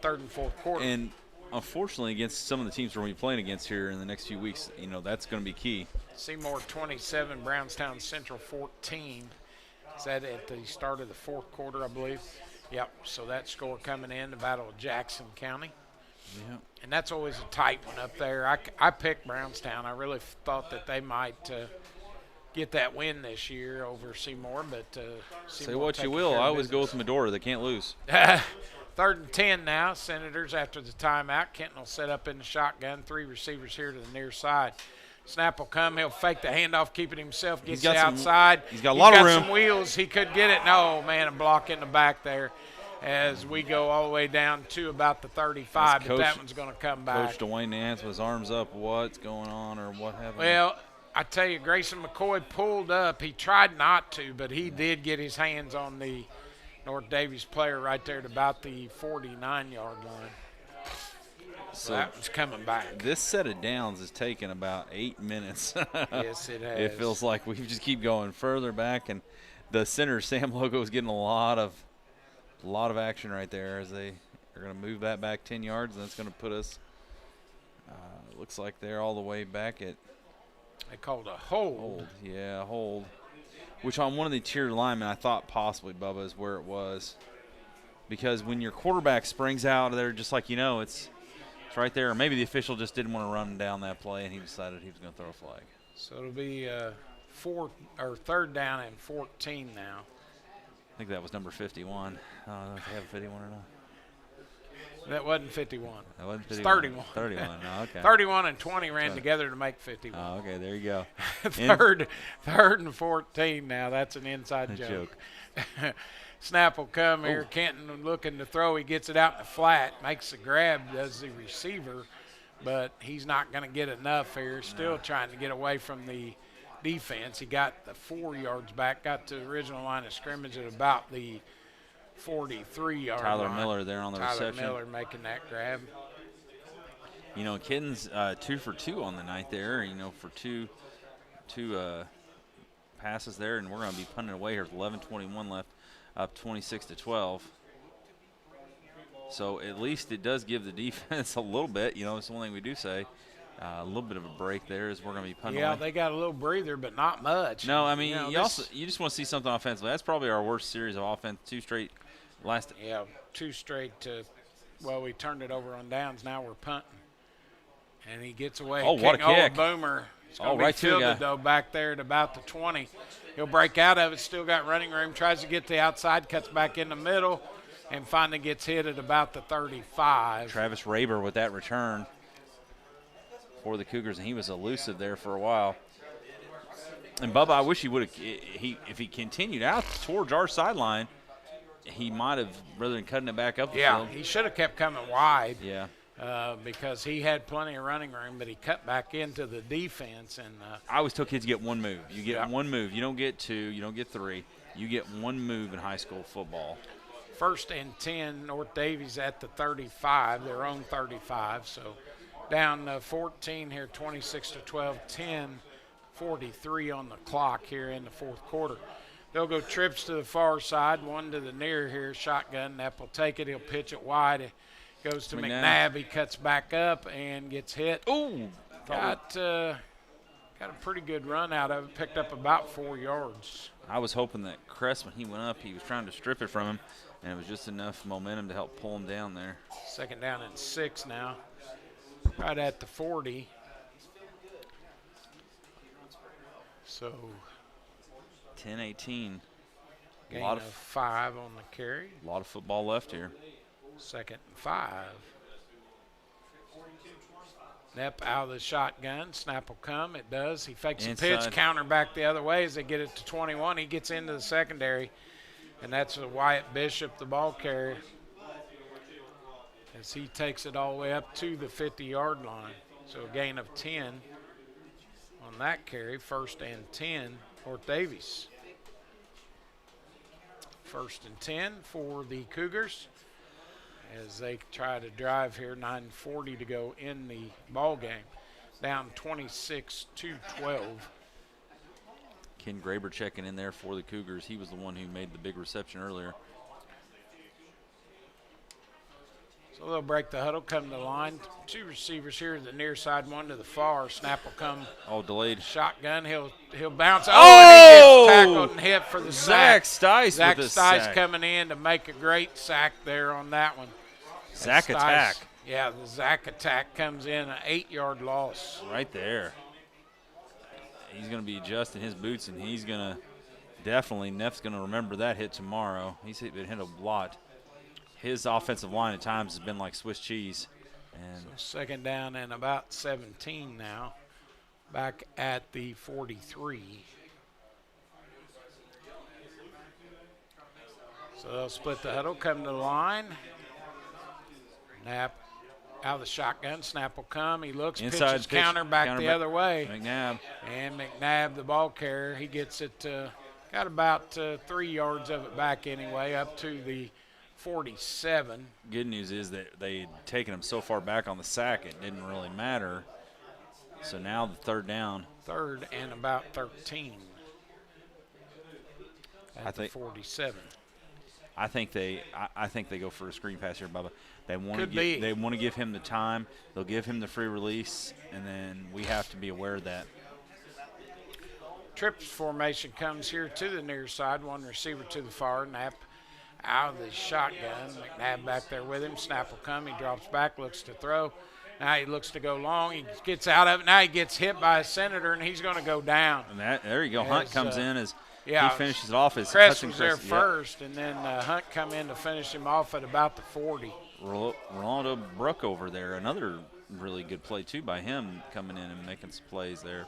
3rd and 4th quarter. And unfortunately, against some of the teams we're going to be playing against here in the next few weeks, that's going to be key. Seymour 27, Brownstown Central 14. Is that at the start of the 4th quarter, I believe? Yep, so that score coming in, the Battle of Jackson County. Yeah. And that's always a tight one up there. I picked Brownstown. I really thought that they might get that win this year over Seymour, but say what you will. I always go with Medora. They can't lose. 3rd and 10 now. Senators after the timeout. Kenton will set up in the shotgun. 3 receivers here to the near side. Snap will come. He'll fake the handoff, keep it himself. Gets it outside. He's got a lot of room. Some wheels. He could get it. No, man, a block in the back there as we go all the way down to about the 35. But that one's going to come back. Coach Dwayne Nance with his arms up. What's going on or what happened? Well, I tell you, Grayson McCoy pulled up. He tried not to, but he did get his hands on the North Daviess player right there at about the 49-yard line. So that one's coming back. This set of downs is taking about 8 minutes. Yes, it has. It feels like we just keep going further back, and the center Sam logo is getting a lot of action right there as they are going to move that back 10 yards, and that's going to put us. Looks like they're all the way back at. They called a hold. Yeah, a hold. Which on one of the tier linemen, I thought possibly, Bubba, is where it was. Because when your quarterback springs out of there, just like it's right there. Or maybe the official just didn't want to run down that play, and he decided he was going to throw a flag. So it'll be 3rd down and 14 now. I think that was number 51. I don't know if they have a 51 or not. That wasn't 51. That wasn't 51. It's 31. 31. Oh, okay. 31 and 20 ran together to make 51. Oh, okay. There you go. third and 14 now. That's an inside joke. Snap will come here. Kenton looking to throw. He gets it out in the flat. Makes the grab, does the receiver. But he's not going to get enough here. Still trying to get away from the defense. He got the 4 yards back. Got to the original line of scrimmage at about the 43-yard Tyler line. Miller there on the reception. Tyler Miller making that grab. Kenton's 2 for 2 on the night there. For two passes there, and we're going to be punting away here with 11:21 left, up 26-12. So at least it does give the defense a little bit. It's one thing we do say. A little bit of a break there as we're going to be punting away. Yeah, they got a little breather, but not much. No, I mean, you just want to see something offensively. That's probably our worst series of offense. 2 straight. Yeah, 2 straight. We turned it over on downs. Now we're punting. And he gets away. Oh, what a kick. Boomer. It's going to right be to the fielded, guy. though, back there at about the 20. He'll break out of it. Still got running room. Tries to get to the outside. Cuts back in the middle. And finally gets hit at about the 35. Travis Raber with that return for the Cougars, and he was elusive there for a while. And Bubba, I wish he would have. If he continued out towards our sideline, he might have, rather than cutting it back up the field. He should have kept coming wide. Yeah. Because he had plenty of running room, but he cut back into the defense. And I always tell kids to get one move. You get one move. You don't get 2. You don't get 3. You get one move in high school football. 1st and 10, North Daviess at the 35, their own 35. So down 14 here, 26-12, 10:43 on the clock here in the 4th quarter. They'll go trips to the far side, one to the near here, shotgun. Knapp will take it. He'll pitch it wide. It goes to McNabb. He cuts back up and gets hit. Ooh. Got a pretty good run out of it. Picked up about 4 yards. I was hoping that Cress, when he went up, he was trying to strip it from him, and it was just enough momentum to help pull him down there. 2nd down and 6 now. Right at the 40. So 10-18. Gain of 5 on the carry. A lot of football left here. 2nd and 5. Knapp out of the shotgun. Snap will come. It does. He fakes a pitch, counter back the other way as they get it to 21. He gets into the secondary, and that's Wyatt Bishop, the ball carrier, as he takes it all the way up to the 50-yard line. So a gain of 10 on that carry. 1st and 10, North Daviess. 1st and 10 for the Cougars as they try to drive here. 9:40 to go in the ball game. Down 26-12. Ken Graber checking in there for the Cougars. He was the one who made the big reception earlier. So they'll break the huddle, come to the line. 2 receivers here to the near side, 1 to the far. Snap will come. Oh, delayed. Shotgun. He'll bounce. Oh, and he gets tackled and hit for the sack. Zach Stice coming in to make a great sack there on that one. Sack attack. Yeah, the Zach attack comes in, an 8-yard loss. Right there. He's going to be adjusting his boots, and he's going to definitely, Neff's going to remember that hit tomorrow. He's been hit a lot. His offensive line at times has been like Swiss cheese. And so 2nd down and about 17 now, back at the 43. So they'll split the huddle, come to the line. Knapp out of the shotgun. Snap will come. He looks, inside pitches, counter back the other way. McNabb. And McNabb, the ball carrier, he gets it, got about 3 yards of it back anyway, up to the 47. Good news is that they had taken him so far back on the sack it didn't really matter. So now the 3rd down. 3rd and about 13 at the 47. I think they go for a screen pass here, Bubba. They want to give him the time. They'll give him the free release, and then we have to be aware of that. Trips formation comes here to the near side. One receiver to the far. Knapp out of the shotgun. McNabb back there with him. Snap will come. He drops back, looks to throw. Now he looks to go long. He gets out of it. Now he gets hit by a Senator, and he's going to go down. And there you go. Hunt comes in as he finishes it off. Crest was there first, and then Hunt come in to finish him off at about the 40. Rolando Brook over there, another really good play too by him, coming in and making some plays there.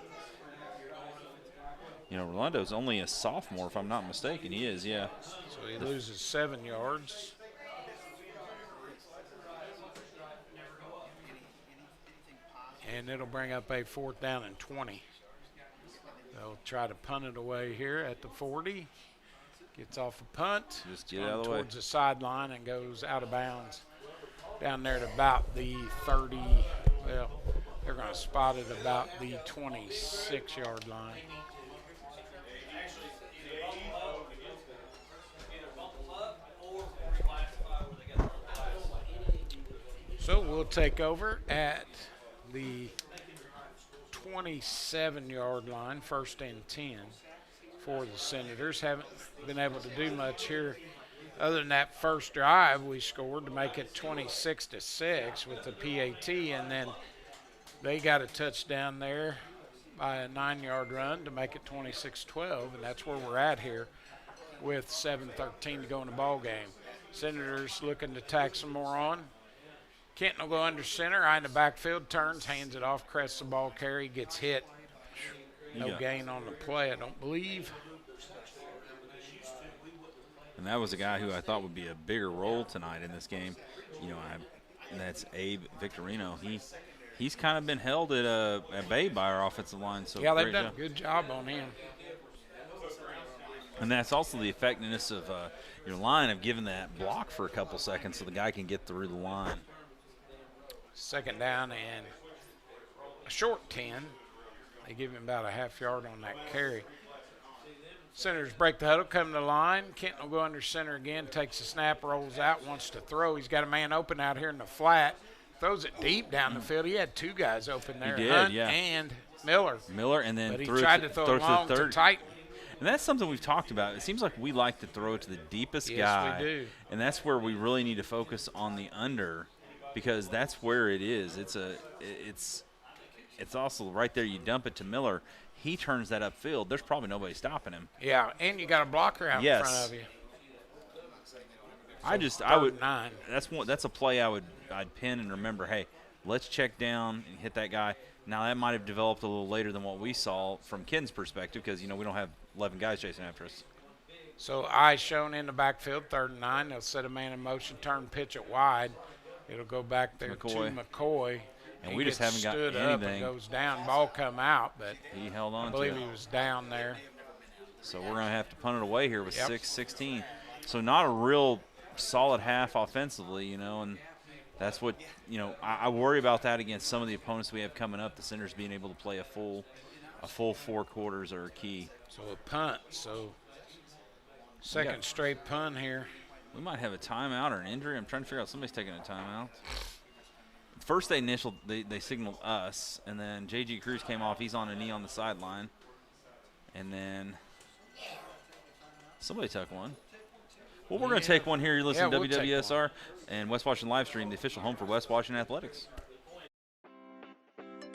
You know, Rolando's only a sophomore, if I'm not mistaken. He is, yeah. So he loses 7 yards. And it'll bring up a 4th down and 20. They'll try to punt it away here at the 40. Gets off a punt. Just get out of the way. Towards the sideline and goes out of bounds down there at about the 30. Well, they're going to spot it about the 26-yard line. So we'll take over at the 27-yard line, 1st and 10 for the Senators. Haven't been able to do much here other than that first drive we scored to make it 26-6 with the PAT, and then they got a touchdown there by a 9-yard run to make it 26-12, and that's where we're at here with 7:13 to go in the ball game. Senators looking to tack some more on. Kenton will go under center, eye in the backfield, turns, hands it off, crests the ball carry, gets hit. No gain on the play, I don't believe. And that was a guy who I thought would be a bigger role tonight in this game. You know, and that's Abe Victorino. He's kind of been held at bay by our offensive line. So yeah, they've done a good job on him. And that's also the effectiveness of your line of giving that block for a couple seconds so the guy can get through the line. 2nd down and a short 10. They give him about a half yard on that carry. Senators break the huddle, come to the line. Kenton will go under center again, takes the snap, rolls out, wants to throw. He's got a man open out here in the flat. Throws it deep down the field. He had 2 guys open there, he did, Hunt yeah. and Miller. And then but he tried to throw it long to Titan. And that's something we've talked about. It seems like we like to throw it to the deepest guy. Yes, we do. And that's where we really need to focus on the under, because that's where it is. It's also right there. You dump it to Miller. He turns that upfield. There's probably nobody stopping him. Yeah, and you got a blocker out in front of you. So I would. That's a play I'd pin and remember. Hey, let's check down and hit that guy. Now that might have developed a little later than what we saw from Ken's perspective, because we don't have 11 guys chasing after us. So eye shown in the backfield, 3rd and 9. They'll set a man in motion, turn, pitch it wide. It'll go back there to McCoy. And we just haven't got stood anything. Up and goes down. Ball come out, but he held on. I believe he was down there. So we're going to have to punt it away here with 6:16. So not a real solid half offensively, and that's what I worry about that against some of the opponents we have coming up. The Senators being able to play a full 4 quarters are key. So a punt. So second straight punt here. We might have a timeout or an injury. I'm trying to figure out somebody's taking a timeout. First they signaled us, and then J.G. Cruz came off. He's on a knee on the sideline. And then somebody took one. Well, we're going to take one here. You're listening to we'll take WWSR and West Washington Livestream, the official home for West Washington Athletics.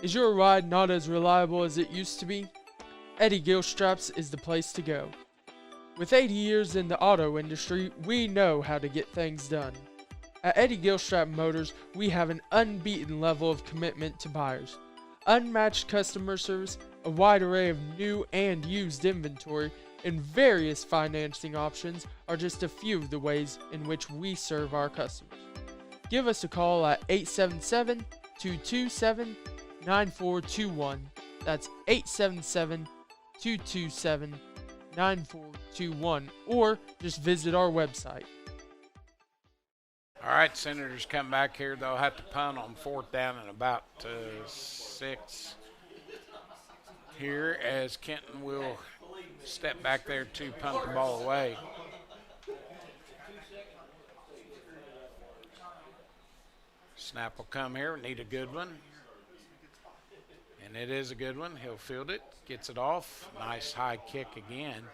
Is your ride not as reliable as it used to be? Eddie Gilstraps is the place to go. With 80 years in the auto industry, we know how to get things done. At Eddie Gilstrap Motors, we have an unbeaten level of commitment to buyers, unmatched customer service, a wide array of new and used inventory, and various financing options are just a few of the ways in which we serve our customers. Give us a call at 877-227-9421. That's 877-227-9421, or just visit our website. All right, Senators come back here. They'll have to punt on 4th down and about 6 here, as Kenton will step back there to punt the ball away. Snap will come here. Need a good one. And it is a good one. He'll field it. Gets it off. Nice high kick again.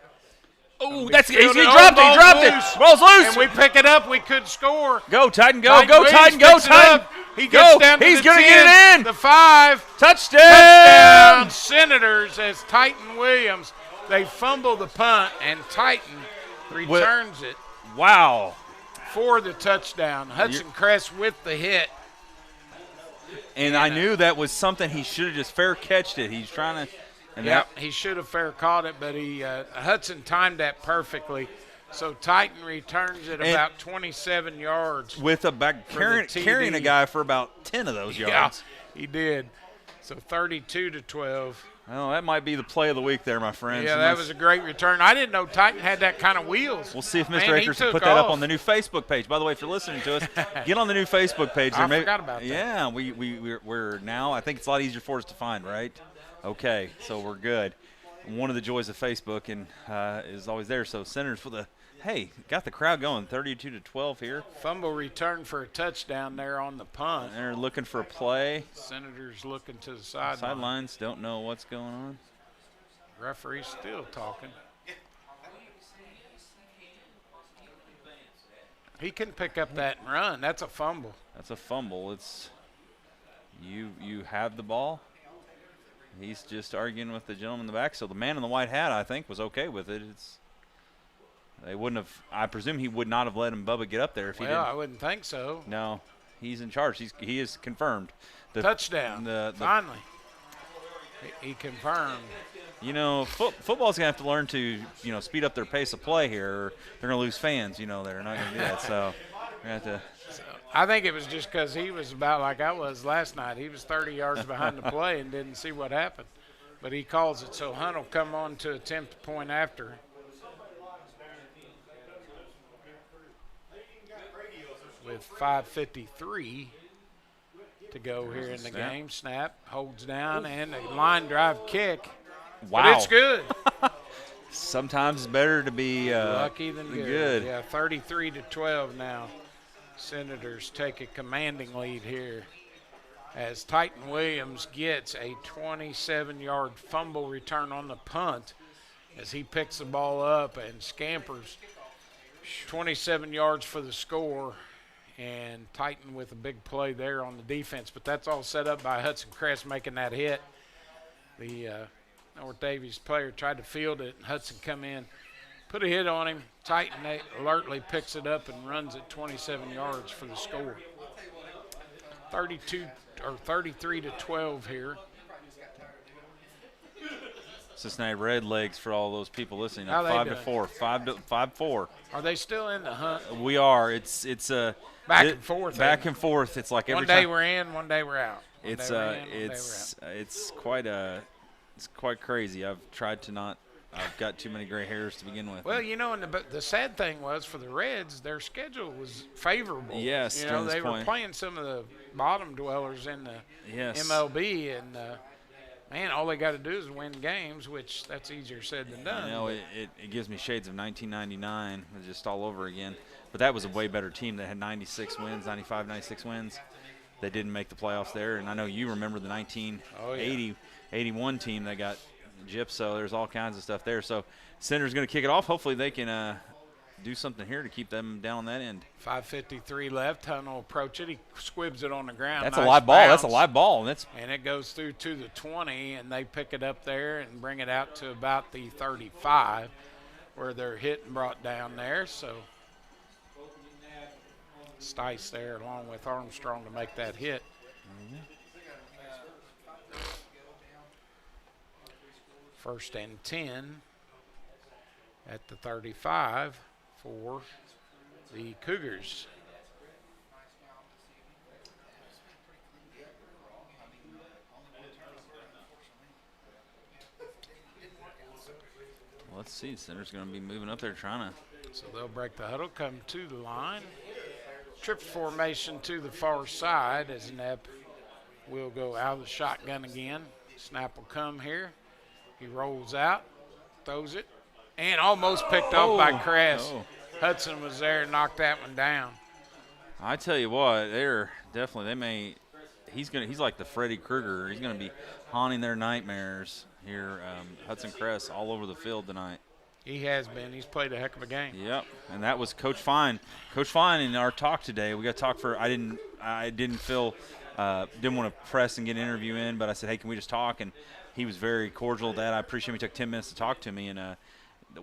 Oh, that's it. He dropped it. Ball's loose. And we pick it up. We could score. Go, Titan, go. Go, Titan, go, Titan. He gets down to He's going to get it in. The 5. Touchdown. Senators as Titan Williams. They fumble the punt, and Titan returns it. Wow. For the touchdown. Hudson Crest with the hit. And I knew that was something he should have just fair catched it. He's trying to. He should have fair caught it, but Hudson timed that perfectly. So Titan returns it about 27 yards. With a back carrying a guy for about 10 of those yards. Yeah, he did. So 32-12. Well, that might be the play of the week there, my friends. Yeah, that was a great return. I didn't know Titan had that kind of wheels. We'll see if Mr. Akers can put that up on the new Facebook page. By the way, if you're listening to us, get on the new Facebook page. I forgot about that. Yeah, we're now, I think it's a lot easier for us to find, right? Okay, so we're good. One of the joys of Facebook and is always there. So Senators for the, hey, got the crowd going, 32-12 here. Fumble return for a touchdown there on the punt. They're looking for a play. Senators looking to the sideline. Sidelines don't know what's going on. Referee's still talking. He can pick up that and run. That's a fumble. That's a fumble. It's you have the ball. He's just arguing with the gentleman in the back. So the man in the white hat, I think, was okay with it. They wouldn't have. I presume he would not have let Bubba get up there if he didn't. Well, I wouldn't think so. No, he's in charge. He is confirmed. Touchdown. Finally, he confirmed. You know, football's gonna have to learn to speed up their pace of play here, or they're gonna lose fans. They're not gonna do that. So we're gonna have to. I think it was just because he was about like I was last night. He was 30 yards behind the play and didn't see what happened. But he calls it, so Hunt will come on to attempt a point after. With 5:53 to go here in the game. Snap, holds down, and a line drive kick. Wow. But it's good. Sometimes it's better to be lucky than good. Yeah, 33-12 now. Senators take a commanding lead here as Titan Williams gets a 27-yard fumble return on the punt as he picks the ball up and scampers 27 yards for the score. And Titan with a big play there on the defense. But that's all set up by Hudson Crest making that hit. The North Daviess player tried to field it, and Hudson come in, put a hit on him. Titan alertly picks it up and runs it 27 yards for the score. 33-12 here. Cincinnati Red Legs for all those people listening. How 5-4, 5-4. Are they still in the hunt? We are. It's back and forth. Back and forth. It's like every one day time. we're in, one day we're out. It's quite crazy. I've tried to not. I've got too many gray hairs to begin with. Well, and the sad thing was for the Reds, their schedule was favorable. Yes, they were playing some of the bottom dwellers in the MLB, and man, all they got to do is win games, which that's easier said than done. It gives me shades of 1999, just all over again. But that was a way better team that had 96 wins, 96 wins. They didn't make the playoffs there, and I know you remember the 1980-81 team that got gypped, so there's all kinds of stuff there. So Senators going to kick it off. Hopefully they can do something here to keep them down on that end. 5:53 left. Hunt will approach it. He squibs it on the ground. That's nice a live ball. bounce. That's a live ball. And it goes through to the 20, and they pick it up there and bring it out to about the 35, where they're hit and brought down there. So Stice there along with Armstrong to make that hit. First and 10 at the 35 for the Cougars. Let's see. Center's going to be moving up there trying to. So they'll break the huddle, come to the line. Trip formation to the far side as Knapp will go out of the shotgun again. Snap will come here. He rolls out, throws it, and almost picked off by Kress. Hudson was there and knocked that one down. I tell you what, they're definitely, he's like the Freddy Krueger. He's going to be haunting their nightmares here, Hudson Kress, all over the field tonight. He has been. He's played a heck of a game. Yep, and that was Coach Fine. Coach Fine, in our talk today, we got to talk for. I didn't want to press and get an interview in, but I said, hey, can we just talk? And he was very cordial. That I appreciate. He took 10 minutes to talk to me, and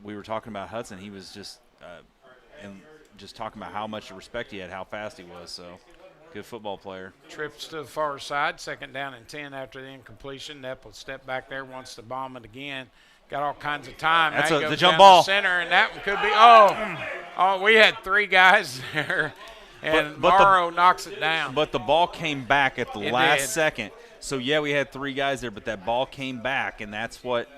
we were talking about Hudson. He was just talking about how much respect he had, how fast he was. So, good football player. Trips to the far side, 2nd down and 10 after the incompletion. Knapp will step back there, wants to bomb it again. Got all kinds of time. That's now he goes the jump down ball. The center, and that one could be. Oh, we had 3 guys there, and Morrow knocks it down. But the ball came back at the last second. So yeah, we had 3 guys there, but that ball came back, and that's what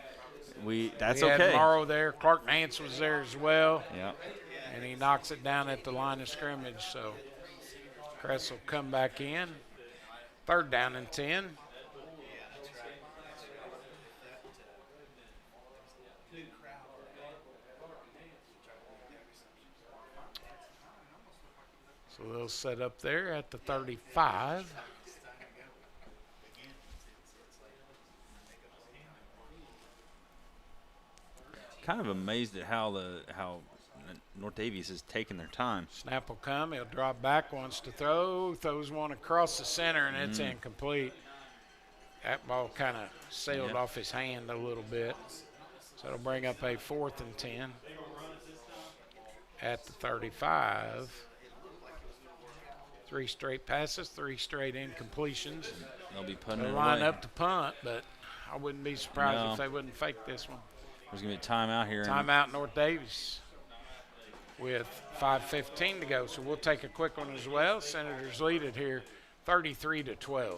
that's we okay. Had Morrow there. Clark Nance was there as well. Yeah. And he knocks it down at the line of scrimmage. So Kress will come back in. 3rd down and 10. So they'll set up there at the 35. Kind of amazed at how North Daviess is taking their time. Snap will come. He'll drop back, wants to throw. Throws one across the center, and it's incomplete. That ball kind of sailed off his hand a little bit. So it'll bring up a 4th and 10 at the 35. 3 straight passes, 3 straight incompletions. They'll be punting They'll it line away. up to punt, but I wouldn't be surprised if they wouldn't fake this one. There's going to be a timeout here. Timeout North Daviess with 5:15 to go. So we'll take a quick one as well. Senators lead it here 33-12.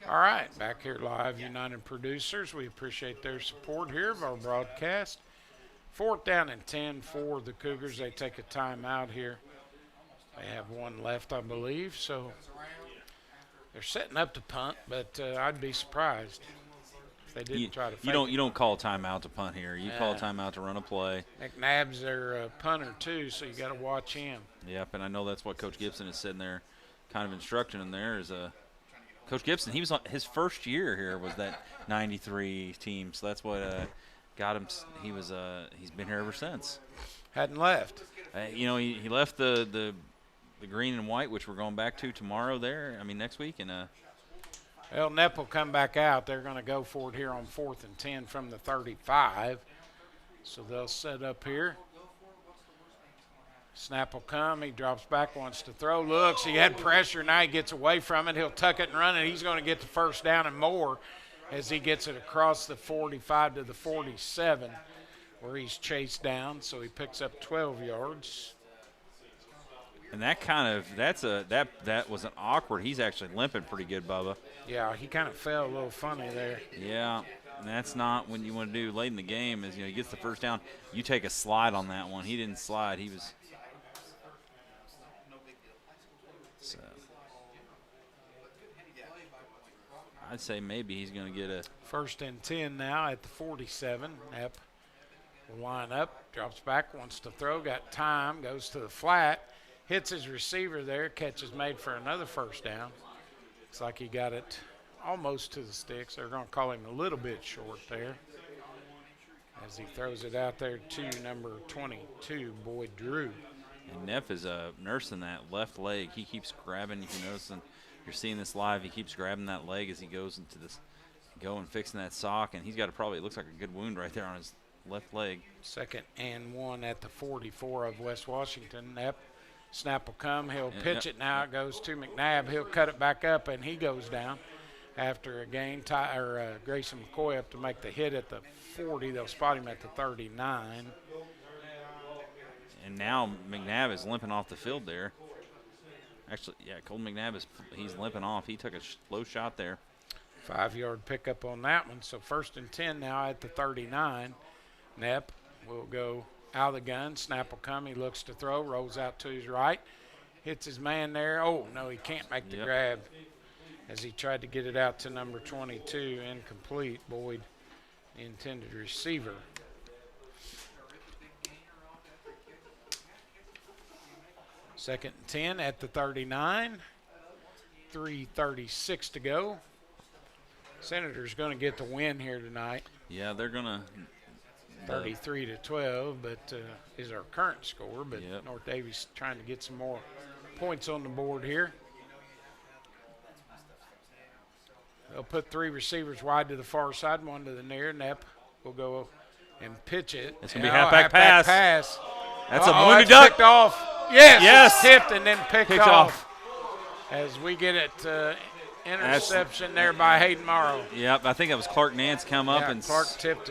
All right, back here live, United Producers. We appreciate their support here of our broadcast. 4th down and 10 for the Cougars. They take a timeout here. They have 1 left, I believe. So they're setting up to punt, but I'd be surprised if they didn't try to fake You don't call a timeout to punt here. You call a timeout to run a play. McNabb's their punter too, so you got to watch him. Yep, and I know that's what Coach Gibson is sitting there, kind of instructing him there is Coach Gibson, he was on his first year here was that 93 team, so that's what got him. He's been here ever since. Hadn't left. He left the green and white, which we're going back to tomorrow there. I mean next week, and well, Knapp will come back out. They're going to go for it here on 4th and 10 from the 35. So they'll set up here. Snap will come. He drops back, wants to throw. Looks, he had pressure. Now he gets away from it. He'll tuck it and run it. He's going to get the 1st down and more as he gets it across the 45 to the 47 where he's chased down. So he picks up 12 yards. And that was an awkward. He's actually limping pretty good, Bubba. Yeah, he kind of fell a little funny there. Yeah. And that's not what you want to do late in the game. Is he gets the first down, you take a slide on that one. He didn't slide. He was. So I'd say maybe he's going to get a 1st and 10 now at the 47. Knapp will line up, drops back, wants to throw, got time, goes to the flat, hits his receiver there, catch is made for another first down. Looks like he got it almost to the sticks. They're going to call him a little bit short there as he throws it out there to number 22, Boyd Drew. And Neff is nursing that left leg. He keeps grabbing. If you notice, and you're seeing this live, he keeps grabbing that leg as he goes into this, going fixing that sock, and he's got it looks like a good wound right there on his left leg. 2nd and 1 at the 44 of West Washington. Knapp, snap will come. He'll pitch it now. It goes to McNabb. He'll cut it back up, and he goes down after a gain. Grayson McCoy up to make the hit at the 40. They'll spot him at the 39. And now McNabb is limping off the field there. Actually, yeah, Colton McNabb he's limping off. He took a low shot there. 5-yard pickup on that one. So 1st and 10 now at the 39. Knapp will go out of the gun. Snap will come. He looks to throw, rolls out to his right, hits his man there. Oh, no, he can't make the grab as he tried to get it out to number 22. Incomplete. Boyd, the intended receiver. Second and 10 at the 39. 3:36 to go. Senators going to get the win here tonight. Yeah, they're going to. 33-12, but is our current score. But North Daviess trying to get some more points on the board here. They'll put 3 receivers wide to the far side, 1 to the near. Knapp will go and pitch it. It's going to be halfback pass. That's a wounded duck. Picked off. Yes. Tipped and then picked off. As we get it, interception there by Hayden Morrow. Yep, I think it was Clark Nance come up and Clark tipped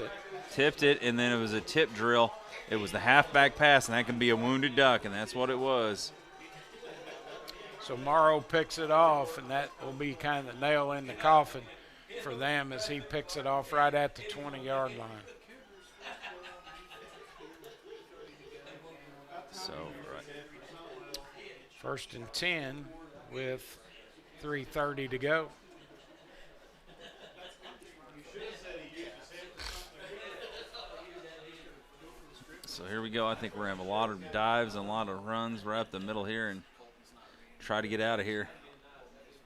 it, and then it was a tip drill. It was the halfback pass, and that can be a wounded duck, and that's what it was. So Morrow picks it off, and that will be kind of the nail in the coffin for them as he picks it off right at the 20-yard line. So, right. 1st and 10 with 3:30 to go. So here we go. I think we're going to have a lot of dives and a lot of runs right up the middle here and try to get out of here.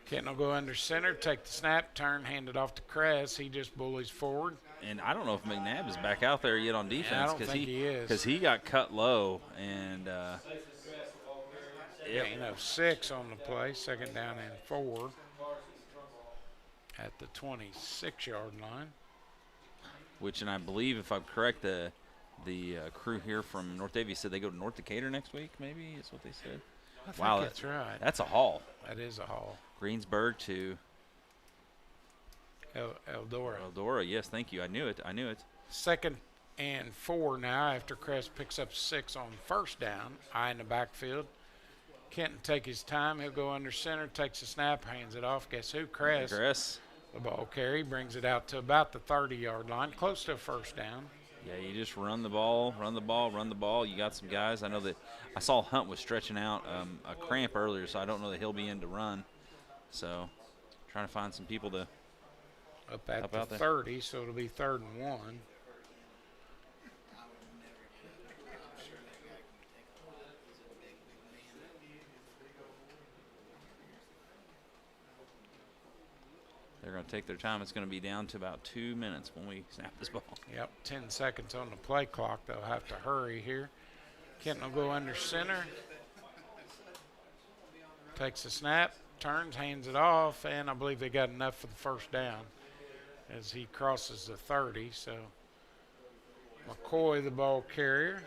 Kent will go under center, take the snap, turn, hand it off to Kress. He just bullies forward. And I don't know if McNabb is back out there yet on defense. Yeah, I don't think he is. Because he got cut low. And gain of 6 on the play, 2nd down and 4 at the 26-yard line. Which, and I believe, if I'm correct, the crew here from North Daviess said they go to North Decatur next week, maybe is what they said. I think that's right. That's a haul. That is a haul. Greensburg to Eldora. Eldora, yes, thank you. I knew it. 2nd and 4 now after Kress picks up 6 on 1st down. Eye in the backfield. Kenton take his time. He'll go under center, takes the snap, hands it off. Guess who? Kress. The ball carry brings it out to about the 30-yard line, close to a 1st down. Yeah, you just run the ball. You got some guys. I know that I saw Hunt was stretching out a cramp earlier, so I don't know that he'll be in to run. So trying to find some people to up at the 30, so it'll be 3rd and 1. They're going to take their time. It's going to be down to about 2 minutes when we snap this ball. Yep, 10 seconds on the play clock. They'll have to hurry here. Kenton will go under center. Takes the snap, turns, hands it off, and I believe they got enough for the 1st down as he crosses the 30. So McCoy, the ball carrier.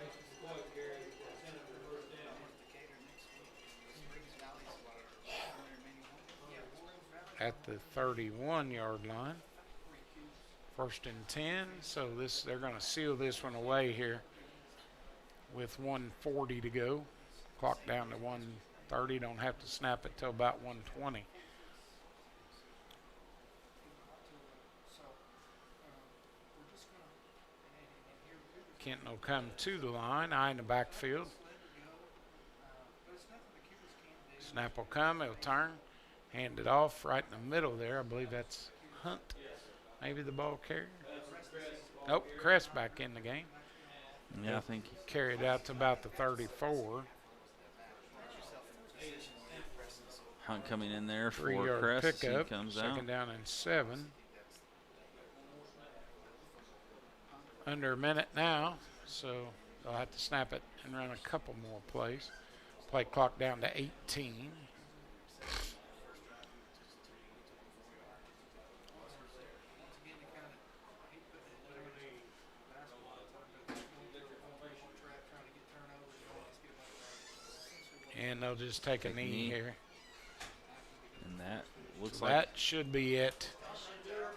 At the 31-yard line. 1st and 10. So they're going to seal this one away here with 1:40 to go. Clock down to 1:30. Don't have to snap it till about 1:20. Kenton will come to the line, eye in the backfield. Snap will come, he'll turn, hand it off right in the middle there. I believe that's Hunt, maybe the ball carrier. Nope, Crest back in the game. Yeah, I think. Carried out to about the 34. Hunt coming in there for 3-yard Crest. He pickup, comes second out. down and 7. Under a minute now, so they'll have to snap it and run a couple more plays. Play clock down to 18. And they'll just take a knee here. And that looks so like that should be it,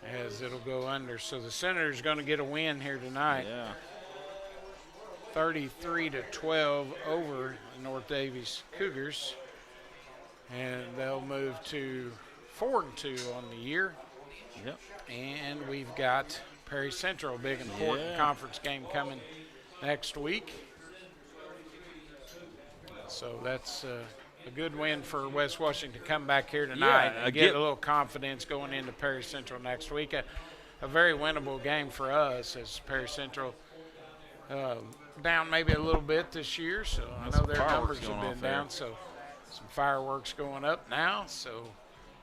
as it'll go under. So the Senators going to get a win here tonight. Yeah. 33-12 over the North Daviess Cougars, and they'll move to 4-2 on the year. Yep. And we've got Perry Central, a big important conference game coming next week. So that's a good win for West Washington to come back here tonight and get a little confidence going into Perry Central next week. A very winnable game for us, as Perry Central down maybe a little bit this year, so I know their numbers have been down, so some fireworks going up now. So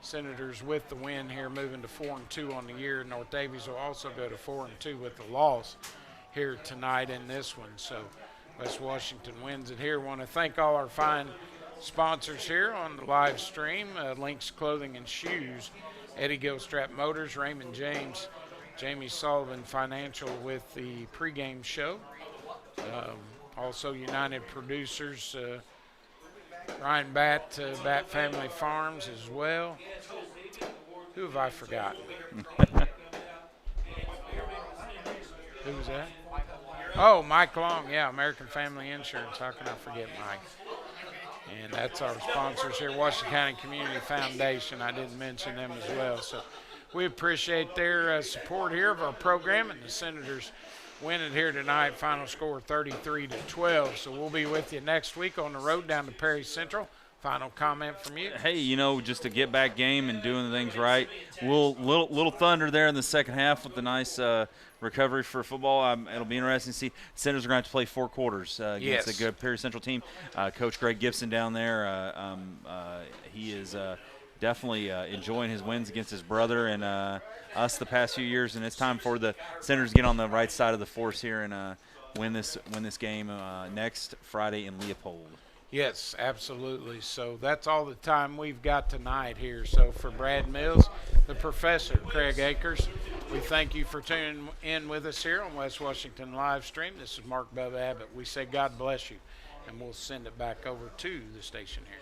Senators with the win here, moving to 4-2 on the year. North Daviess will also go to 4-2 with the loss here tonight in this one. So West Washington wins it here. Want to thank all our fine sponsors here on the live stream: Lynx Clothing and Shoes, Eddie Gilstrap Motors, Raymond James, Jamie Sullivan Financial with the pregame show. Also United Producers, Ryan Bat, Bat Family Farms as well. Who have I forgotten? Who was that? Oh, Mike Long, yeah, American Family Insurance. How can I forget Mike? And that's our sponsors here, Washington County Community Foundation. I didn't mention them as well. So we appreciate their support here of our program, and the Senators win it here tonight. Final score 33-12. So we'll be with you next week on the road down to Perry Central. Final comment from you? Hey, you know, just a get-back game and doing things right. Little thunder there in the second half with the nice recovery for football. It'll be interesting to see. Senators are going to have to play 4 quarters against a good Perry Central team. Coach Greg Gibson down there, he is definitely enjoying his wins against his brother and us the past few years. And it's time for the Senators to get on the right side of the force here and win this game next Friday in Leopold. Yes, absolutely. So that's all the time we've got tonight here. So for Brad Mills, the professor, Craig Akers, we thank you for tuning in with us here on West Washington Live Stream. This is Mark Bubba Abbott. We say God bless you, and we'll send it back over to the station here.